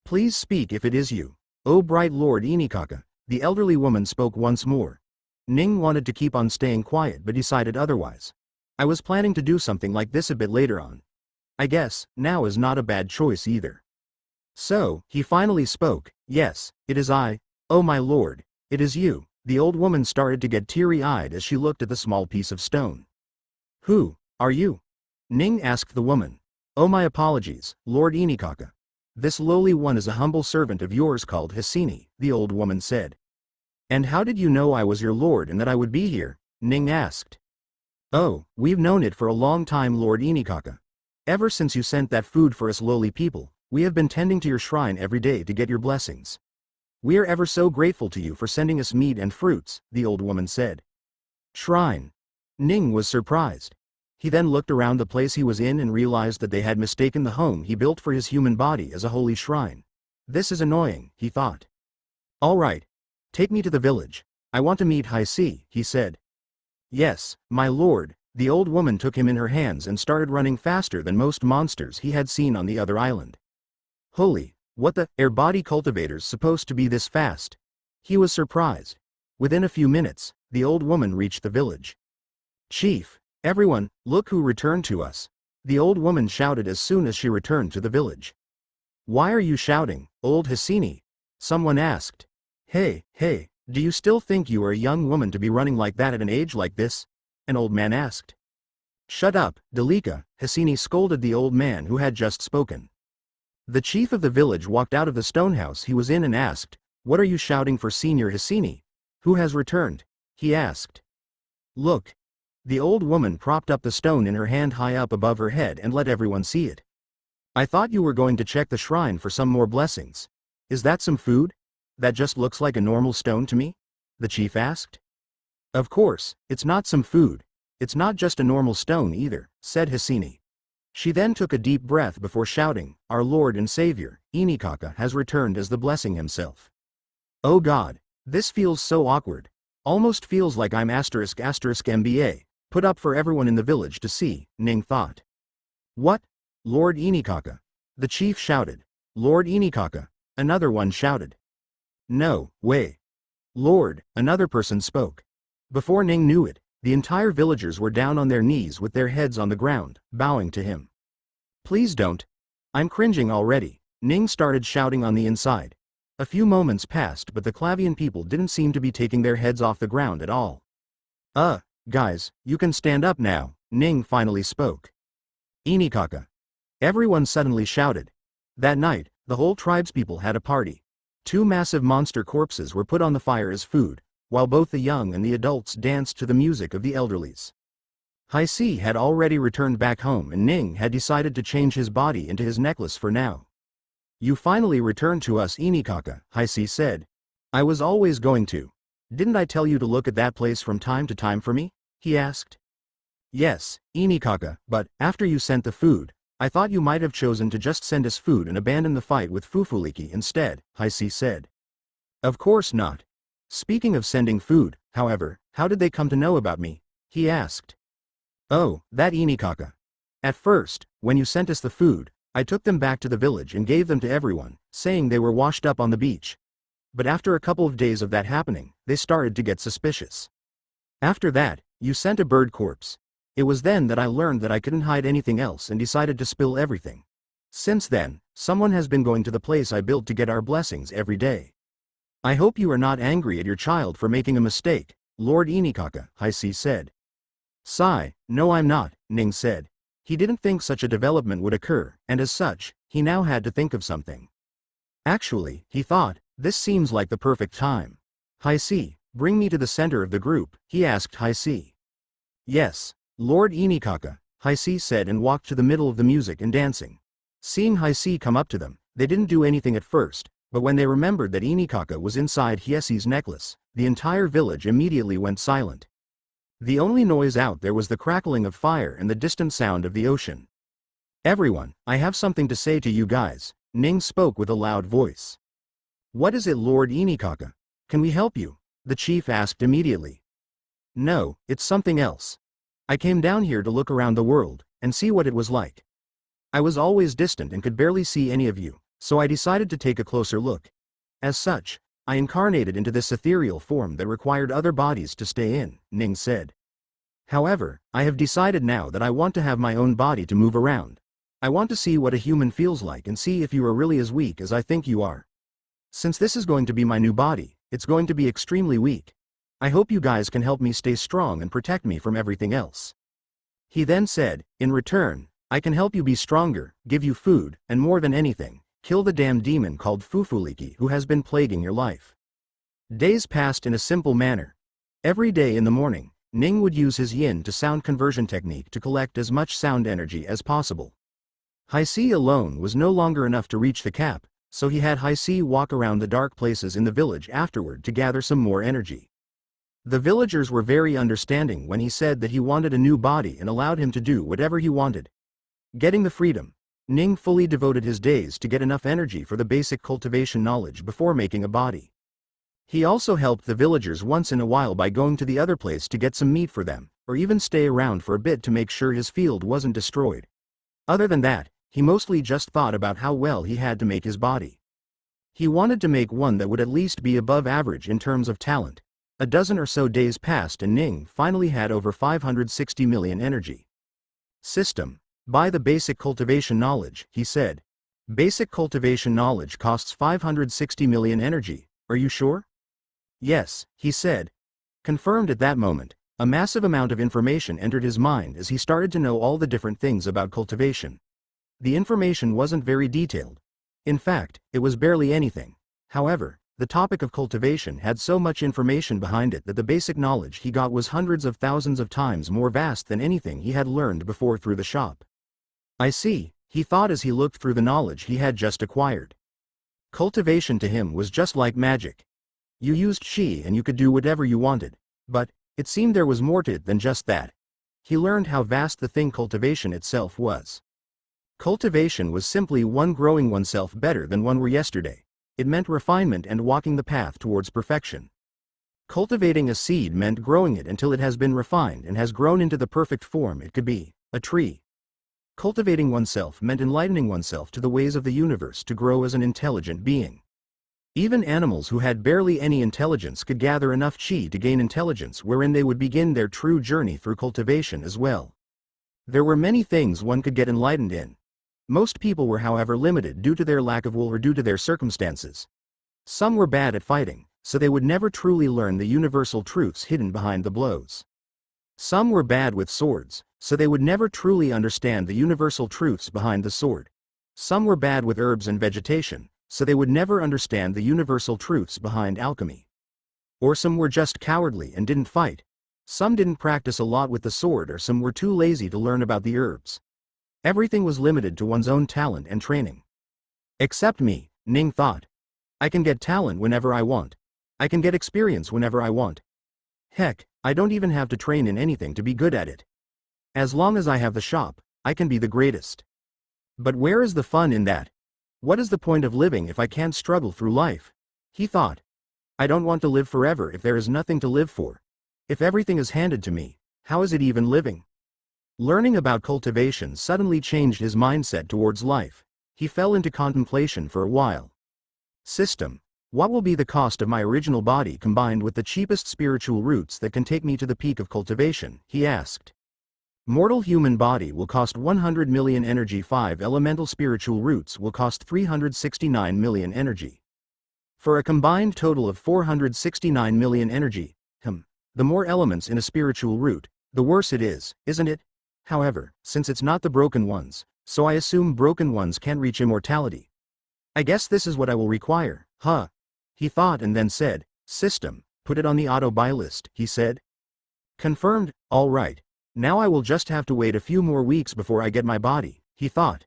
Please speak if it is you. Oh bright Lord Inikaka, the elderly woman spoke once more. Ning wanted to keep on staying quiet but decided otherwise. I was planning to do something like this a bit later on. I guess, now is not a bad choice either. So, he finally spoke. Yes, it is I. Oh my lord, it is you. The old woman started to get teary-eyed as she looked at the small piece of stone. Who are you? Ning asked the woman. Oh my apologies, Lord Inikaka. This lowly one is a humble servant of yours called Hisini, the old woman said. And how did you know I was your lord and that I would be here? Ning asked. Oh, we've known it for a long time, Lord Inikaka. Ever since you sent that food for us lowly people, we have been tending to your shrine every day to get your blessings. We are ever so grateful to you for sending us meat and fruits, the old woman said. Shrine. Ning was surprised. He then looked around the place he was in and realized that they had mistaken the home he built for his human body as a holy shrine. This is annoying, he thought. All right. Take me to the village. I want to meet Hisei, he said. Yes, my lord. The old woman took him in her hands and started running faster than most monsters he had seen on the other island. Holy, what the air body cultivators supposed to be this fast? He was surprised. Within a few minutes, the old woman reached the village. Chief, everyone, look who returned to us. The old woman shouted as soon as she returned to the village. Why are you shouting, old Hisini? Someone asked. Hey, do you still think you are a young woman to be running like that at an age like this? An old man asked. Shut up, Delika, Hisini scolded the old man who had just spoken. The chief of the village walked out of the stone house he was in and asked, What are you shouting for, Senior Hisini? Who has returned? He asked. Look. The old woman propped up the stone in her hand high up above her head and let everyone see it. I thought you were going to check the shrine for some more blessings. Is that some food? That just looks like a normal stone to me? The chief asked. Of course, it's not some food. It's not just a normal stone either, said Hisini. She then took a deep breath before shouting, Our Lord and Savior, Inikaka has returned as the blessing himself. Oh God, this feels so awkward. Almost feels like I'm **** MBA, put up for everyone in the village to see, Ning thought. What? Lord Inikaka? The chief shouted. Lord Inikaka? Another one shouted. No way. Lord, another person spoke. Before Ning knew it, the entire villagers were down on their knees with their heads on the ground, bowing to him. Please don't. I'm cringing already, Ning started shouting on the inside. A few moments passed but the Clavian people didn't seem to be taking their heads off the ground at all. Guys, you can stand up now, Ning finally spoke. Inikaka. Everyone suddenly shouted. That night, the whole tribespeople had a party. 2 massive monster corpses were put on the fire as food, while both the young and the adults danced to the music of the elderlies. Hisei had already returned back home and Ning had decided to change his body into his necklace for now. You finally returned to us, Inikaka, Hisei said. I was always going to. Didn't I tell you to look at that place from time to time for me? He asked. Yes, Inikaka, but after you sent the food, I thought you might have chosen to just send us food and abandon the fight with Fufuliki instead, Hisei said. Of course not. Speaking of sending food, however, how did they come to know about me? He asked. Oh, that Inikaka. At first, when you sent us the food, I took them back to the village and gave them to everyone, saying they were washed up on the beach. But after a couple of days of that happening, they started to get suspicious. After that, you sent a bird corpse. It was then that I learned that I couldn't hide anything else and decided to spill everything. Since then, someone has been going to the place I built to get our blessings every day. I hope you are not angry at your child for making a mistake, Lord Inikaka, Hisei said. Sigh, no I'm not, Ning said. He didn't think such a development would occur, and as such, he now had to think of something. Actually, he thought, this seems like the perfect time. Hisei, bring me to the center of the group, he asked Hisei. Yes, Lord Inikaka, Hisei said and walked to the middle of the music and dancing. Seeing Hisei come up to them, they didn't do anything at first, but when they remembered that Inikaka was inside Hisei's necklace, the entire village immediately went silent. The only noise out there was the crackling of fire and the distant sound of the ocean. Everyone, I have something to say to you guys, Ning spoke with a loud voice. What is it, Lord Inikaka? Can we help you? The chief asked immediately. No, it's something else. I came down here to look around the world, and see what it was like. I was always distant and could barely see any of you, so I decided to take a closer look. As such, I incarnated into this ethereal form that required other bodies to stay in, Ning said. However, I have decided now that I want to have my own body to move around. I want to see what a human feels like and see if you are really as weak as I think you are. Since this is going to be my new body, it's going to be extremely weak. I hope you guys can help me stay strong and protect me from everything else. He then said, in return, I can help you be stronger, give you food, and more than anything, kill the damn demon called Fufuliki who has been plaguing your life. Days passed in a simple manner. Every day in the morning, Ning would use his yin to sound conversion technique to collect as much sound energy as possible. Hai-Si alone was no longer enough to reach the cap, so he had Hai-Si walk around the dark places in the village afterward to gather some more energy. The villagers were very understanding when he said that he wanted a new body and allowed him to do whatever he wanted. Getting the freedom, Ning fully devoted his days to get enough energy for the basic cultivation knowledge before making a body. He also helped the villagers once in a while by going to the other place to get some meat for them, or even stay around for a bit to make sure his field wasn't destroyed. Other than that, he mostly just thought about how well he had to make his body. He wanted to make one that would at least be above average in terms of talent. A dozen or so days passed and Ning finally had over 560 million energy. System. Buy the basic cultivation knowledge, he said. Basic cultivation knowledge costs 560 million energy, are you sure? Yes, he said. Confirmed at that moment, a massive amount of information entered his mind as he started to know all the different things about cultivation. The information wasn't very detailed. In fact, it was barely anything. However, the topic of cultivation had so much information behind it that the basic knowledge he got was hundreds of thousands of times more vast than anything he had learned before through the shop. I see, he thought as he looked through the knowledge he had just acquired. Cultivation to him was just like magic. You used qi and you could do whatever you wanted, but it seemed there was more to it than just that. He learned how vast the thing cultivation itself was. Cultivation was simply one growing oneself better than one were yesterday. It meant refinement and walking the path towards perfection. Cultivating a seed meant growing it until it has been refined and has grown into the perfect form it could be, a tree. Cultivating oneself meant enlightening oneself to the ways of the universe to grow as an intelligent being. Even animals who had barely any intelligence could gather enough qi to gain intelligence wherein they would begin their true journey through cultivation as well. There were many things one could get enlightened in. Most people were however limited due to their lack of will or due to their circumstances. Some were bad at fighting, so they would never truly learn the universal truths hidden behind the blows. Some were bad with swords, so they would never truly understand the universal truths behind the sword. Some were bad with herbs and vegetation, so they would never understand the universal truths behind alchemy. Or some were just cowardly and didn't fight. Some didn't practice a lot with the sword, or some were too lazy to learn about the herbs. Everything was limited to one's own talent and training. Except me, Ning thought. I can get talent whenever I want. I can get experience whenever I want. Heck, I don't even have to train in anything to be good at it. As long as I have the shop, I can be the greatest. But where is the fun in that? What is the point of living if I can't struggle through life? He thought. I don't want to live forever if there is nothing to live for. If everything is handed to me, how is it even living? Learning about cultivation suddenly changed his mindset towards life. He fell into contemplation for a while. System. What will be the cost of my original body combined with the cheapest spiritual roots that can take me to the peak of cultivation? He asked. Mortal human body will cost 100 million energy. 5 elemental spiritual roots will cost 369 million energy. For a combined total of 469 million energy. The more elements in a spiritual root, the worse it is, isn't it? However, since it's not the broken ones, so I assume broken ones can't reach immortality. I guess this is what I will require, huh? He thought and then said, System, put it on the auto-buy list, he said. Confirmed, all right. Now I will just have to wait a few more weeks before I get my body, he thought.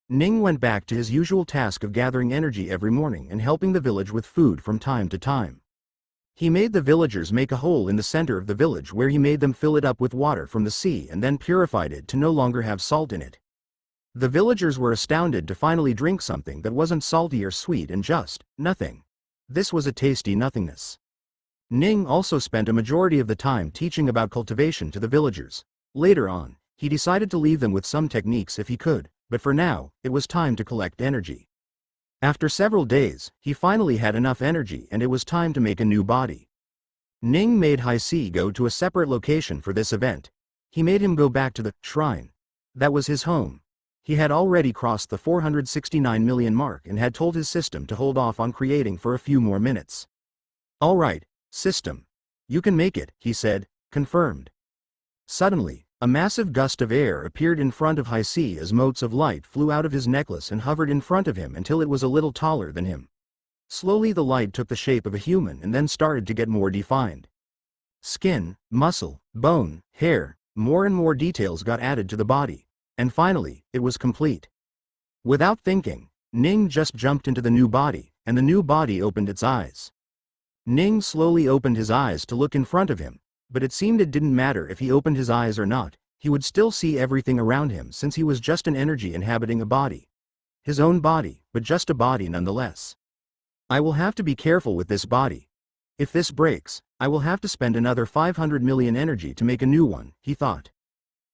Ning went back to his usual task of gathering energy every morning and helping the village with food from time to time. He made the villagers make a hole in the center of the village where he made them fill it up with water from the sea and then purified it to no longer have salt in it. The villagers were astounded to finally drink something that wasn't salty or sweet and just nothing. This was a tasty nothingness. Ning also spent a majority of the time teaching about cultivation to the villagers. Later on, he decided to leave them with some techniques if he could, but for now, it was time to collect energy. After several days, he finally had enough energy and it was time to make a new body. Ning made Haisi go to a separate location for this event. He made him go back to the shrine. That was his home. He had already crossed the 469 million mark and had told his system to hold off on creating for a few more minutes. "All right, system. You can make it," he said, confirmed. Suddenly, a massive gust of air appeared in front of Haisi as motes of light flew out of his necklace and hovered in front of him until it was a little taller than him. Slowly the light took the shape of a human and then started to get more defined. Skin, muscle, bone, hair, more and more details got added to the body. And finally, it was complete. Without thinking, Ning just jumped into the new body, and the new body opened its eyes. Ning slowly opened his eyes to look in front of him, but it seemed it didn't matter if he opened his eyes or not, he would still see everything around him since he was just an energy inhabiting a body. His own body, but just a body nonetheless. "I will have to be careful with this body. If this breaks, I will have to spend another 500 million energy to make a new one," he thought.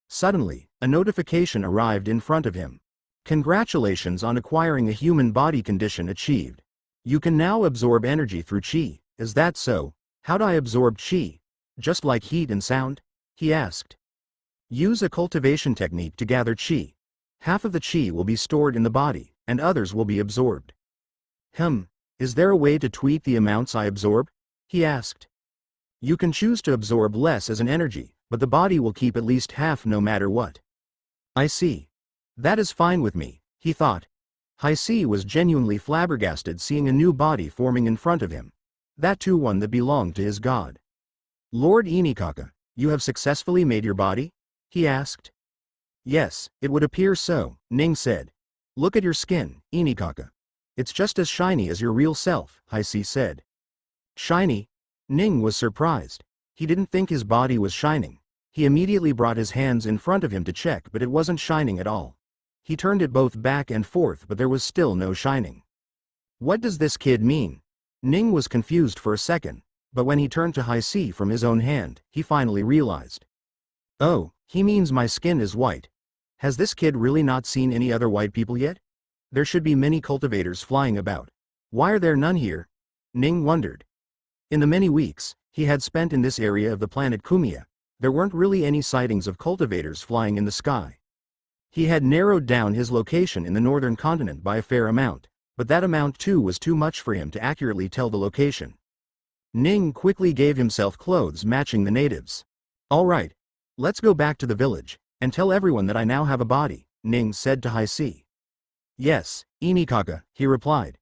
Suddenly, a notification arrived in front of him. "Congratulations on acquiring a human body condition achieved. You can now absorb energy through chi." "Is that so? How do I absorb chi? Just like heat and sound?" he asked. "Use a cultivation technique to gather chi. Half of the chi will be stored in the body, and others will be absorbed." Is there a way to tweak the amounts I absorb?" he asked. "You can choose to absorb less as an energy, but the body will keep at least half no matter what." "I see. That is fine with me," he thought. Haisi was genuinely flabbergasted seeing a new body forming in front of him. That too one that belonged to his god. "Lord Inikaka, you have successfully made your body?" he asked. "Yes, it would appear so," Ning said. "Look at your skin, Inikaka. It's just as shiny as your real self," Haisi said. "Shiny?" Ning was surprised. He didn't think his body was shining. He immediately brought his hands in front of him to check, but it wasn't shining at all. He turned it both back and forth, but there was still no shining. "What does this kid mean?" Ning was confused for a second, but when he turned to Haisi from his own hand, he finally realized. "Oh, he means my skin is white. Has this kid really not seen any other white people yet? There should be many cultivators flying about. Why are there none here?" Ning wondered. In the many weeks he had spent in this area of the planet Kumiya, there weren't really any sightings of cultivators flying in the sky. He had narrowed down his location in the northern continent by a fair amount, but that amount too was too much for him to accurately tell the location. Ning quickly gave himself clothes matching the natives. "All right. Let's go back to the village, and tell everyone that I now have a body," Ning said to Haisi. "Yes, Inikaka," he replied.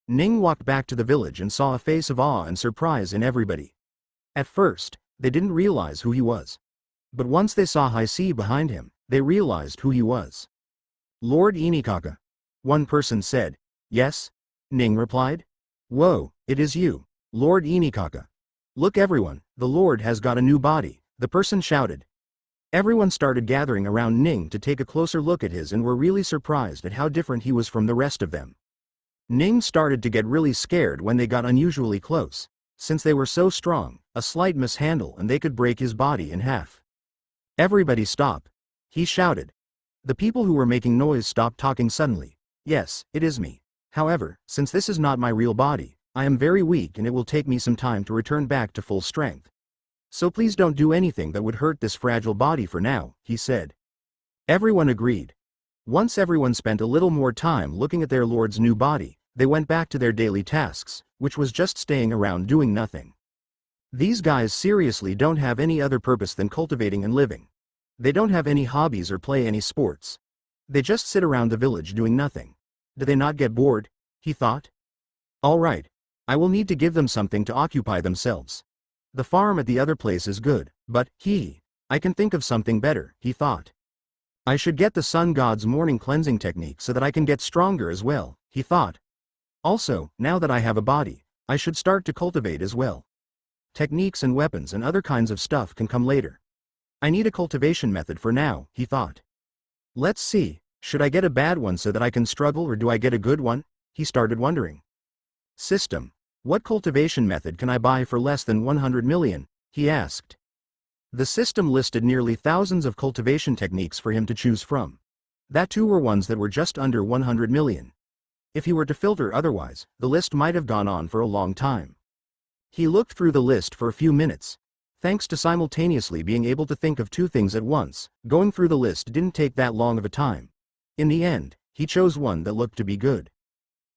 Ning walked back to the village and saw a face of awe and surprise in everybody. At first, they didn't realize who he was. But once they saw Haisi behind him, they realized who he was. "Lord Inikaka," one person said. "Yes," Ning replied. "Whoa, it is you, Lord Inikaka. Look everyone, the Lord has got a new body," the person shouted. Everyone started gathering around Ning to take a closer look at his and were really surprised at how different he was from the rest of them. Ning started to get really scared when they got unusually close, since they were so strong, a slight mishandle and they could break his body in half. "Everybody stop," he shouted. The people who were making noise stopped talking suddenly. "Yes, it is me. However, since this is not my real body, I am very weak and it will take me some time to return back to full strength. So please don't do anything that would hurt this fragile body for now," he said. Everyone agreed. Once everyone spent a little more time looking at their lord's new body, they went back to their daily tasks, which was just staying around doing nothing. These guys seriously don't have any other purpose than cultivating and living. They don't have any hobbies or play any sports. They just sit around the village doing nothing. Do they not get bored? He thought. All right. I will need to give them something to occupy themselves. The farm at the other place is good, but, I can think of something better, he thought. I should get the sun god's morning cleansing technique so that I can get stronger as well, he thought. Also, now that I have a body, I should start to cultivate as well. Techniques and weapons and other kinds of stuff can come later. I need a cultivation method for now, he thought. Let's see, should I get a bad one so that I can struggle or do I get a good one? He started wondering. System. What cultivation method can I buy for less than 100 million? He asked. The system listed nearly thousands of cultivation techniques for him to choose from. That too were ones that were just under 100 million. If he were to filter otherwise, the list might have gone on for a long time. He looked through the list for a few minutes. Thanks to simultaneously being able to think of two things at once, going through the list didn't take that long of a time. In the end, he chose one that looked to be good.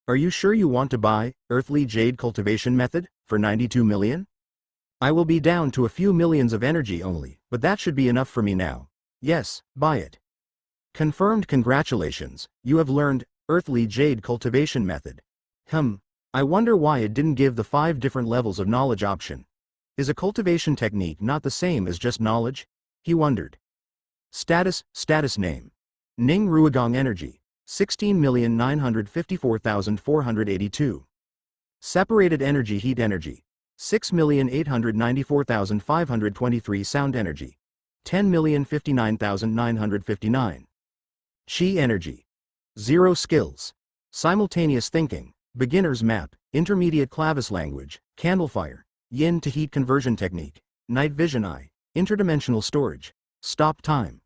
Are you sure you want to buy Earthly Jade Cultivation Method for 92 million? I will be down to a few millions of energy only, but that should be enough for me now. Yes, buy it. Confirmed. Congratulations, you have learned Earthly Jade Cultivation Method. I wonder why it didn't give the 5 different levels of knowledge option. Is a cultivation technique not the same as just knowledge? He wondered. Status name. Ning Ruigong Energy, 16,954,482. Separated energy. Heat energy, 6,894,523. Sound energy, 10,059,959. Chi energy, 0. Skills. Simultaneous thinking, beginner's map, intermediate clavis language, candlefire, yin to heat conversion technique, night vision eye, interdimensional storage, stop time,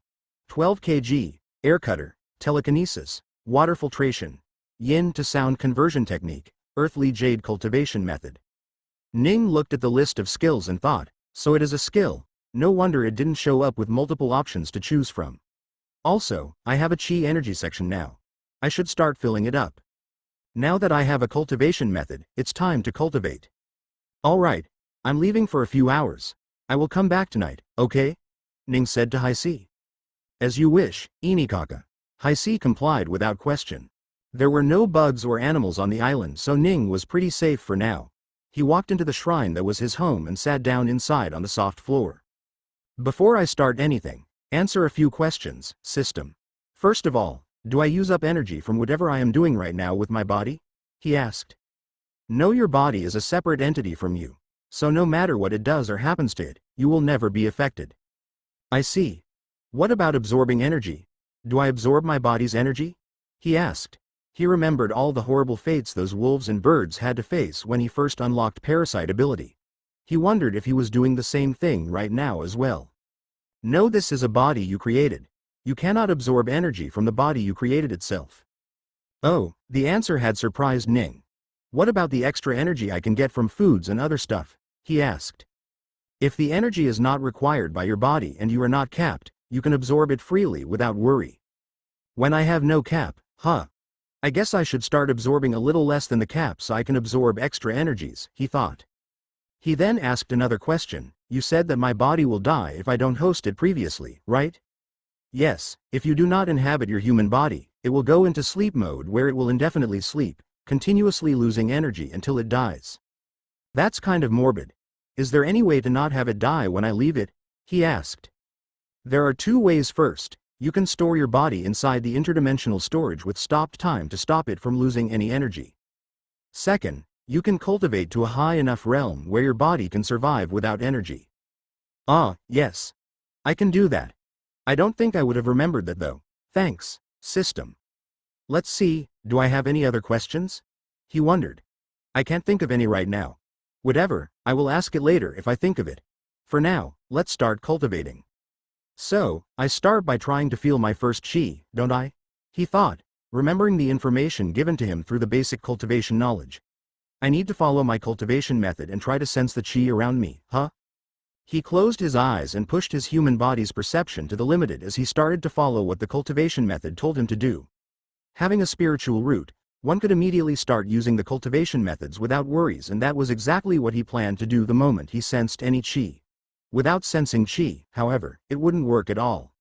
12 kg, air cutter, telekinesis, water filtration, yin to sound conversion technique, Earthly Jade Cultivation Method. Ning looked at the list of skills and thought, so it is a skill, no wonder it didn't show up with multiple options to choose from. Also, I have a chi energy section now. I should start filling it up. Now that I have a cultivation method, it's time to cultivate. Alright, I'm leaving for a few hours. I will come back tonight, okay? Ning said to Haisi. As you wish, Inikaka. Haisi complied without question. There were no bugs or animals on the island, so Ning was pretty safe for now. He walked into the shrine that was his home and sat down inside on the soft floor. Before I start anything, answer a few questions, system. First of all, do I use up energy from whatever I am doing right now with my body? He asked. No, your body is a separate entity from you. So no matter what it does or happens to it, you will never be affected. I see. What about absorbing energy? Do I absorb my body's energy? He asked. He remembered all the horrible fates those wolves and birds had to face when he first unlocked parasite ability. He wondered if he was doing the same thing right now as well. No, this is a body you created. You cannot absorb energy from the body you created itself. Oh, the answer had surprised Ning. What about the extra energy I can get from foods and other stuff? He asked. If the energy is not required by your body and you are not capped, you can absorb it freely without worry. When I have no cap, I guess I should start absorbing a little less than the cap so I can absorb extra energies, he thought. He then asked another question. You said that my body will die if I don't host it previously, right? Yes, if you do not inhabit your human body, it will go into sleep mode where it will indefinitely sleep, continuously losing energy until it dies. That's kind of morbid. Is there any way to not have it die when I leave it? He asked. There are 2 ways. First, you can store your body inside the interdimensional storage with stopped time to stop it from losing any energy. Second, you can cultivate to a high enough realm where your body can survive without energy. Yes. I can do that. I don't think I would have remembered that though. Thanks, system. Let's see, do I have any other questions? He wondered. I can't think of any right now. Whatever, I will ask it later if I think of it. For now, let's start cultivating. So, I start by trying to feel my first chi, don't I? He thought, remembering the information given to him through the basic cultivation knowledge. I need to follow my cultivation method and try to sense the chi around me, He closed his eyes and pushed his human body's perception to the limited as he started to follow what the cultivation method told him to do. Having a spiritual root, one could immediately start using the cultivation methods without worries, and that was exactly what he planned to do the moment he sensed any chi. Without sensing chi, however, it wouldn't work at all.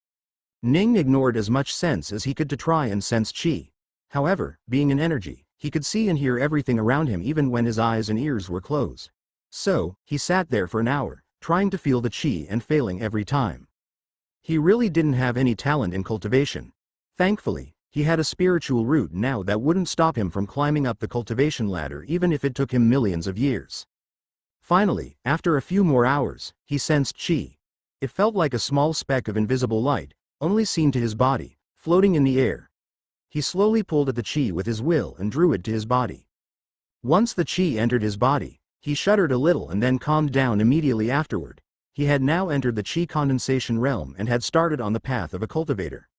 Ning ignored as much sense as he could to try and sense chi. However, being an energy, he could see and hear everything around him even when his eyes and ears were closed. So, he sat there for an hour, trying to feel the chi and failing every time. He really didn't have any talent in cultivation. Thankfully, he had a spiritual root now that wouldn't stop him from climbing up the cultivation ladder even if it took him millions of years. Finally, after a few more hours, he sensed chi. It felt like a small speck of invisible light, only seen to his body, floating in the air. He slowly pulled at the chi with his will and drew it to his body. Once the chi entered his body, he shuddered a little and then calmed down immediately afterward. He had now entered the chi condensation realm and had started on the path of a cultivator.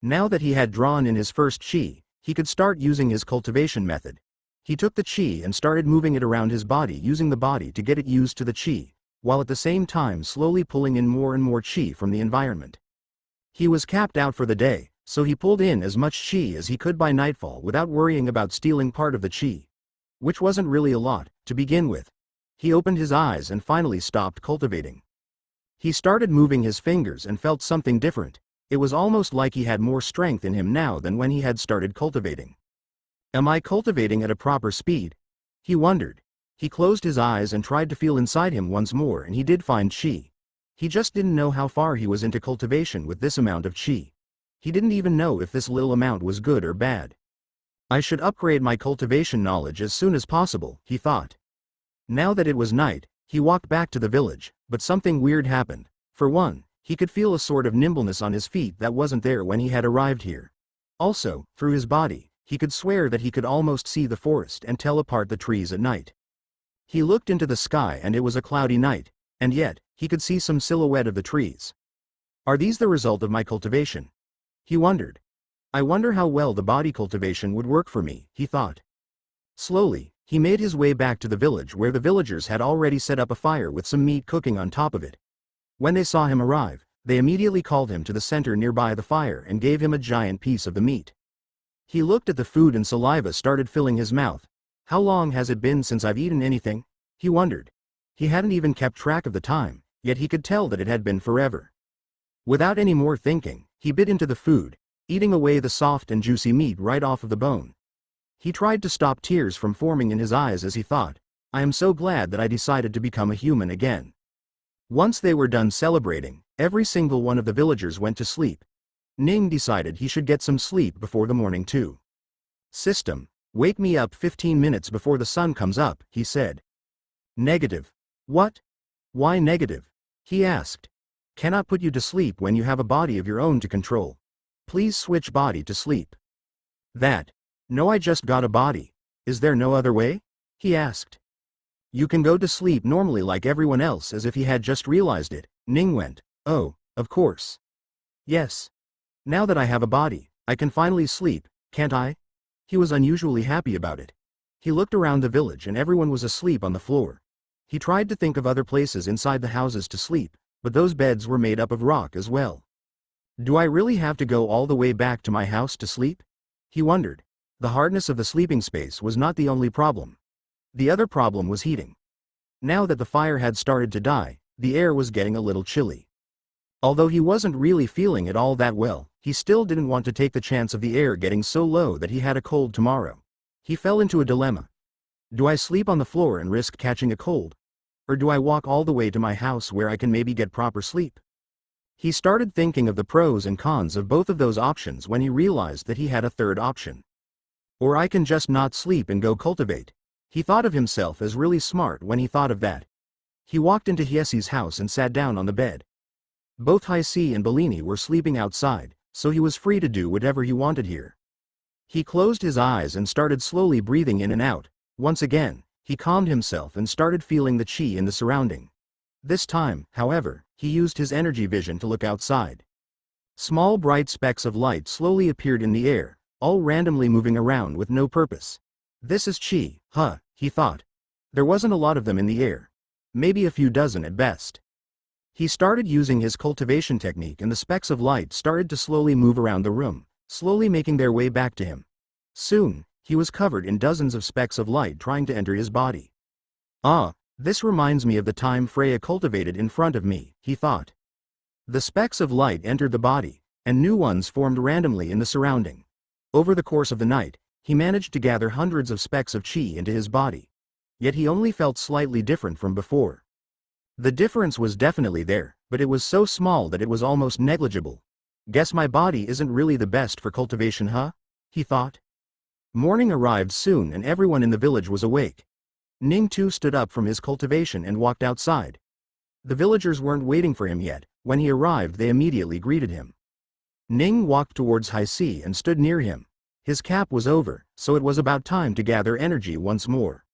Now that he had drawn in his first chi, he could start using his cultivation method. He took the chi and started moving it around his body, using the body to get it used to the chi, while at the same time slowly pulling in more and more chi from the environment. He was capped out for the day, so he pulled in as much chi as he could by nightfall without worrying about stealing part of the chi. Which wasn't really a lot, to begin with. He opened his eyes and finally stopped cultivating. He started moving his fingers and felt something different. It was almost like he had more strength in him now than when he had started cultivating. Am I cultivating at a proper speed? He wondered. He closed his eyes and tried to feel inside him once more, and he did find chi. He just didn't know how far he was into cultivation with this amount of chi. He didn't even know if this little amount was good or bad. I should upgrade my cultivation knowledge as soon as possible, he thought. Now that it was night, he walked back to the village, but something weird happened. For one, he could feel a sort of nimbleness on his feet that wasn't there when he had arrived here. Also, through his body, he could swear that he could almost see the forest and tell apart the trees at night. He looked into the sky and it was a cloudy night, and yet, he could see some silhouette of the trees. Are these the result of my cultivation? He wondered. I wonder how well the body cultivation would work for me, he thought. Slowly, he made his way back to the village where the villagers had already set up a fire with some meat cooking on top of it. When they saw him arrive, they immediately called him to the center nearby the fire and gave him a giant piece of the meat. He looked at the food and saliva started filling his mouth. How long has it been since I've eaten anything? He wondered. He hadn't even kept track of the time, yet he could tell that it had been forever. Without any more thinking, he bit into the food, eating away the soft and juicy meat right off of the bone. He tried to stop tears from forming in his eyes as he thought, I am so glad that I decided to become a human again. Once they were done celebrating, every single one of the villagers went to sleep. Ning decided he should get some sleep before the morning too. System, wake me up 15 minutes before the sun comes up, he said. Negative. What? Why negative? He asked. Cannot put you to sleep when you have a body of your own to control. Please switch body to sleep. That. No, I just got a body. Is there no other way? He asked. You can go to sleep normally like everyone else, as if he had just realized it. Ning went, oh, of course. Yes. Now that I have a body, I can finally sleep, can't I? He was unusually happy about it. He looked around the village and everyone was asleep on the floor. He tried to think of other places inside the houses to sleep, but those beds were made up of rock as well. Do I really have to go all the way back to my house to sleep? He wondered. The hardness of the sleeping space was not the only problem. The other problem was heating. Now that the fire had started to die, the air was getting a little chilly. Although he wasn't really feeling it all that well, he still didn't want to take the chance of the air getting so low that he had a cold tomorrow. He fell into a dilemma. Do I sleep on the floor and risk catching a cold? Or do I walk all the way to my house where I can maybe get proper sleep? He started thinking of the pros and cons of both of those options when he realized that he had a third option. Or I can just not sleep and go cultivate. He thought of himself as really smart when he thought of that. He walked into Hiesi's house and sat down on the bed. Both Hiesi and Bellini were sleeping outside, so he was free to do whatever he wanted here. He closed his eyes and started slowly breathing in and out. Once again, he calmed himself and started feeling the chi in the surrounding. This time, however, he used his energy vision to look outside. Small bright specks of light slowly appeared in the air, all randomly moving around with no purpose. This is chi, huh, he thought. There wasn't a lot of them in the air. Maybe a few dozen at best. He started using his cultivation technique and the specks of light started to slowly move around the room, slowly making their way back to him. Soon, he was covered in dozens of specks of light trying to enter his body. Ah, this reminds me of the time Freya cultivated in front of me, he thought. The specks of light entered the body, and new ones formed randomly in the surrounding. Over the course of the night, he managed to gather hundreds of specks of chi into his body. Yet he only felt slightly different from before. The difference was definitely there, but it was so small that it was almost negligible. Guess my body isn't really the best for cultivation, huh? He thought. Morning arrived soon and everyone in the village was awake. Ning too stood up from his cultivation and walked outside. The villagers weren't waiting for him yet. When he arrived they immediately greeted him. Ning walked towards Hiesi and stood near him. His cap was over, so it was about time to gather energy once more.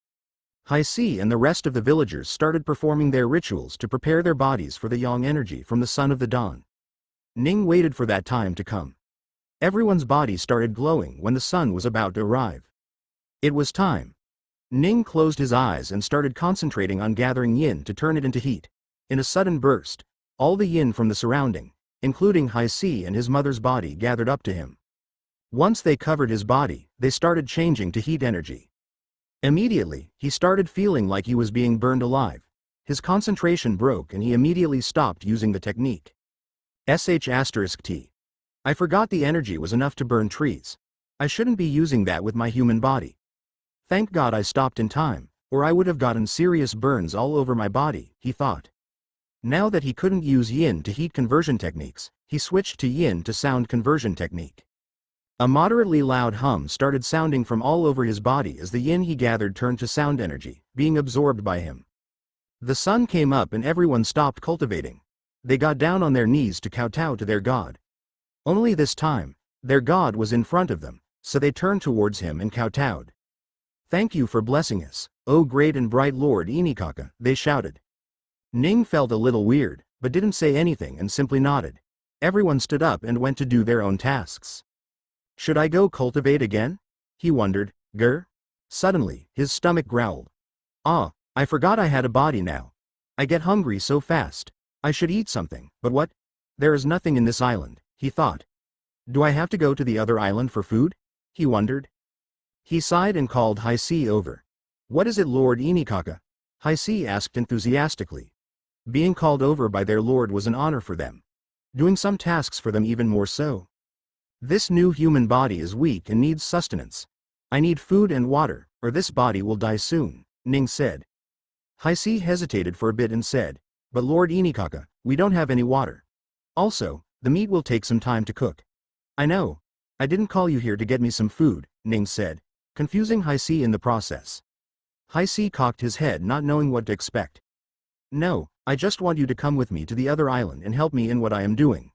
Hiesi and the rest of the villagers started performing their rituals to prepare their bodies for the yang energy from the sun of the dawn. Ning waited for that time to come. Everyone's body started glowing when the sun was about to arrive. It was time. Ning closed his eyes and started concentrating on gathering yin to turn it into heat. In a sudden burst, all the yin from the surrounding, including Hai-Si and his mother's body, gathered up to him. Once they covered his body, they started changing to heat energy. Immediately, he started feeling like he was being burned alive. His concentration broke and he immediately stopped using the technique. *T. I forgot the energy was enough to burn trees. I shouldn't be using that with my human body. Thank God I stopped in time, or I would have gotten serious burns all over my body, he thought. Now that he couldn't use yin to heat conversion techniques, he switched to yin to sound conversion technique. A moderately loud hum started sounding from all over his body as the yin he gathered turned to sound energy, being absorbed by him. The sun came up and everyone stopped cultivating. They got down on their knees to kowtow to their god. Only this time, their god was in front of them, so they turned towards him and kowtowed. Thank you for blessing us, O great and bright Lord Inikaka, they shouted. Ning felt a little weird, but didn't say anything and simply nodded. Everyone stood up and went to do their own tasks. Should I go cultivate again? He wondered. Grr? Suddenly, his stomach growled. Ah, I forgot I had a body now. I get hungry so fast. I should eat something, but what? There is nothing in this island, he thought. Do I have to go to the other island for food? He wondered. He sighed and called Hai-Si over. What is it, Lord Inikaka? Hai-Si asked enthusiastically. Being called over by their lord was an honor for them. Doing some tasks for them even more so. This new human body is weak and needs sustenance. I need food and water, or this body will die soon, Ning said. Hai-Si hesitated for a bit and said, but Lord Inikaka, we don't have any water. Also, the meat will take some time to cook. I know. I didn't call you here to get me some food, Ning said, confusing Hai-Si in the process. Hai-Si cocked his head, not knowing what to expect. No, I just want you to come with me to the other island and help me in what I am doing.